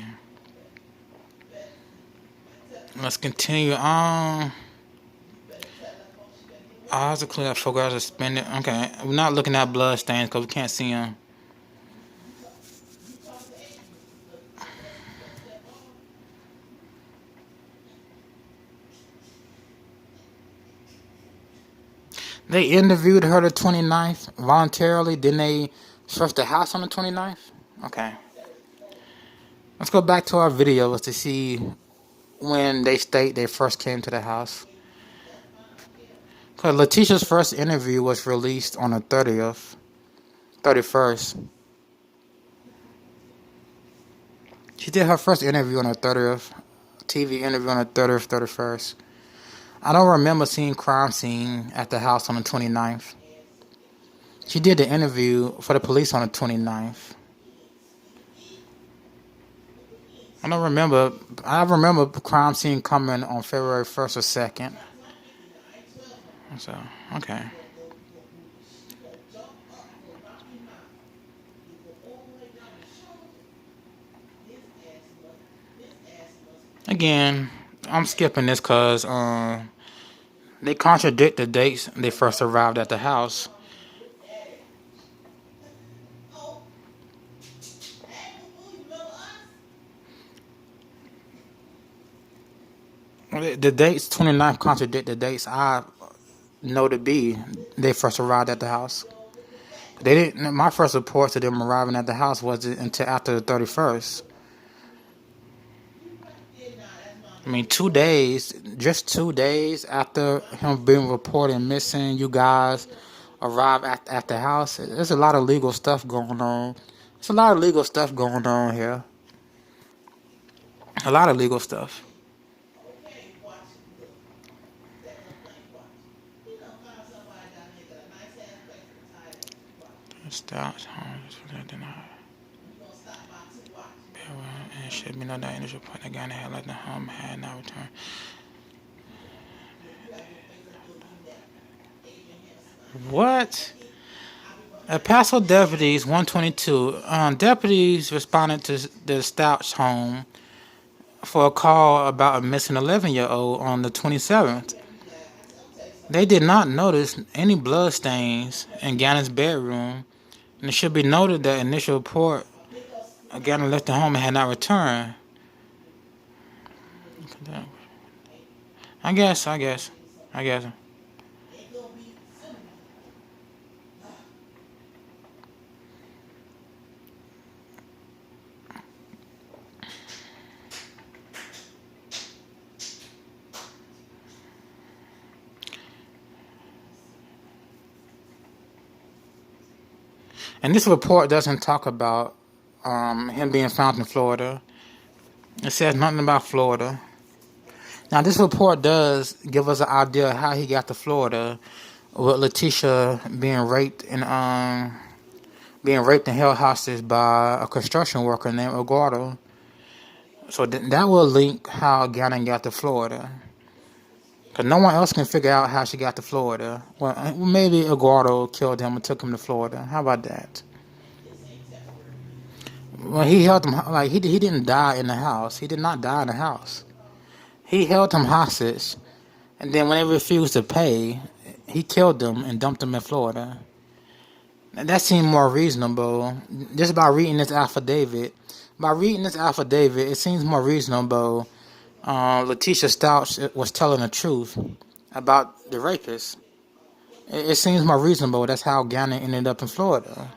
Let's continue on. I have to clear that photographs suspended. Okay, we're not looking at blood stains because we can't see them. They interviewed her the 29th voluntarily. Didn't they search the house on the 29th? Okay. Let's go back to our videos to see when they state they first came to the house. Because Letecia's first interview was released on the 31st. She did her first interview on the 30th. TV interview on the 30th, 31st. I don't remember seeing crime scene at the house on the 29th. She did the interview for the police on the 29th. I remember crime scene coming on February 1st or 2nd. So, okay. Again, I'm skipping this because they contradict the dates they first arrived at the house. The dates 29 contradict the dates I know to be they first arrived at the house. They didn't. My first report to them arriving at the house wasn't until after the 31st. I mean, 2 days, just 2 days after him being reported missing, you guys arrive at the house. There's a lot of legal stuff going on. There's a lot of legal stuff going on here. A lot of legal stuff. Stauchs homes and should be no doubt initial point that Gannon had left the home had not returned. What? At Paso Deputies 122, deputies responded to the Stauchs home for a call about a missing 11-year-old on the 27th. They did not notice any blood stains in Gannon's bedroom, and it should be noted that initial report Gannon left the home and had not returned. I guess. And this report doesn't talk about him being found in Florida. It says nothing about Florida. Now, this report does give us an idea of how he got to Florida, with Letecia being raped and held hostage by a construction worker named Eguardo. So that will link how Gannon got to Florida. Because no one else can figure out how she got to Florida. Well, maybe Eguardo killed him and took him to Florida. How about that? Well, he held him, like, he didn't die in the house. He did not die in the house. He held him hostage, and then when they refused to pay, he killed them and dumped them in Florida. And that seemed more reasonable. Just by reading this affidavit, it seems more reasonable. Letecia Stauch was telling the truth about the rapist. It seems more reasonable. That's how Gannon ended up in Florida.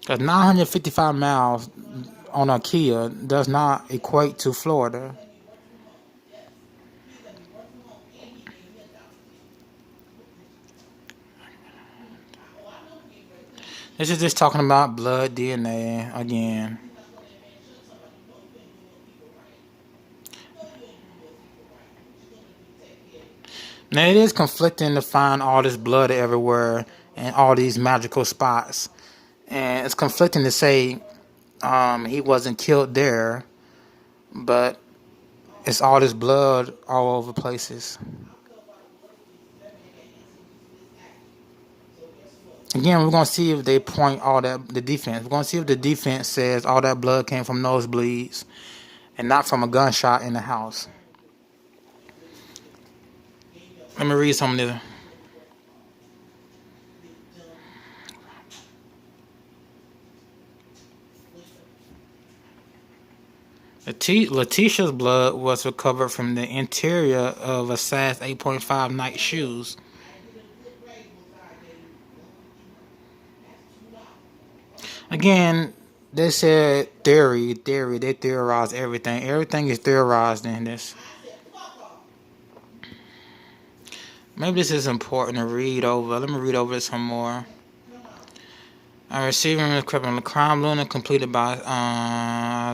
Because 955 miles on a Kia does not equate to Florida. This is just talking about blood DNA again. Now, it is conflicting to find all this blood everywhere and all these magical spots. And it's conflicting to say He wasn't killed there, but it's all this blood all over places. Again, we're going to see if they point all that, the defense. We're going to see if the defense says all that blood came from nosebleeds and not from a gunshot in the house. Let me read some of this. Letecia's blood was recovered from the interior of a size 8.5 Nike shoes. Again, they said theory. They theorized everything. Everything is theorized in this. Maybe this is important to read over. Let me read over it some more. Receiving the criminal crime lunar completed by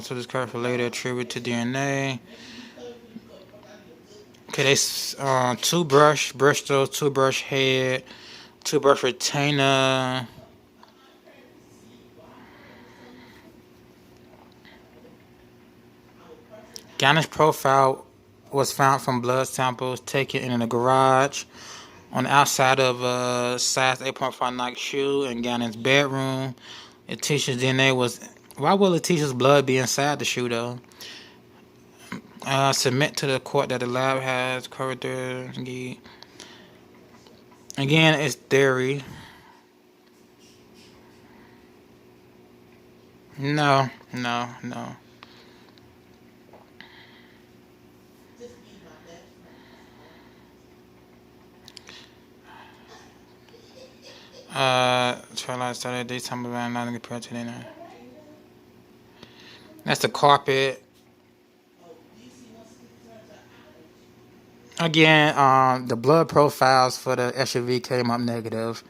so this card for later attributed to DNA. Okay, they toothbrush, Bristol, toothbrush head, toothbrush retainer. Gannon's profile was found from blood samples taken in a garage on the outside of a size 8.5 Nike shoe in Gannon's bedroom. Letecia's DNA was... Why would Letecia's blood be inside the shoe, though? Submit to the court that the lab has covered their... Again, it's theory. No. Twilight started daytime around 9 compared to dinner. That's the carpet. Again, the blood profiles for the SUV came up negative.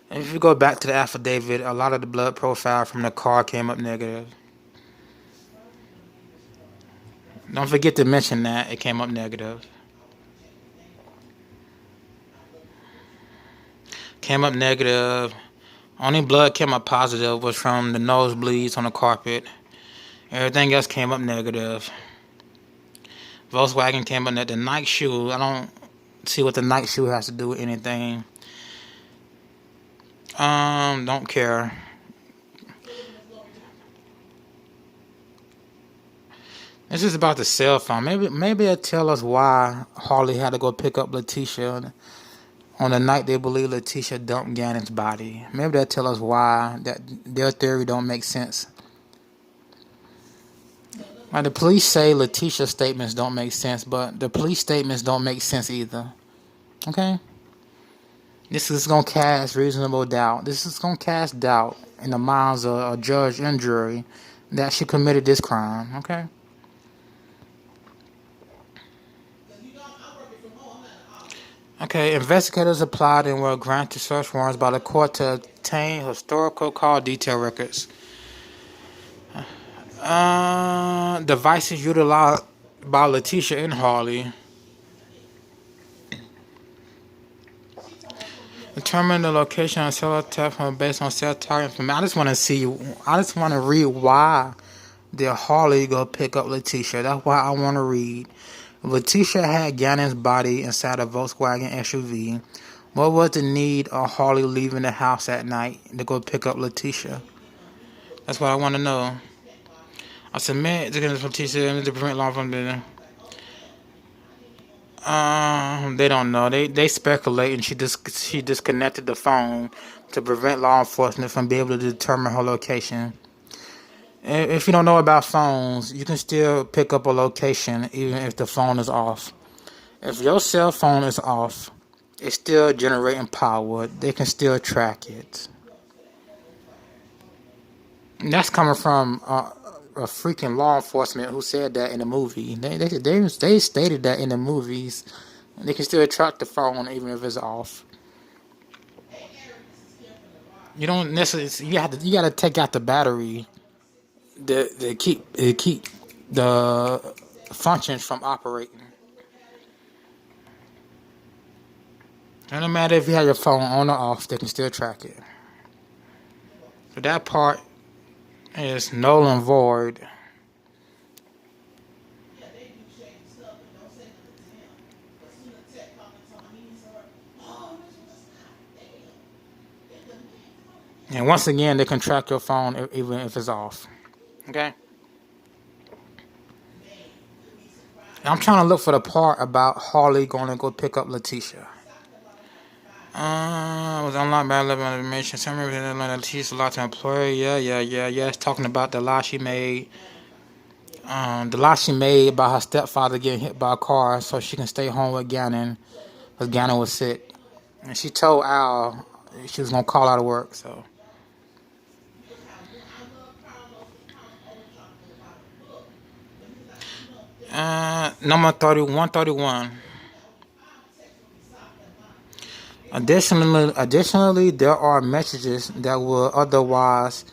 And if you go back to the affidavit, a lot of the blood profile from the car came up negative. Don't forget to mention that it came up negative. Came up negative. Only blood came up positive was from the nosebleeds on the carpet. Everything else came up negative. Volkswagen came up negative. The Nike shoe, I don't see what the Nike shoe has to do with anything. Don't care. This is about the cell phone. Maybe it'll tell us why Harley had to go pick up Letecia on the night they believe Letecia dumped Gannon's body. Maybe they'll tell us why that their theory don't make sense. Now, the police say Letecia's statements don't make sense, but the police statements don't make sense either. Okay? This is going to cast reasonable doubt. This is going to cast doubt in the minds of a judge and jury that she committed this crime. Okay? Okay, investigators applied and were granted search warrants by the court to obtain historical call detail records. Devices utilized by Letecia and Harley. Determine the location of cellular telephone based on cell tower information. I just want to read why did Harley go pick up Letecia. That's why I want to read. Letecia had Gannon's body inside a Volkswagen SUV. What was the need of Harley leaving the house at night to go pick up Letecia? That's what I want to know. I submit to Letecia to prevent law from the... They don't know. They speculate, and she disconnected the phone to prevent law enforcement from being able to determine her location. If you don't know about phones, you can still pick up a location even if the phone is off. If your cell phone is off, it's still generating power. They can still track it. And that's coming from a freaking law enforcement who said that in the movie. They stated that in the movies. They can still track the phone even if it's off. You don't necessarily. You got to take out the battery. They keep the functions from operating. And no matter if you have your phone on or off, they can still track it. So that part is null and void. And once again, they can track your phone even if it's off. Okay? I'm trying to look for the part about Harley going to go pick up Letecia. Was unlocked by 11 information. Summary of Letecia's lot to employer. Yeah. It's talking about the lie she made. The lie she made about her stepfather getting hit by a car so she can stay home with Gannon because Gannon was sick. And she told Al she was going to call out of work, so. Number 131. Additionally, there are messages that will otherwise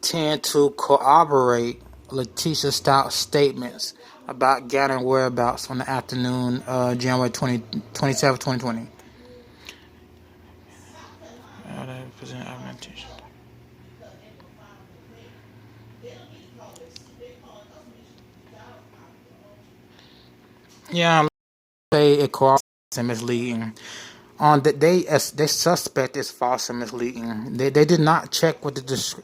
tend to corroborate Letecia Stauch's statements about Gannon whereabouts on the afternoon January 27, 2020. Yeah, say it corroborates and misleading. That they suspect is false and misleading. They did not check with the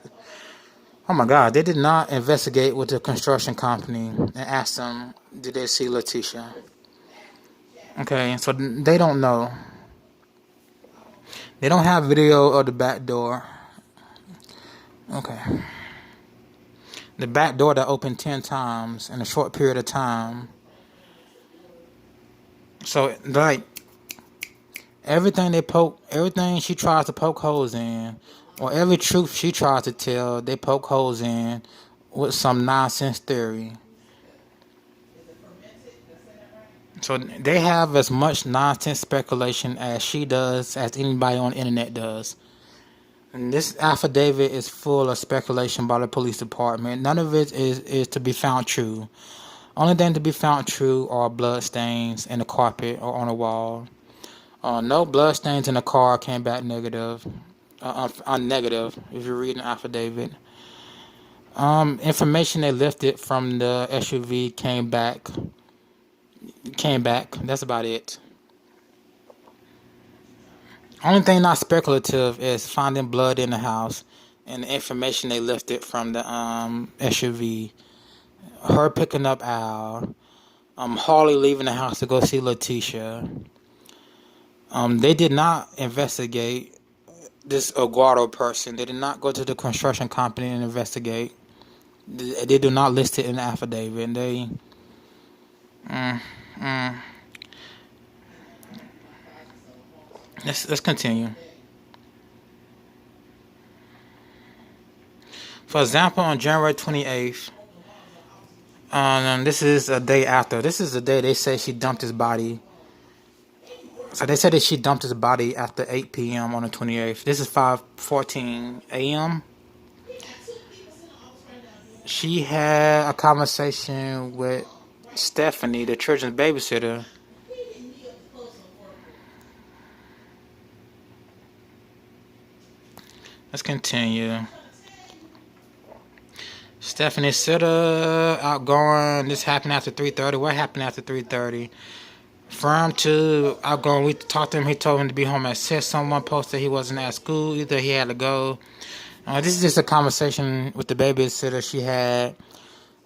oh my God, they did not investigate with the construction company and ask them, did they see Letecia? Okay, so they don't know. They don't have video of the back door. Okay. The back door that opened 10 times in a short period of time. So, like, everything she tries to poke holes in, or every truth she tries to tell, they poke holes in with some nonsense theory. So they have as much nonsense speculation as she does, as anybody on the internet does. And this affidavit is full of speculation by the police department. None of it is to be found true. Only thing to be found true are blood stains in the carpet or on the wall. No blood stains in the car came back negative. Negative if you read an affidavit. Information they lifted from the SUV came back. That's about it. Only thing not speculative is finding blood in the house and the information they lifted from the SUV. Her picking up Al. Harley leaving the house to go see Letecia. They did not investigate this Eguardo person. They did not go to the construction company and investigate. They do not list it in the affidavit. They Let's continue. For example, on January 28th, this is a day after. This is the day they say she dumped his body. So they said that she dumped his body after 8 p.m. on the 28th. This is 5:14 a.m. She had a conversation with Stephanie, the children's babysitter. Let's continue. Stephanie Sitter, outgoing. This happened after 3:30. What happened after 3:30? Firm 2, outgoing. We talked to him. He told him to be home at 6. Someone posted he wasn't at school. Either he had to go. This is just a conversation with the babysitter she had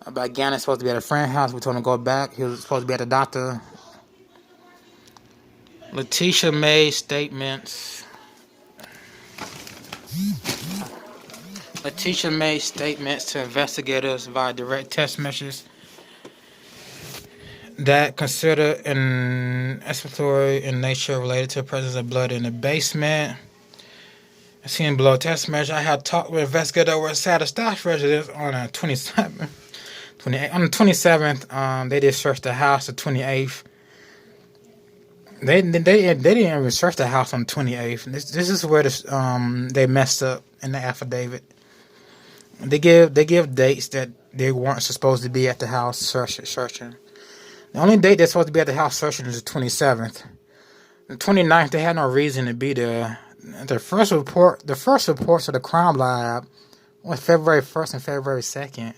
about Gannon supposed to be at a friend's house. We told him to go back. He was supposed to be at the doctor. Letecia made statements. Letecia made statements to investigators via direct text messages that consider an exploratory in nature related to the presence of blood in the basement. Seen below text message. I had talked with investigators over at Letecia Stauch residence on the 27th. On the 27th, they did search the house. The 28th, they didn't even search the house on the 28th. This is where they messed up in the affidavit. They give dates that they weren't supposed to be at the house searching. The only date they're supposed to be at the house searching is the 27th. The 29th, they had no reason to be there. The first reports of the crime lab on February 1st and February 2nd.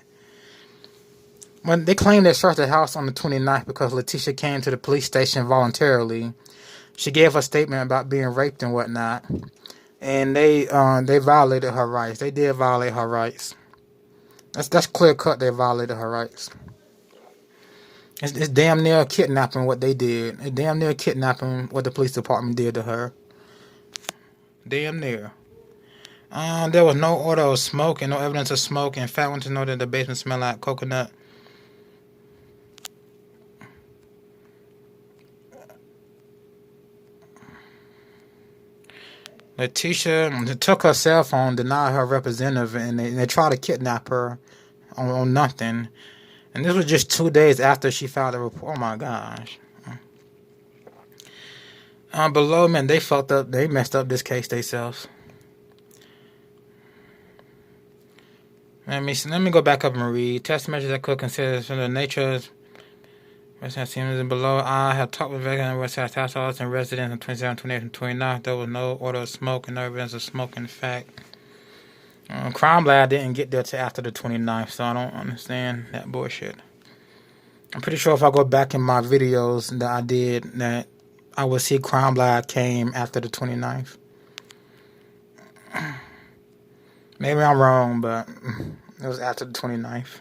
When they claimed they searched the house on the 29th because Letecia came to the police station voluntarily. She gave a statement about being raped and whatnot. And they violated her rights. They did violate her rights. That's clear cut. They violated her rights. It's damn near kidnapping what they did. It's damn near kidnapping what the police department did to her. Damn near. There was no odor of smoke and no evidence of smoke. In fact, I want to know that the basement smelled like coconut. Letecia took her cell phone, denied her representative, and they tried to kidnap her on nothing. And this was just 2 days after she filed a report. Oh my gosh. Below, man, they fucked up. They messed up this case themselves. Let me go back up and read. Test measures that could consider from the nature of below. I have talked with veterans West Side households and residents in 27, 28, and 29. There was no odor of smoke and no evidence of smoke. In fact, Crime Lab didn't get there till after the 29th, so I don't understand that bullshit. I'm pretty sure if I go back in my videos that I did, that I will see Crime Lab came after the 29th. Maybe I'm wrong, but it was after the 29th.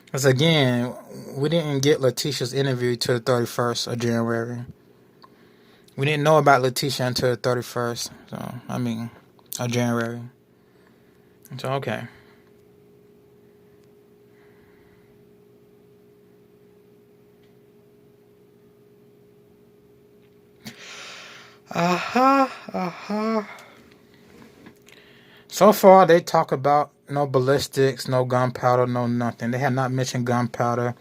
Because again, we didn't get Letecia's interview till the 31st of January. We didn't know about Letecia until the 31st, of January. So, okay. So far, they talk about no ballistics, no gunpowder, no nothing. They have not mentioned gunpowder.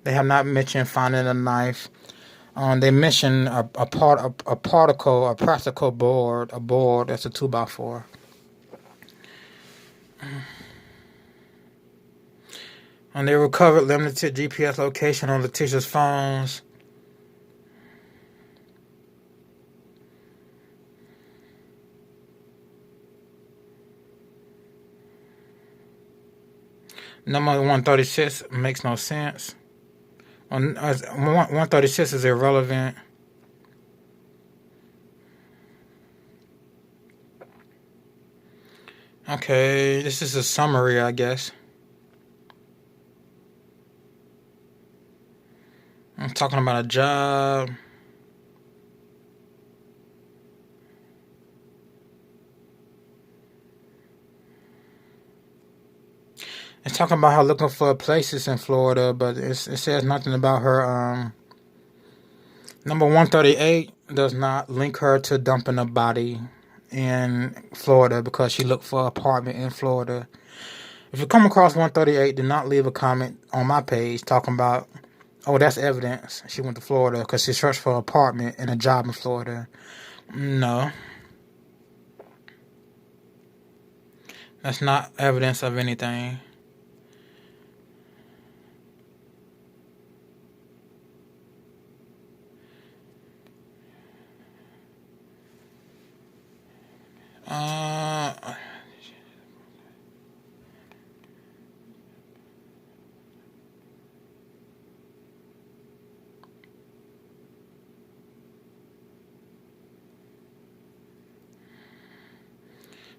They have not mentioned finding a knife. They mentioned a practical board, a board that's a 2x4. And they recovered limited GPS location on Letecia's phones. Number 136 makes no sense. 136 is irrelevant. Okay, this is a summary, I guess. I'm talking about a job. It's talking about her looking for places in Florida, but it says nothing about her. Number 138 does not link her to dumping a body in Florida because she looked for an apartment in Florida. If you come across 138, do not leave a comment on my page talking about, oh, that's evidence she went to Florida because she searched for an apartment and a job in Florida. No. That's not evidence of anything.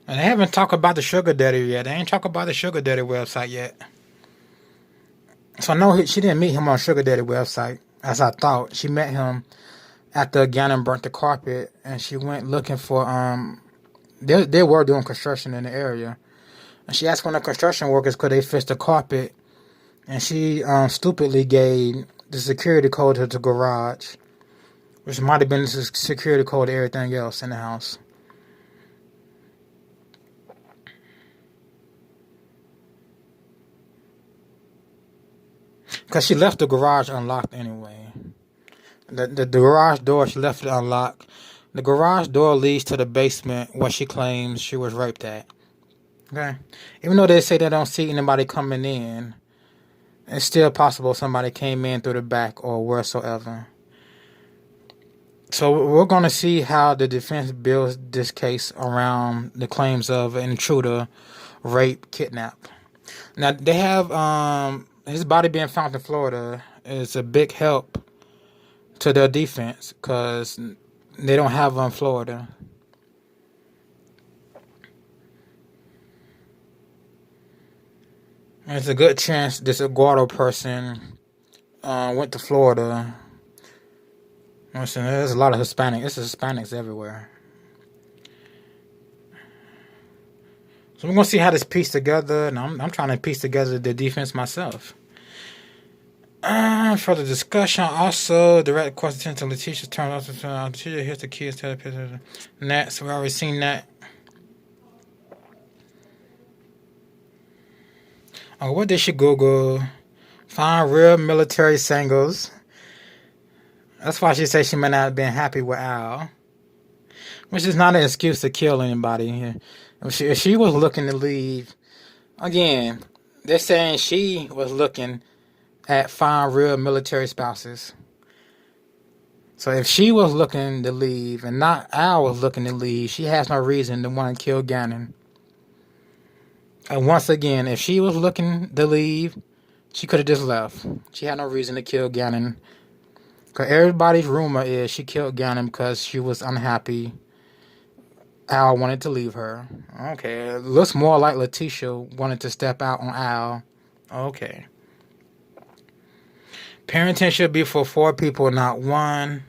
And they haven't talked about the sugar daddy yet. They ain't talked about the sugar daddy website yet. So no, she didn't meet him on sugar daddy website, as I thought. She met him after Gannon burnt the carpet, and she went looking for, they were doing construction in the area. And she asked one of the construction workers could they fix the carpet, and she stupidly gave the security code to the garage, which might have been the security code to everything else in the house. Because she left the garage unlocked anyway. The garage door, she left it unlocked. The garage door leads to the basement where she claims she was raped at. Okay? Even though they say they don't see anybody coming in, it's still possible somebody came in through the back or wheresoever. So we're going to see how the defense builds this case around the claims of an intruder, rape, kidnap. Now they have his body being found in Florida is a big help to their defense because they don't have one in Florida. And it's a good chance this Eguardo person went to Florida. Listen, there's a lot of Hispanics. There's Hispanics everywhere. So we're gonna see how this piece together, and I'm trying to piece together the defense myself. Further discussion. Also, direct question to Letecia's turn. Letecia here's the kids. Tell the next. We already seen that. Oh, what did she Google? Find real military singles. That's why she said she might not have been happy with Al. Which is not an excuse to kill anybody. If she was looking to leave, again, they're saying she was looking at find real military spouses. So if she was looking to leave and not Al was looking to leave, she has no reason to want to kill Gannon. And once again, if she was looking to leave, she could have just left. She had no reason to kill Gannon. Because everybody's rumor is she killed Gannon because she was unhappy. Al wanted to leave her. Okay. It looks more like Letecia wanted to step out on Al. Okay. Parenting should be for 4 people, not 1.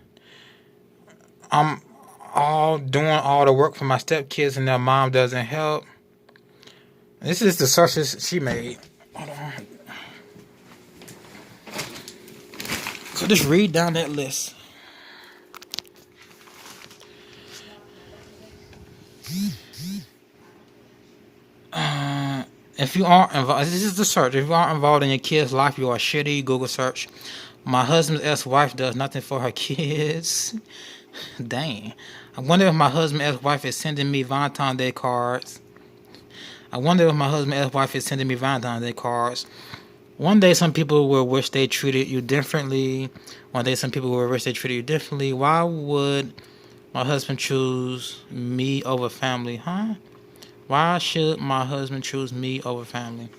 I'm all doing all the work for my stepkids and their mom doesn't help. This is the searches she made. Hold on. So just read down that list. If you aren't involved, this is the search. If you aren't involved in your kid's life, you are shitty. Google search. My husband's ex-wife does nothing for her kids. Dang. I wonder if my husband's ex-wife is sending me Valentine's Day cards. One day some people will wish they treated you differently. One day some people will wish they treated you differently. Why would my husband choose me over family? Huh? Why should my husband choose me over family?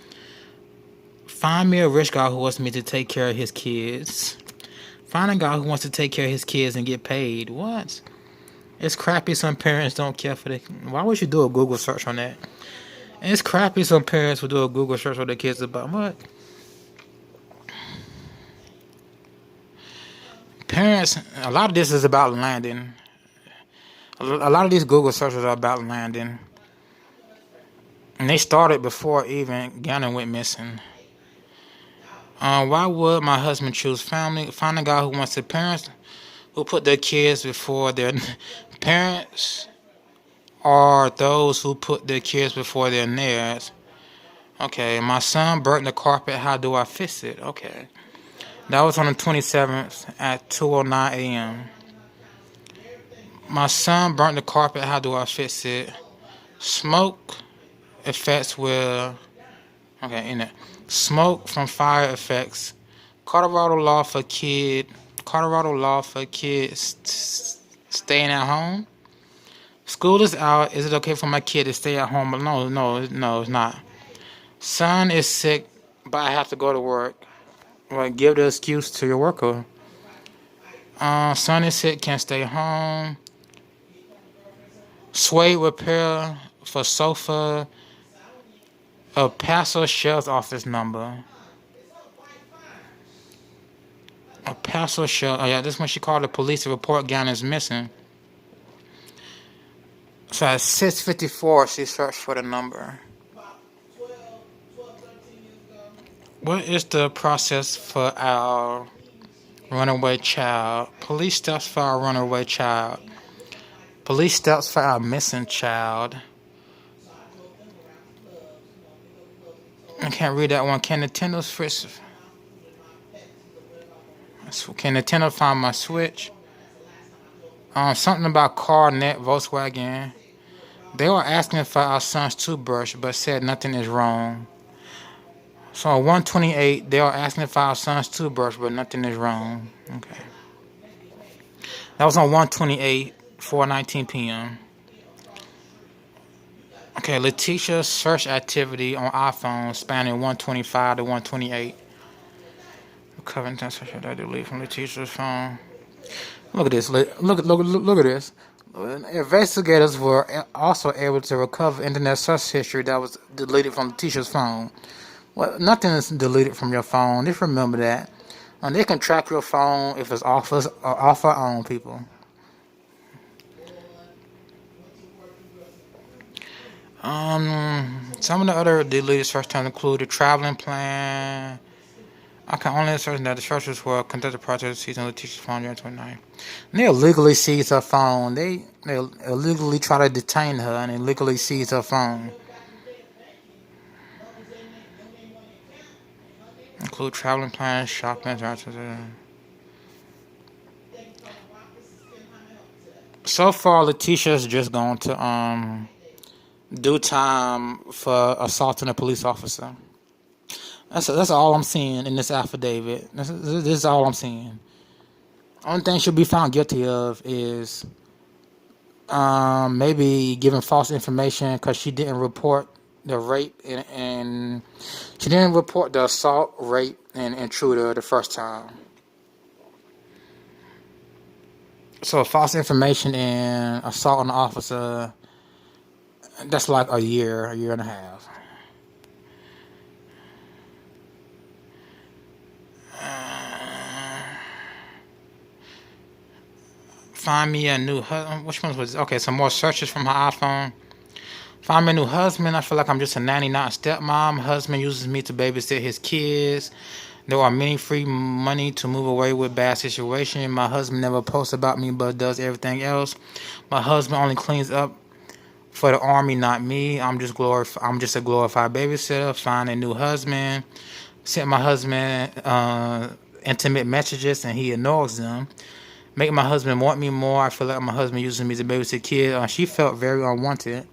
Find me a rich guy who wants me to take care of his kids. Find a guy who wants to take care of his kids and get paid. What? It's crappy some parents don't care for their... Why would you do a Google search on that? It's crappy some parents would do a Google search on their kids about what? Parents, a lot of this is about landing. A lot of these Google searches are about landing. And they started before even Gannon went missing. Why would my husband choose family? Find a guy who wants to parents who put their kids before their parents or those who put their kids before their neighbors. Okay, my son burnt the carpet. How do I fix it? Okay. That was on the 27th at 2:09 a.m. My son burnt the carpet. How do I fix it? Smoke effects will... Okay, in it. Smoke from fire effects. Colorado law for kids staying at home. School is out. Is it okay for my kid to stay at home? No, it's not. Son is sick, but I have to go to work. Well, give the excuse to your worker. Son is sick, can't stay home. Suede repair for sofa. A Paso Shell's office number. A Paso Shell. Oh yeah, this is when she called the police to report Gannon's missing. So at 6:54, she searched for the number. What is the process for our runaway child? Police steps for our runaway child. Police steps for our missing child. I can't read that one. Can Nintendo find my Switch? Something about CarNet, Volkswagen. They were asking for our son's toothbrush, but said nothing is wrong. So on 128, they are asking for our son's toothbrush, but nothing is wrong. Okay. That was on 128, 4:19 p.m. Okay, Letecia's search activity on iPhone spanning 125 to 128. Recovering search that delete from Letecia's phone. Look at this. Look at this. Investigators were also able to recover internet search history that was deleted from Letecia's phone. Well, nothing is deleted from your phone. Just remember that. And they can track your phone if it's off us or off our own people. Some of the other deleted search terms include the traveling plan. I can only ascertain that the searches were conducted prior to the season of Letecia's phone during 29. And they illegally seized her phone. They illegally try to detain her and illegally seize her phone. Include traveling plans, shopping, so far, Letecia's just gone to do time for assaulting a police officer. That's all I'm seeing in this affidavit. This is all I'm seeing. Only thing she'll be found guilty of is maybe giving false information because she didn't report the rape and she didn't report the assault, rape, and intruder the first time. So false information and assault on the officer, that's like a year and a half. Find me a new husband. Which one was it? Okay, some more searches from her iPhone. Find me a new husband. I feel like I'm just a nanny, not a stepmom. Husband uses me to babysit his kids. There are many free money to move away with bad situation. My husband never posts about me, but does everything else. My husband only cleans up for the army, not me. I'm just a glorified babysitter. Find a new husband. Sent my husband intimate messages, and he ignores them. Make my husband want me more. I feel like my husband using me to babysit kids. She felt very unwanted.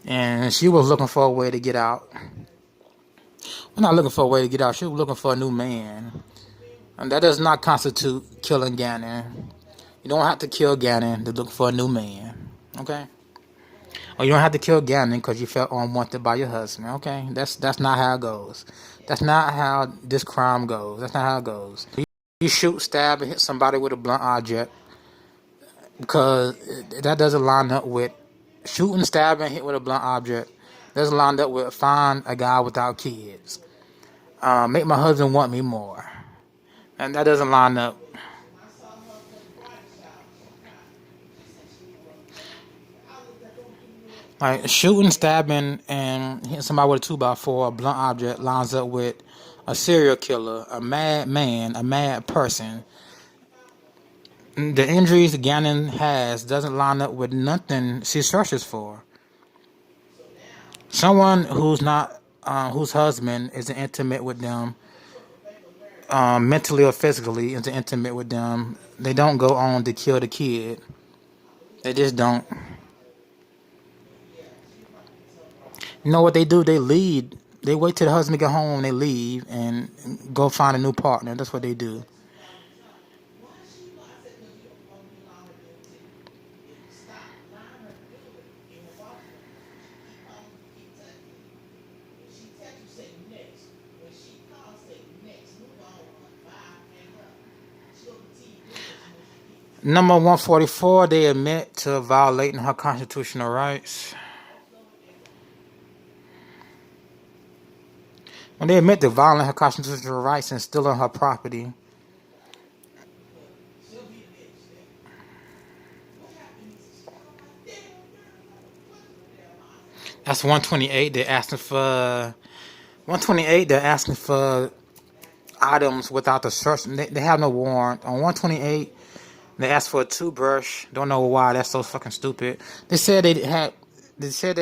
And she was looking for a way to get out. We're not looking for a way to get out. She was looking for a new man. And that does not constitute killing Gannon. You don't have to kill Gannon to look for a new man. Okay? Or you don't have to kill Gannon because you felt unwanted by your husband. Okay? That's not how it goes. That's not how this crime goes. That's not how it goes. You shoot, stab, and hit somebody with a blunt object because that doesn't line up with shooting, stabbing, hit with a blunt object. Doesn't line up with find a guy without kids. Make my husband want me more. And that doesn't line up. Like shooting, stabbing, and hitting somebody with a 2x4, a blunt object, lines up with a serial killer, a mad man, a mad person. The injuries Gannon has doesn't line up with nothing she searches for. Someone who's not, whose husband isn't intimate with them, mentally or physically isn't intimate with them, they don't go on to kill the kid. They just don't. You know what they do? They leave. They wait till the husband get home, they leave, and go find a new partner. That's what they do. Number 144, they admit to violating her constitutional rights. When they admit to violating her constitutional rights and stealing her property, that's 128. They're asking for 128. They're asking for items without the search. They have no warrant. On 128, they asked for a toothbrush. Don't know why. That's so fucking stupid. They said they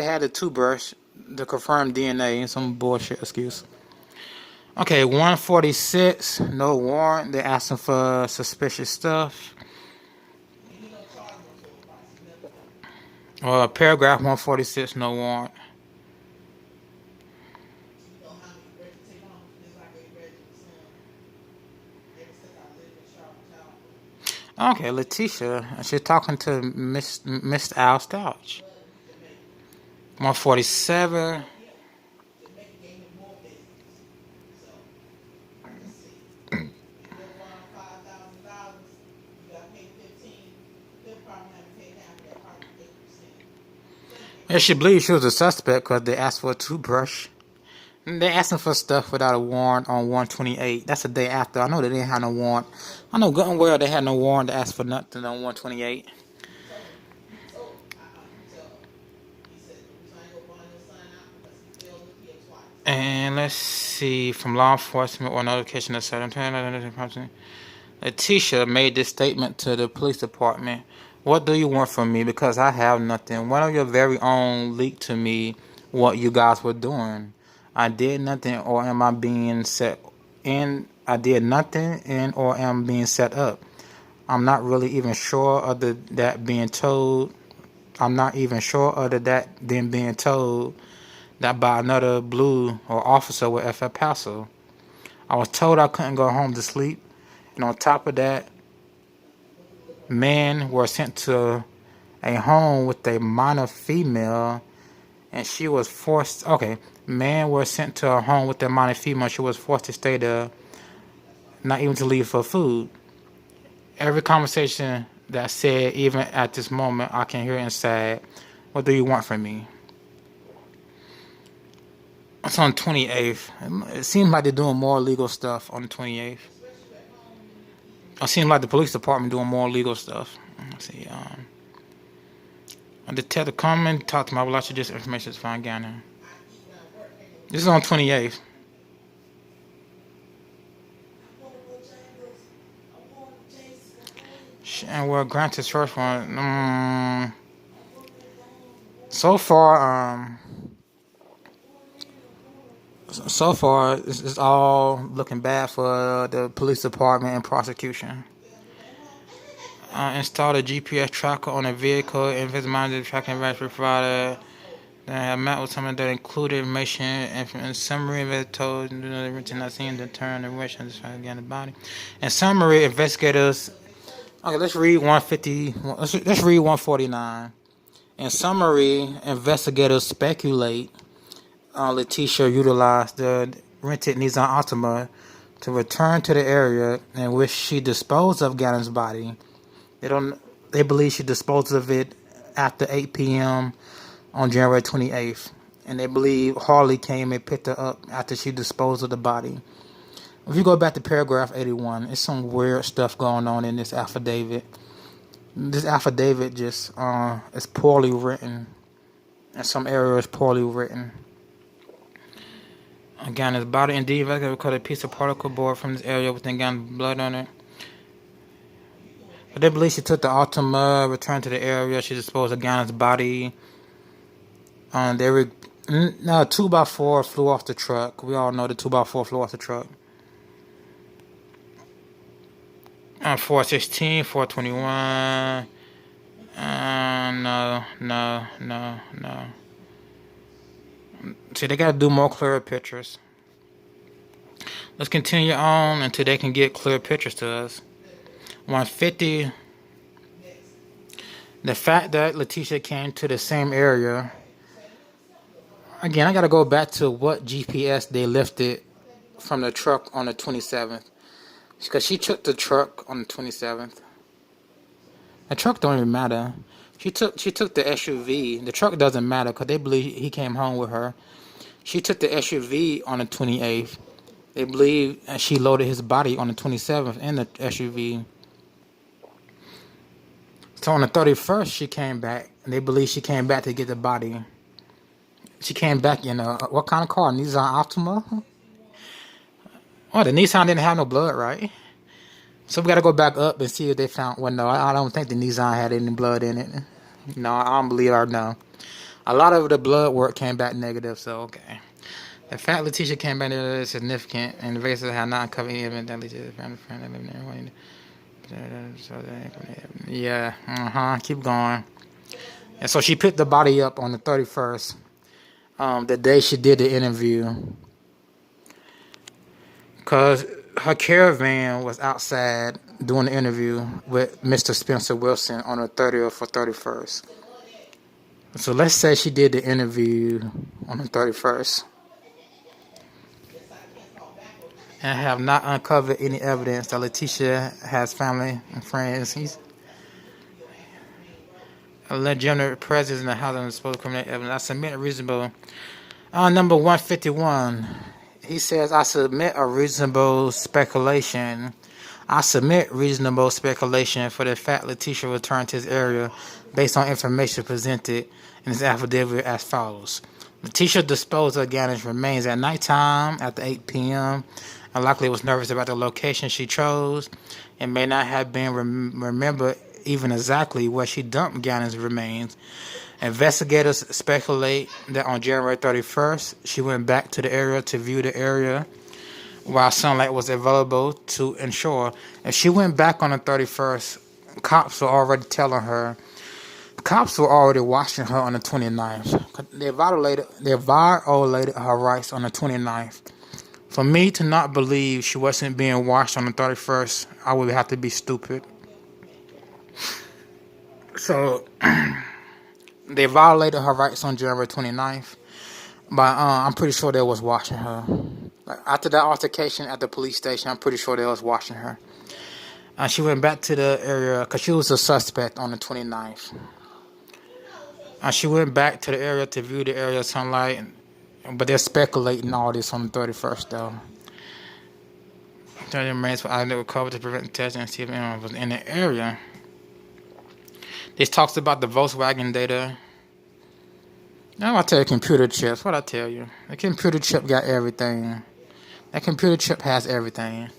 had a toothbrush to confirm DNA. Some bullshit excuse. Okay, 146, no warrant. They're asking for suspicious stuff. Paragraph 146, no warrant. Okay, Letecia. She's talking to Miss Al Stauch. 147. Yeah, she believes she was a suspect because they asked for a toothbrush. And they asking for stuff without a warrant on 128. That's the day after. I know they didn't have no warrant. I know good and well they had no warrant to ask for nothing on 128. And let's see, from law enforcement or notification of certain Letecia made this statement to the police department. What do you want from me? Because I have nothing. One of your very own leaked to me what you guys were doing. I did nothing, or am I being set in? I did nothing, and or am being set up. I'm not really even sure of that being told. I'm not even sure of that than being told that by another blue or officer with F. El Paso. I was told I couldn't go home to sleep, and on top of that, men were sent to a home with a minor female, and she was forced. Okay, men were sent to a home with a minor female. She was forced to stay there, not even to leave for food. Every conversation that said, even at this moment, I can hear inside, "What do you want from me?" It's on 28th. It seems like they're doing more legal stuff on the 28th. It seems like the police department doing more legal stuff. Let's see. A detective come and talk to me. I would like to this information to find Gannon. This is on 28th. And we'll grant his first one. So far, it's all looking bad for the police department and prosecution. Installed a GPS tracker on a vehicle, investigated tracking range provider. Then I met with someone that included information and summary that told not seeing the turn direction to try to get the body. In summary, investigators. Okay, let's read 150. Let's read 149. In summary, investigators speculate Letecia utilized the rented Nissan Altima to return to the area in which she disposed of Gannon's body. They believe she disposed of it after 8 p.m. on January 28th, and they believe Harley came and picked her up after she disposed of the body. If you go back to paragraph 81, it's some weird stuff going on in this affidavit. This affidavit just is poorly written. In some areas, poorly written. Gannon's body indeed recovered a piece of particle board from this area with Gannon's blood on it. But they believe she took the Altima, returned to the area. She disposed of Gannon's body. 2x4 flew off the truck. We all know the 2x4 flew off the truck. 416, 421. No. See, they gotta do more clearer pictures. Let's continue on until they can get clear pictures to us. 150. The fact that Letecia came to the same area. Again, I gotta go back to what GPS they lifted from the truck on the 27th. Because she took the truck on the 27th. The truck don't even matter. She took the SUV. The truck doesn't matter because they believe he came home with her. She took the SUV on the 28th. They believe she loaded his body on the 27th in the SUV. So on the 31st, she came back. And they believe she came back to get the body. She came back in what kind of car? Nissan Altima? Oh, the Nissan didn't have no blood, right? So we got to go back up and see if they found... Well, no, I don't think the Nissan had any blood in it. No, I don't believe I know. A lot of the blood work came back negative, so okay. The fact Letecia came back negative is significant, and the races had not covered any event that Letecia found a friend that lived there. Yeah, keep going. And so she picked the body up on the 31st, the day she did the interview. Because her caravan was outside doing the interview with Mr. Spencer Wilson on the 30th or 31st. So let's say she did the interview on the 31st and have not uncovered any evidence that Letecia has family and friends. He's a legitimate presence in the house and supposed criminal evidence. I submit a reasonable. Number 151. He says, I submit reasonable speculation for the fact Letecia returned to his area based on information presented in his affidavit as follows. Letecia disposed of Gannon's remains at nighttime after 8 p.m. and likely was nervous about the location she chose and may not have been remembered even exactly where she dumped Gannon's remains. Investigators speculate that on January 31st, she went back to the area to view the area while sunlight was available to ensure. If she went back on the 31st, cops were already watching her on the 29th. They violated her rights on the 29th. For me to not believe she wasn't being watched on the 31st, I would have to be stupid. So, they violated her rights on January 29th, but I'm pretty sure they was watching her. Like, after that altercation at the police station, I'm pretty sure they was watching her. She went back to the area because she was a suspect on the 29th. She went back to the area to view the area of sunlight, but they're speculating all this on the 31st, though. 30 remains were either recovered to prevent the test and see if anyone was in the area. This talks about the Volkswagen data. Now I tell you, computer chips. What I tell you, the computer chip got everything. That computer chip has everything.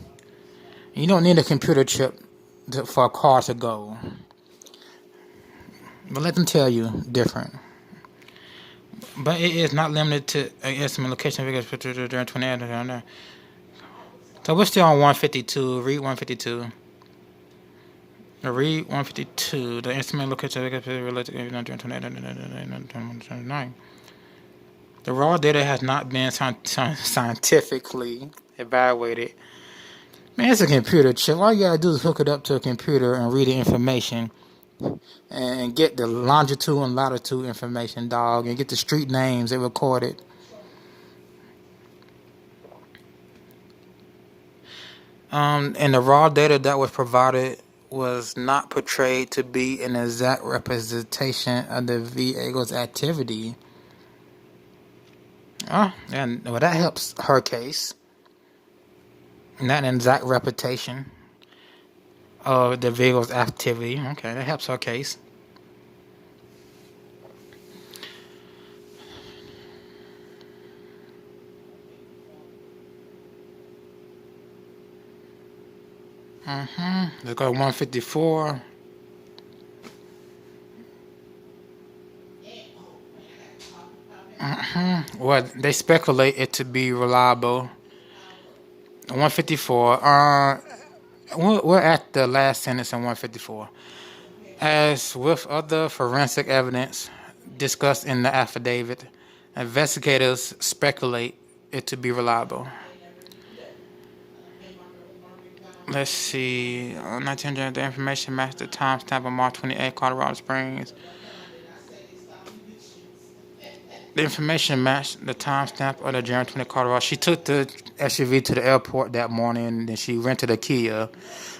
You don't need a computer chip for a car to go. But let them tell you different. But it is not limited to estimate location figures during 28. So we're still on 152. Read 152. Read 152. The estimate location figures related during 29. The raw data has not been scientifically evaluated. Man, it's a computer chip. All you gotta do is hook it up to a computer and read the information. And get the longitude and latitude information, dog. And get the street names they recorded. And the raw data that was provided was not portrayed to be an exact representation of the VA's activity. And well, that helps her case. Not an exact reputation of the Vigo's activity. Okay, that helps her case. Let's go to 154. Well, they speculate it to be reliable. 154. We're at the last sentence in 154. As with other forensic evidence discussed in the affidavit, investigators speculate it to be reliable. Let's see. 1900, the information matched the timestamp of March 28, Colorado Springs. The information matched the timestamp of the January 20 Colorado. She took the SUV to the airport that morning, and then she rented a Kia.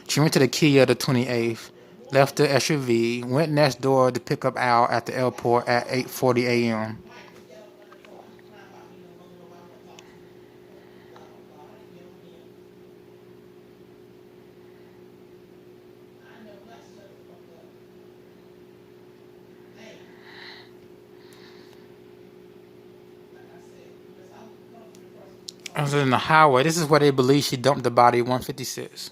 She rented a Kia the 28th, left the SUV, went next door to pick up Al at the airport at 8:40 a.m. I was in the highway. This is where they believe she dumped the body, 156.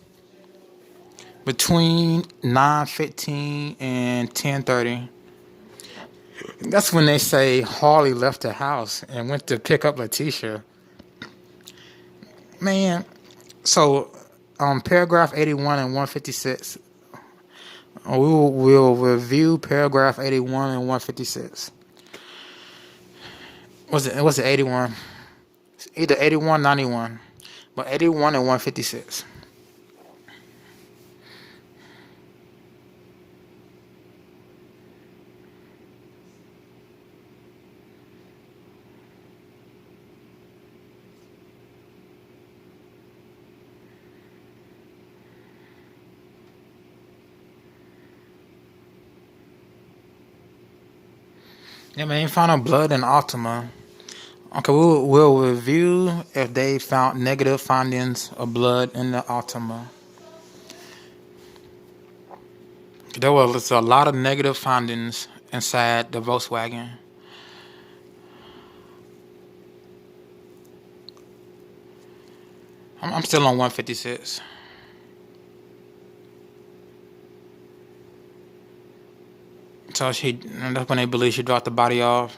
Between 9:15 and 10:30. That's when they say Harley left the house and went to pick up Letecia. Man, so paragraph 81 and 156. We'll review paragraph 81 and 156. Was it 81? Either 81, 91. But 81 and 156. Yeah, man, ain't found no blood in Altima. Okay, we'll review if they found negative findings of blood in the Altima. There was a lot of negative findings inside the Volkswagen. I'm still on 156. So that's when they believe she dropped the body off.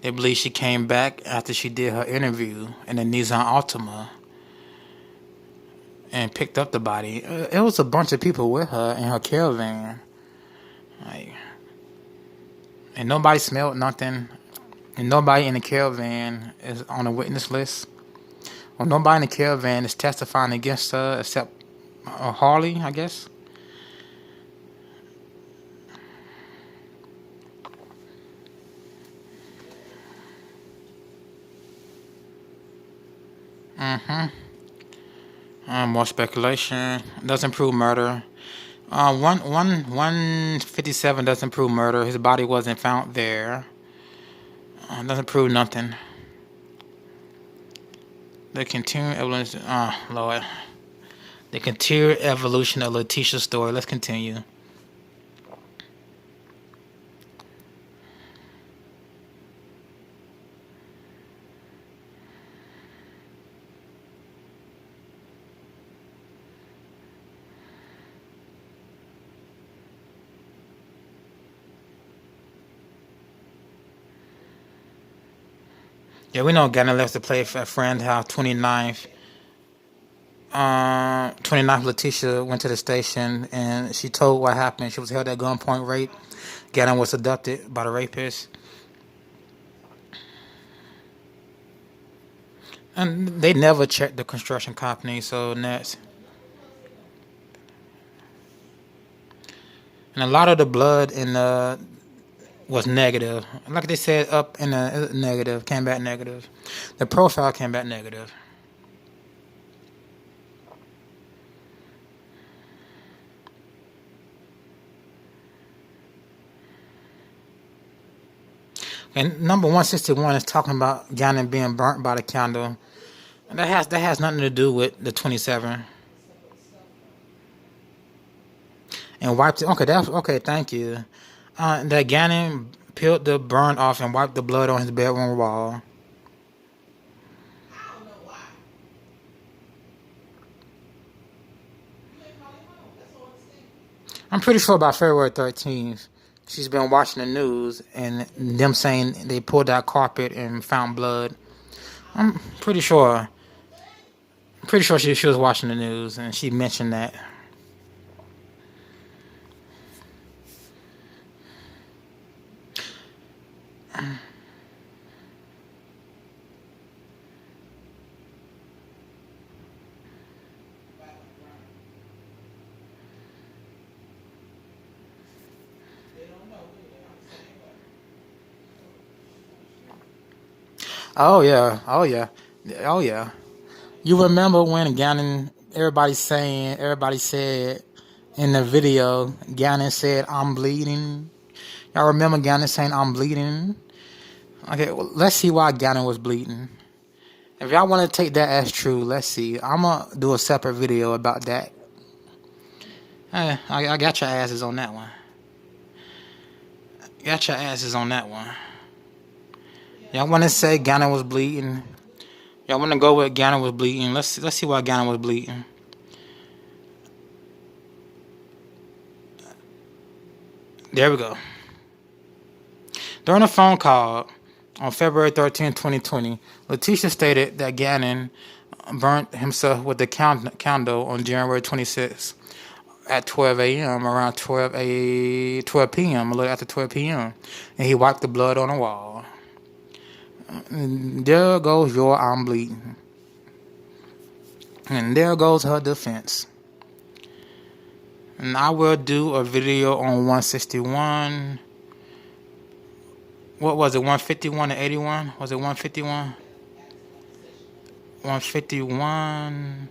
They believe she came back after she did her interview in the Nissan Altima and picked up the body. It was a bunch of people with her in her caravan. Like, and nobody smelled nothing. And nobody in the caravan is on a witness list. Well, nobody in the caravan is testifying against her except Harley, I guess. More speculation. Doesn't prove murder. 157 doesn't prove murder. His body wasn't found there. Doesn't prove nothing. The continued evolution. Oh, Lord. The continued evolution of Letecia's story. Let's continue. Yeah, we know Gannon left to play for a friend house 29th. 29th, Letecia went to the station and she told what happened. She was held at gunpoint, raped. Gannon was abducted by the rapist. And they never checked the construction company, so next. And a lot of the blood in the was negative. Like they said, up in the negative, came back negative. The profile came back negative. And number 161 is talking about Gannon being burnt by the candle. And that has nothing to do with the 27. And wiped it. Okay. Thank you. That Gannon peeled the burn off and wiped the blood on his bedroom wall. I'm pretty sure by February 13th, she's been watching the news and them saying they pulled out carpet and found blood. I'm pretty sure. She was watching the news and she mentioned that. Oh yeah. You remember when Gannon? Everybody said in the video, Gannon said, "I'm bleeding." Y'all remember Gannon saying, "I'm bleeding"? Okay, well, let's see why Gannon was bleeding. If y'all want to take that as true, let's see. I'm gonna do a separate video about that. I got your asses on that one. Y'all want to say Gannon was bleeding? Y'all want to go with Gannon was bleeding? Let's see why Gannon was bleeding. There we go. During a phone call on February 13, 2020, Letecia stated that Gannon burnt himself with a candle on January 26 at 12 a.m., around 12 p.m., a little after 12 p.m., and he wiped the blood on the wall. And there goes your I'm bleeding. And there goes her defense. And I will do a video on 161. What was it, 151 and 81? Was it 151? 151.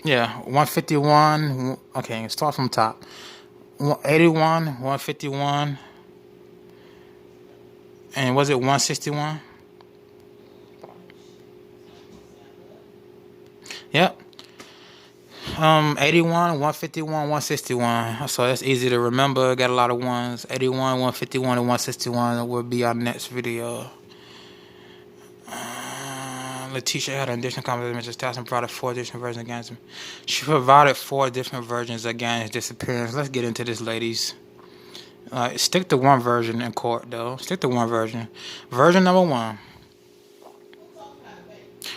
Yeah, 151. Okay, start from top. 81, 151. And was it 161? Yep. 81, 151, 161. So that's easy to remember. Got a lot of ones. 81, 151, and 161 will be our next video. Letecia had an additional comment with Mr. Stauch and provided 4 additional versions against him. She provided 4 different versions against his disappearance. Let's get into this, ladies. Stick to one version in court, though. Stick to one version. Version number 1.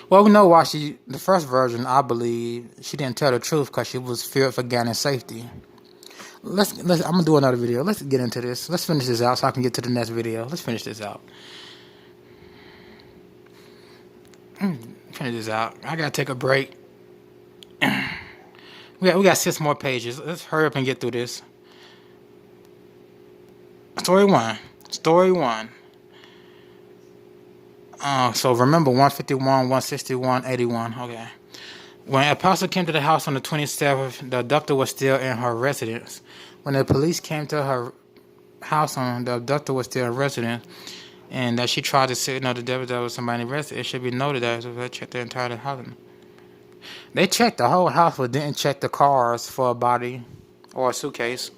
Well, we know why the first version, I believe, she didn't tell the truth because she was feared for Gannon's safety. I'm gonna do another video. Let's get into this. Let's finish this out so I can get to the next video. Let's finish this out. Finish this out. I gotta take a break. we got 6 more pages. Let's hurry up and get through this. Story 1. Story 1. So remember 151, 161, 81. Okay. When Apostle came to the house on the 27th, the abductor was still in her residence. When the police came to her house, the abductor was still in residence, and that she tried to signal the devil that was somebody arrested. It should be noted that they checked the entire house. They checked the whole house, but didn't check the cars for a body or a suitcase.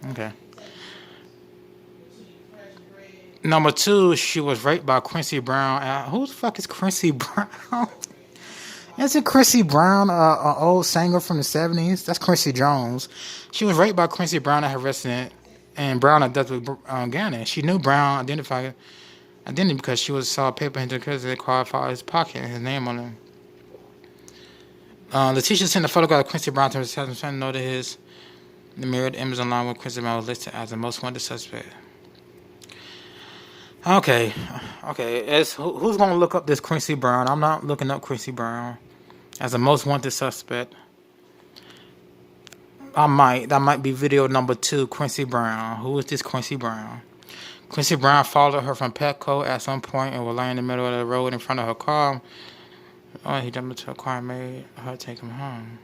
Okay. Number 2, she was raped by Quincy Brown. Who the fuck is Quincy Brown? Isn't Quincy Brown an old singer from the 70s? That's Quincy Jones. She was raped by Quincy Brown at her residence, and Brown abducted Gannon. She knew Brown identity because she saw a paper in the credit card for his pocket and his name on it. Letecia sent a photograph of Quincy Brown to her husband, trying to know that the mirrored image online with Quincy Brown was listed as the most wanted suspect. Okay. Who's gonna look up this Quincy Brown? I'm not looking up Quincy Brown as the most wanted suspect. That might be video number 2. Quincy Brown. Who is this Quincy Brown? Quincy Brown followed her from Petco at some point and was laying in the middle of the road in front of her car. He jumped into her car and made her take him home.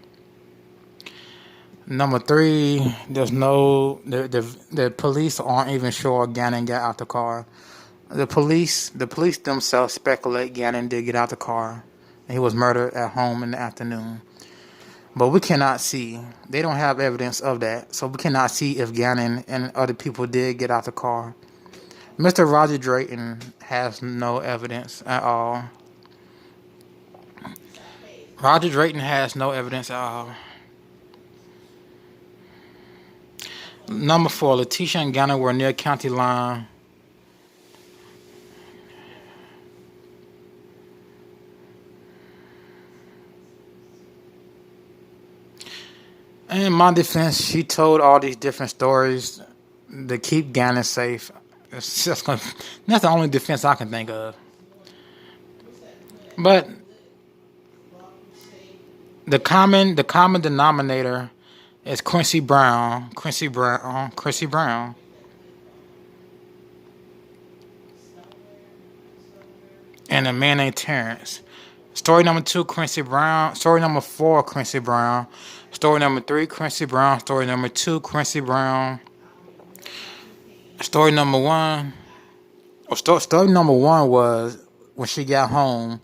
Number 3, there's the police aren't even sure Gannon got out the car. The police themselves speculate Gannon did get out the car and he was murdered at home in the afternoon. But we cannot see. They don't have evidence of that. So we cannot see if Gannon and other people did get out the car. Mr. Roger Drayton has no evidence at all. Roger Drayton has no evidence at all. Number 4, Letecia and Gannon were near county line. In my defense, she told all these different stories to keep Gannon safe. That's the only defense I can think of. But the common denominator is Quincy Brown. And a man named Terrence. Story number 2, Quincy Brown. Story number 4, Quincy Brown. Story number 3, Quincy Brown. Story number 2, Quincy Brown. Story number 1. Story number 1 was when she got home,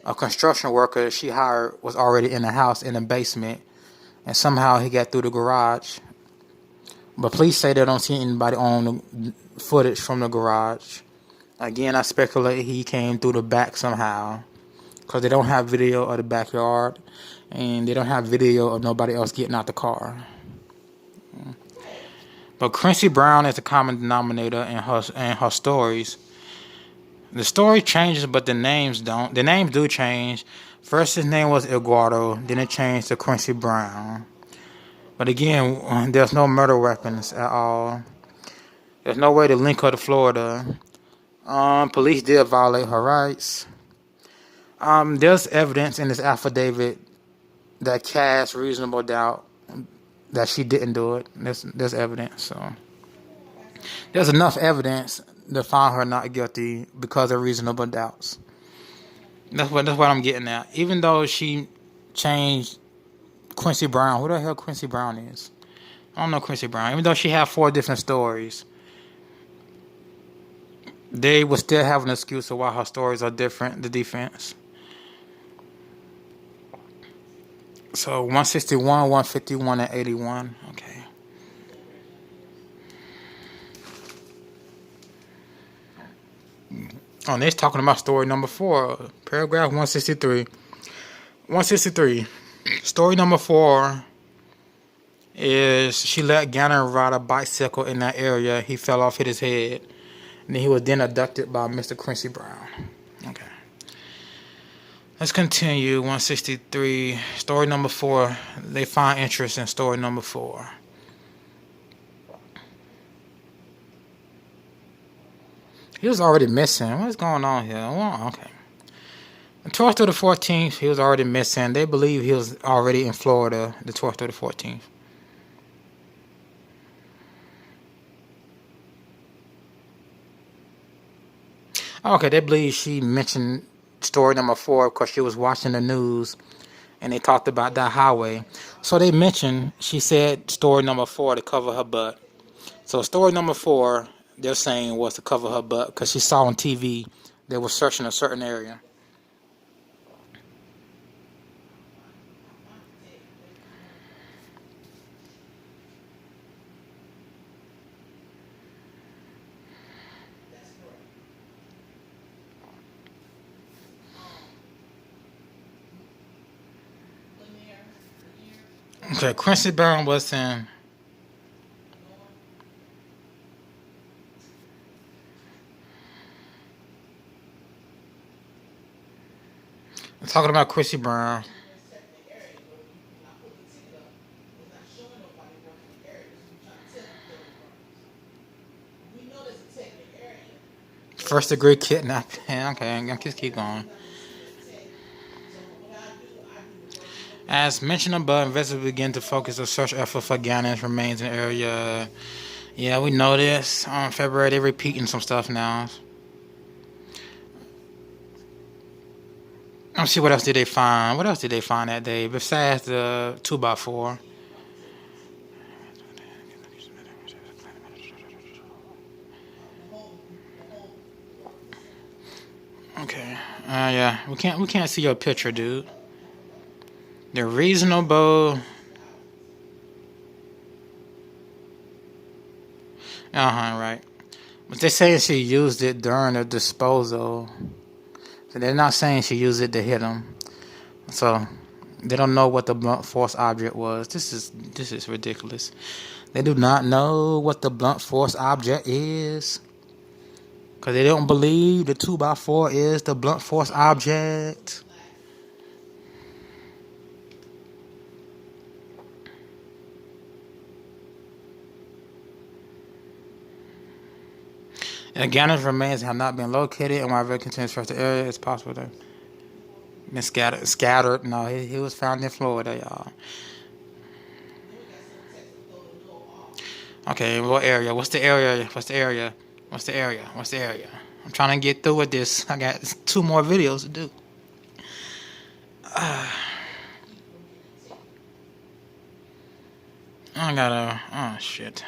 a construction worker she hired was already in the house in the basement, and somehow he got through the garage. But police say they don't see anybody on the footage from the garage. Again, I speculate he came through the back somehow, because they don't have video of the backyard, and they don't have video of nobody else getting out the car. But Quincy Brown is the common denominator in her stories. The story changes, but the names don't. The names do change. First, his name was Eguardo, then it changed to Quincy Brown. But again, there's no murder weapons at all. There's no way to link her to Florida. Police did violate her rights. There's evidence in this affidavit that casts reasonable doubt that she didn't do it. There's evidence, so there's enough evidence to find her not guilty because of reasonable doubts. That's what I'm getting at. Even though she changed Quincy Brown, who the hell Quincy Brown is? I don't know Quincy Brown. Even though she had 4 different stories, they would still have an excuse of why her stories are different. The defense. So 161, 151, and 81. Okay. Oh, they're talking about story number 4, paragraph 163. 163. Story number 4 is she let Gannon ride a bicycle in that area. He fell off, hit his head, and he was then abducted by Mr. Quincy Brown. Okay. Let's continue. 163. Story number 4. They find interest in story number 4. He was already missing. What's going on here? Well, okay. The 12th to the 14th, he was already missing. They believe he was already in Florida, the 12th to the 14th. Okay, they believe she mentioned story number 4 because she was watching the news and they talked about that highway. So they mentioned, she said story number 4 to cover her butt. So story number 4, they're saying, was to cover her butt because she saw on TV they were searching a certain area. Okay, Quincy Brown was in. I'm talking about Quincy Brown. First degree kidnapping. Okay, I'm just keep going. As mentioned above, investigators begin to focus the search effort for Gannon's remains in the area. Yeah, we know this. On February, they're repeating some stuff now. Let's see, what else did they find? What else did they find that day besides the 2x4? Okay. Yeah, we can't see your picture, dude. They're reasonable. Right. But they're saying she used it during the disposal. So they're not saying she used it to hit him. So they don't know what the blunt force object was. This is ridiculous. They do not know what the blunt force object is. Because they don't believe the 2x4 is the blunt force object. Gannon's remains have not been located, and while very continues to search the area, it's possible to been scattered. No, he was found in Florida, y'all. Okay, what area? What's the area? I'm trying to get through with this. I got 2 more videos to do. I gotta. Oh shit.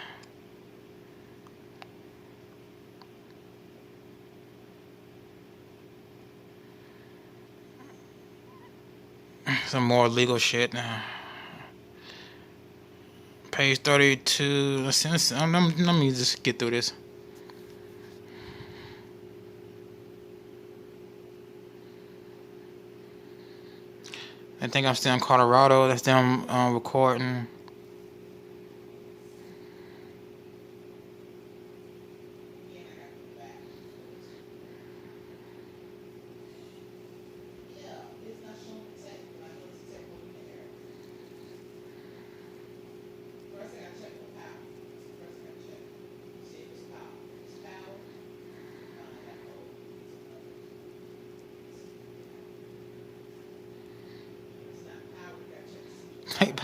Some more legal shit. Page 32. Let me just get through this. I think I'm still in Colorado. That's them recording.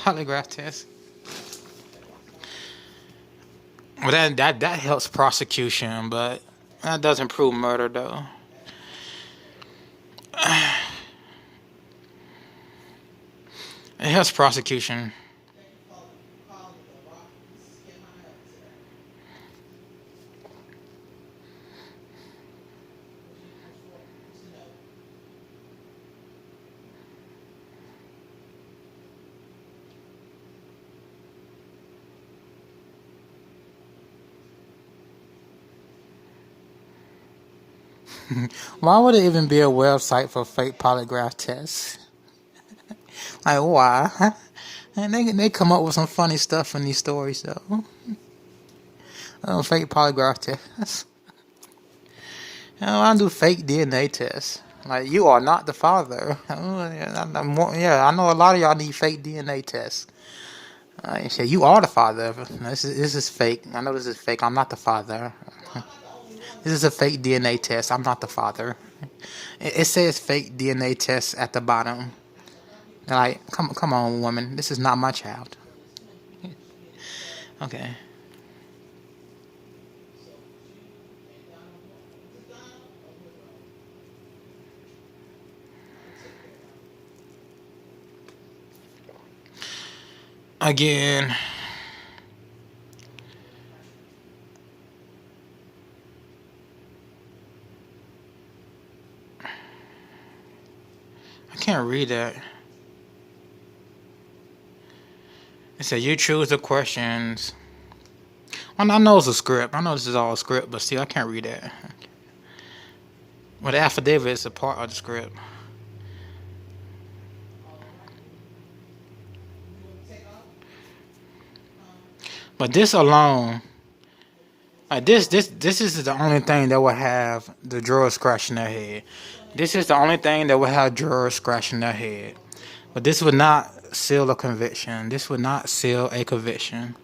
polygraph test. Well, that helps prosecution, but that doesn't prove murder, though. It helps prosecution. Why would it even be a website for fake polygraph tests? Like, why? And they come up with some funny stuff in these stories, though. Fake polygraph tests. I do fake DNA tests. Like, you are not the father. I know a lot of y'all need fake DNA tests. You say, you are the father. This is fake. I know this is fake. I'm not the father. This is a fake DNA test. I'm not the father. It says fake DNA test at the bottom. They're like, come on, woman. This is not my child. Okay. Again. I can't read that. It said you choose the questions. I know it's a script. I know this is all a script, but still, I can't read that. Well, the affidavit is a part of the script. But this alone, this is the only thing that will have the jurors scratching their head. This is the only thing that will have jurors scratching their head. But this would not seal a conviction. This would not seal a conviction.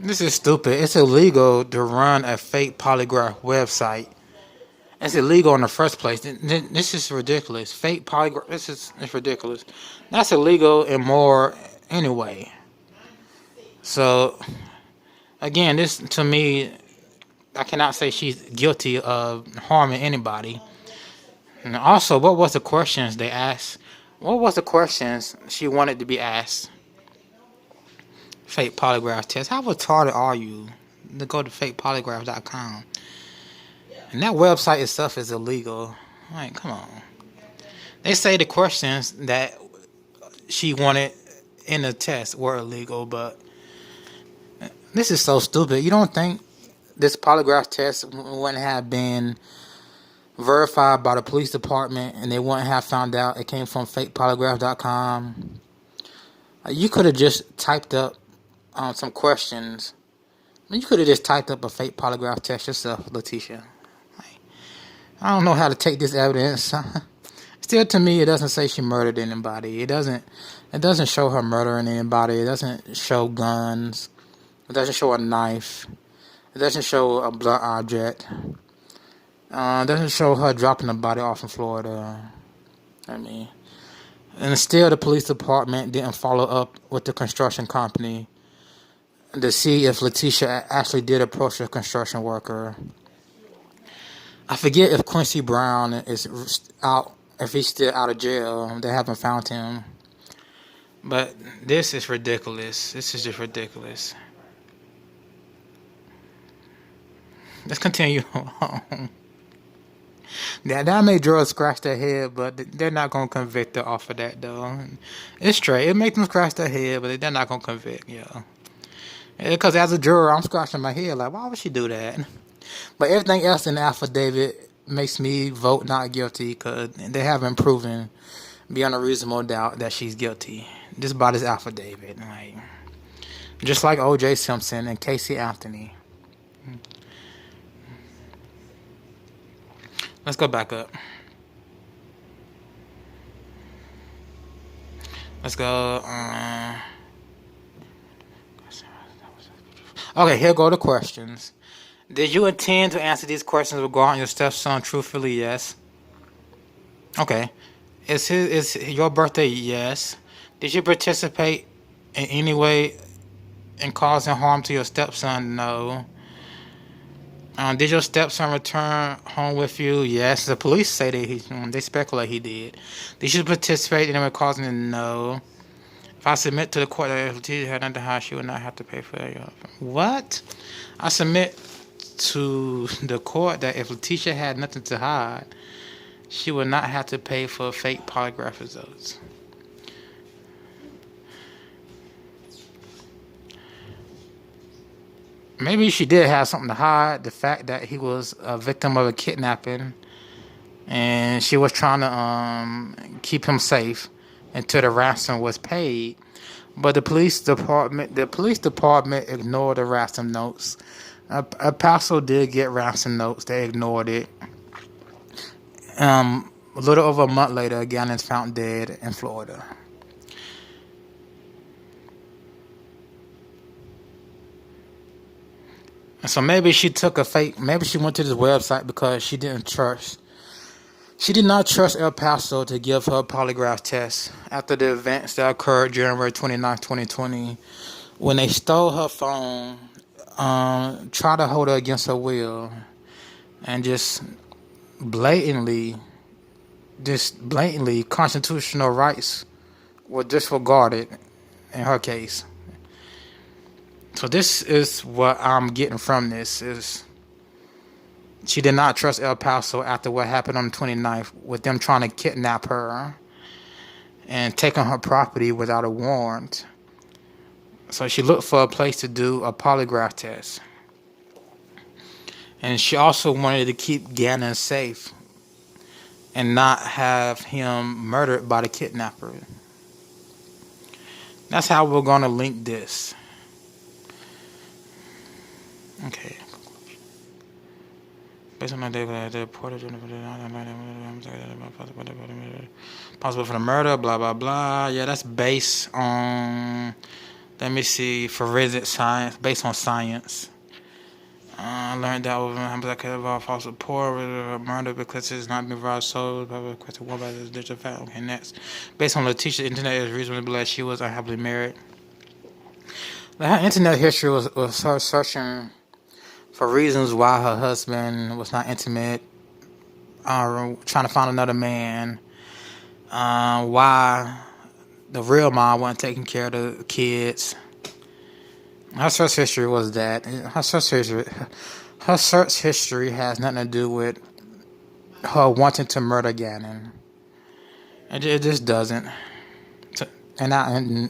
This is stupid. It's illegal to run a fake polygraph website. It's illegal in the first place. This is ridiculous. Fake polygraph. It's ridiculous. That's illegal and more anyway. So, again, this to me, I cannot say she's guilty of harming anybody. And also, what was the questions they asked? What was the questions she wanted to be asked? Fake polygraph test. How retarded are you to go to fakepolygraph.com? And that website itself is illegal. Like, come on. They say the questions that she wanted in the test were illegal, but this is so stupid. You don't think this polygraph test wouldn't have been verified by the police department and they wouldn't have found out it came from fakepolygraph.com? You could have just typed up some questions. You could have just typed up a fake polygraph test yourself, Letecia. I don't know how to take this evidence. Still, to me, it doesn't say she murdered anybody. It doesn't show her murdering anybody. It doesn't show guns. It doesn't show a knife. It doesn't show a blunt object. It doesn't show her dropping the body off in Florida. And still, the police department didn't follow up with the construction company to see if Letecia actually did approach a construction worker. I forget if Quincy Brown is out, if he's still out of jail. They haven't found him. But this is ridiculous. This is just ridiculous. Let's continue on. That made jurors scratch their head, but they're not going to convict her off of that, though. It's straight. It makes them scratch their head, but they're not going to convict, Because as a juror, I'm scratching my head like, why would she do that? But everything else in the affidavit makes me vote not guilty because they haven't proven beyond a reasonable doubt that she's guilty. This body's affidavit. Like, just like O.J. Simpson and Casey Anthony. Let's go back up. Let's go. Okay, here go the questions. Did you intend to answer these questions regarding your stepson truthfully? Yes. Okay. Is your birthday? Yes. Did you participate in any way in causing harm to your stepson? No. Did your stepson return home with you? Yes. The police say that they speculate he did. Did you participate in any way causing it? No. If I submit to the court that if Letecia had nothing to hide, she would not have to pay for it. What? I submit to the court that if Letecia had nothing to hide, she would not have to pay for fake polygraph results. Maybe she did have something to hide. The fact that he was a victim of a kidnapping, and she was trying to keep him safe until the ransom was paid. But the police department ignored the ransom notes. El Paso did get ransom notes. They ignored it. A little over a month later, Gannon's found dead in Florida. And so maybe she took a fake. Maybe she went to this website because she did not trust El Paso to give her a polygraph test after the events that occurred January 29, 2020, when they stole her phone, tried to hold her against her will, and just blatantly constitutional rights were disregarded in her case. So this is what I'm getting from this is she did not trust El Paso after what happened on the 29th with them trying to kidnap her and taking her property without a warrant. So she looked for a place to do a polygraph test. And she also wanted to keep Gannon safe and not have him murdered by the kidnapper. That's how we're going to link this. Okay. Based on the data, the reported possible for the murder, blah, blah, blah. Yeah, that's based on, let me see, forensic science, based on science. I learned that I could involve false report murder because it's not been brought so question one by this digital fact. Okay, next. Based on Letecia's internet, it is reasonable to believe she was unhappily married. Her internet history was her searching for reasons why her husband was not intimate, trying to find another man, why the real mom wasn't taking care of the kids. Her search history was that. Her search history has nothing to do with her wanting to murder Gannon. It just doesn't. And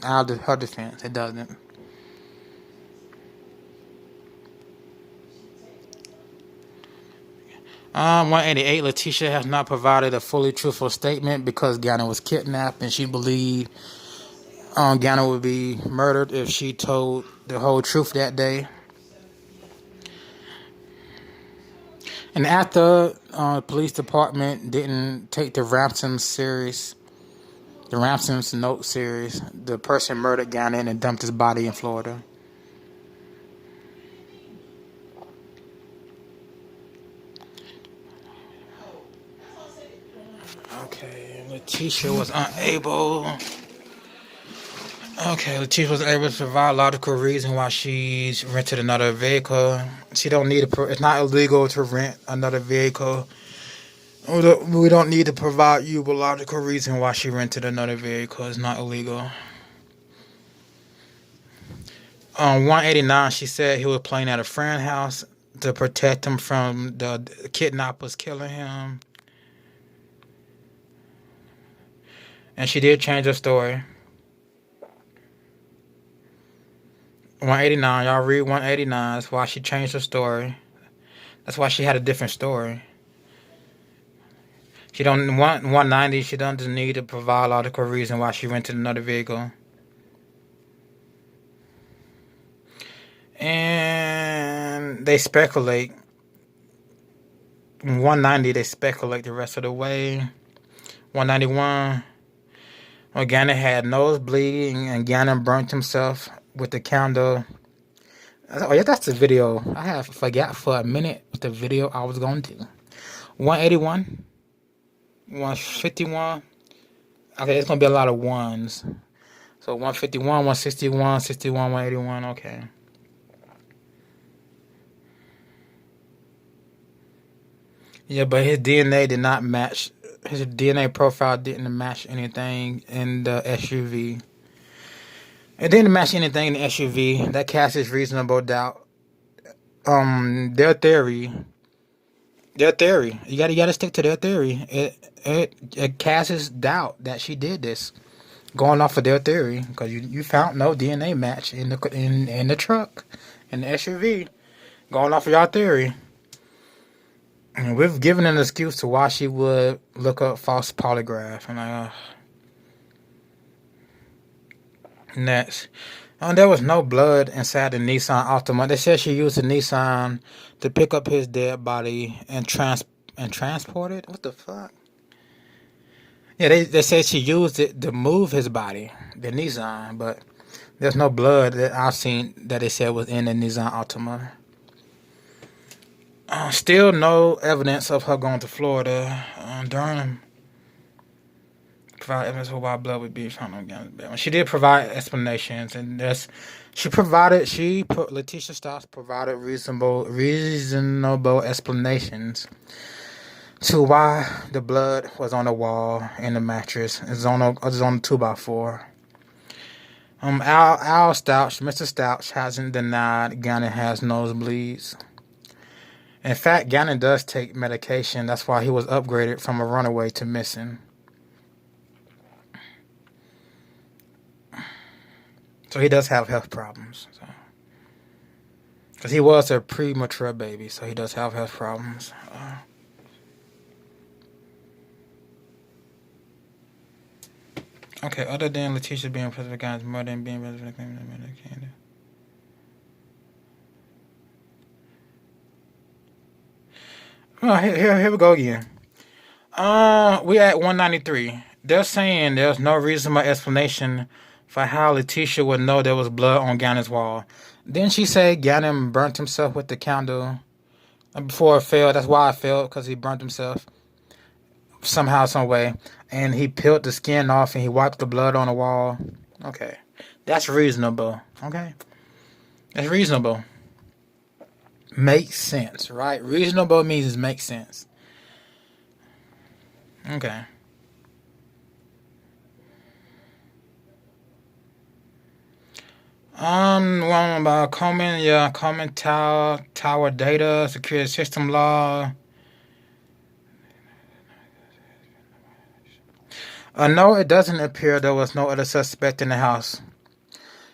her defense, it doesn't. Um, 188, Letecia has not provided a fully truthful statement because Gannon was kidnapped and she believed Gannon would be murdered if she told the whole truth that day. And after the police department didn't take the ransom serious, the ransom's note serious, the person murdered Gannon and dumped his body in Florida. Okay, Letecia was unable to provide logical reason why she's rented another vehicle. She don't need it's not illegal to rent another vehicle. We don't need to provide you with logical reason why she rented another vehicle. It's not illegal. 189, she said he was playing at a friend's house to protect him from the kidnappers killing him. And she did change her story. 189, y'all read 189. That's why she changed her story. That's why she had a different story. She don't want 190. She doesn't need to provide logical reason why she rented another vehicle. And they speculate. 190, they speculate the rest of the way. 191, Gannon had nosebleed and Gannon burnt himself with the candle. Oh yeah, that's the video. I have forgot for a minute what the video I was going to. 181, 151. Okay, it's gonna be a lot of ones. So 151, 161, 61, 181. Okay. Yeah, but his DNA did not match. His DNA profile didn't match anything in the SUV. It didn't match anything in the SUV. That casts reasonable doubt. Their theory. You gotta stick to their theory. It casts doubt that she did this, going off of their theory, because you found no DNA match in the truck, in the SUV, going off of your theory. And we've given an excuse to why she would look up false polygraph. And next. There was no blood inside the Nissan Altima. They said she used the Nissan to pick up his dead body and transport it? What the fuck? Yeah, they said she used it to move his body, the Nissan, but there's no blood that I've seen that they said was in the Nissan Altima. Still no evidence of her going to Florida during provide evidence for why blood would be found on Gannon's bed. She did provide explanations, and Letecia Stauch provided reasonable explanations to why the blood was on the wall in the mattress. It's on a 2x4. Al Stauch, Mr. Stauch, hasn't denied Gannon has nosebleeds. In fact, Gannon does take medication. That's why he was upgraded from a runaway to missing. So he does have health problems. Because he was a premature baby, so he does have health problems. Okay, other than Letecia being present for Gannon's murder and being present for the claim of murder, oh, here we go again. We at 193. They're saying there's no reasonable explanation for how Letecia would know there was blood on Gannon's wall. Didn't she say Gannon burnt himself with the candle before it failed? That's why it failed, because he burnt himself somehow, some way. And he peeled the skin off and he wiped the blood on the wall. Okay. That's reasonable. Okay. That's reasonable. Makes sense, right? Reasonable means it makes sense. Okay. One about common tower data, security system law. No, it doesn't appear there was no other suspect in the house.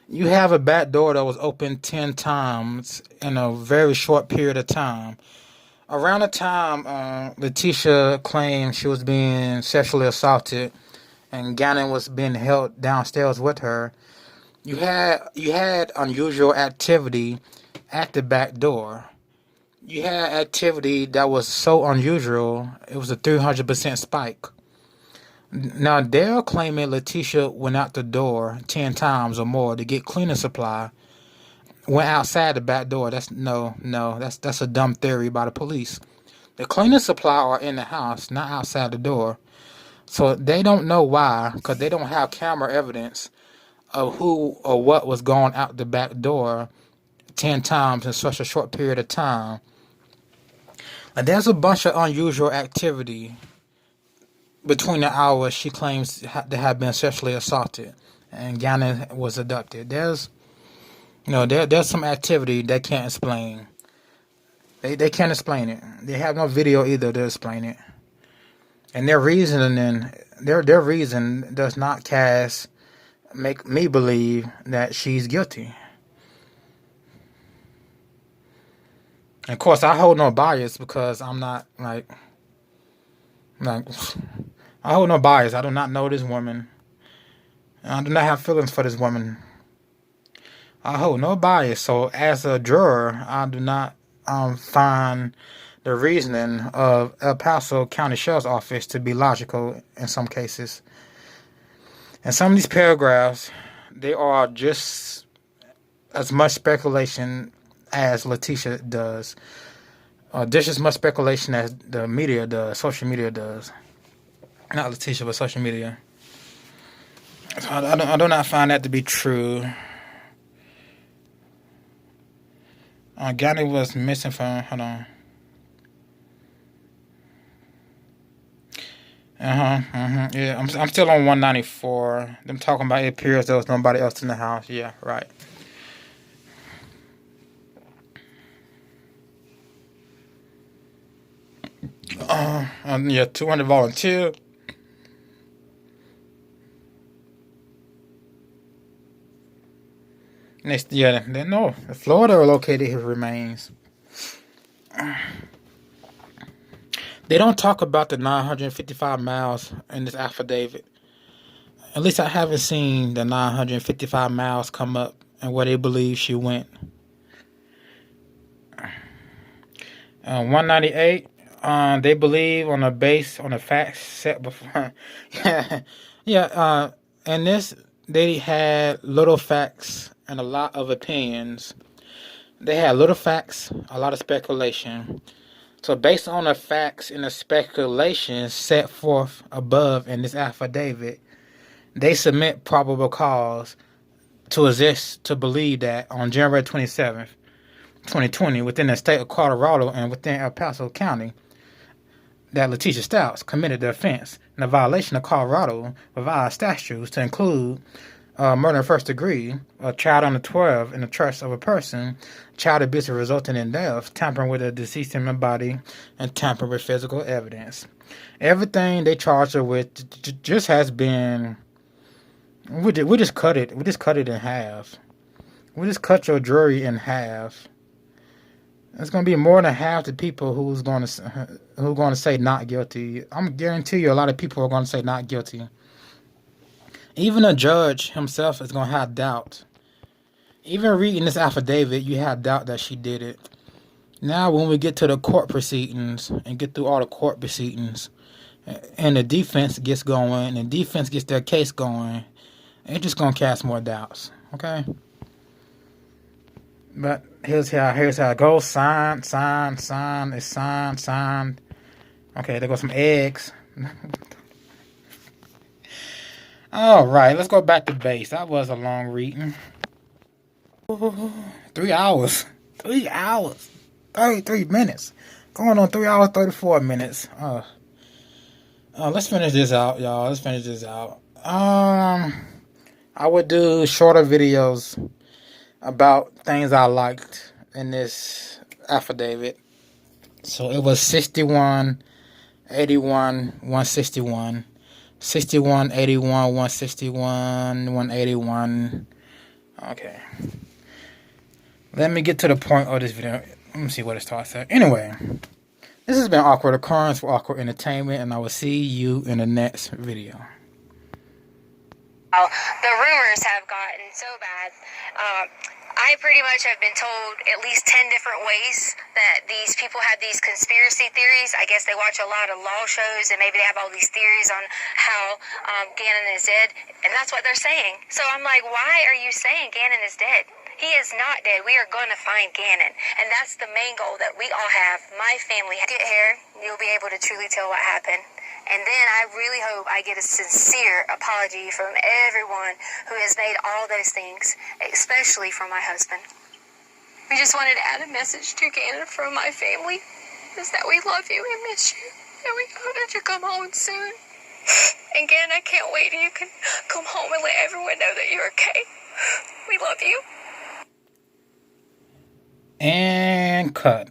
You have a back door that was opened 10 times in a very short period of time. Around the time Letecia claimed she was being sexually assaulted and Gannon was being held downstairs with her, you had unusual activity at the back door. You had activity that was so unusual, it was a 300% spike. Now, they're claiming Letecia went out the door 10 times or more to get cleaning supply. Went outside the back door. That's a dumb theory by the police. The cleaning supply are in the house, not outside the door. So they don't know why, because they don't have camera evidence of who or what was going out the back door 10 times in such a short period of time. And there's a bunch of unusual activity between the hours she claims to have been sexually assaulted and Gannon was abducted. There's some activity they can't explain. They can't explain it. They have no video either to explain it. And their reasoning, their reason does not make me believe that she's guilty. And of course, I hold no bias because I'm not like I hold no bias. I do not know this woman. I do not have feelings for this woman. I hold no bias. So as a juror, I do not find the reasoning of El Paso County Sheriff's Office to be logical in some cases. And some of these paragraphs, they are just as much speculation as Letecia does. Just as much speculation as the media does, social media does. Not Letecia, but social media. So I do not find that to be true. Gannon was missing from. Hold on. Yeah, I'm still on 194. Them talking about it appears there was nobody else in the house. Yeah, right. Yeah, 200 volunteer. Next, yeah, they know. Florida located his remains. They don't talk about the 955 miles in this affidavit. At least I haven't seen the 955 miles come up and where they believe she went. 198. They believe on the facts set before. yeah. And this, they had little facts and a lot of opinions. They had little facts, a lot of speculation. So based on the facts and the speculation set forth above in this affidavit, they submit probable cause to exist to believe that on January 27th, 2020, within the state of Colorado and within El Paso County, that Letecia Stauchs committed the offense in a violation of Colorado revised statutes to include murder in first degree, a child under 12 in the trust of a person, child abuse resulting in death, tampering with a deceased human body, and tampering with physical evidence. Everything they charged her with just has been. We just cut it. We just cut it in half. We just cut your jury in half. It's gonna be more than half the people who's going to say not guilty. I'm guarantee you, a lot of people are going to say not guilty. Even a judge himself is going to have doubt. Even reading this affidavit, you have doubt that she did it. Now, when we get to the court proceedings and get through all the court proceedings, and the defense gets going, and the defense gets their case going, it's just going to cast more doubts. Okay? But here's how it goes. Sign. It's signed. Okay, there goes some eggs. All right, let's go back to base. That was a long reading. 3 hours. 3 hours. 33 minutes. Going on 3 hours, 34 minutes. Let's finish this out, y'all. Let's finish this out. I would do shorter videos about things I liked in this affidavit. So it was 61, 81, 161. 61, 81, 161, 181. Okay. Let me get to the point of this video. Let me see what it starts at. Anyway, this has been Awkward Occurrence for Awkward Entertainment, and I will see you in the next video. The rumors have gotten so bad. I pretty much have been told at least 10 different ways that these people have these conspiracy theories. I guess they watch a lot of law shows and maybe they have all these theories on how Gannon is dead. And that's what they're saying. So I'm like, why are you saying Gannon is dead? He is not dead. We are going to find Gannon. And that's the main goal that we all have. My family. Get here, you'll be able to truly tell what happened. And then I really hope I get a sincere apology from everyone who has made all those things, especially from my husband. We just wanted to add a message to Gannon from my family, is that we love you and miss you, and we hope that you come home soon. And Gannon, I can't wait till you can come home and let everyone know that you're okay. We love you. And cut.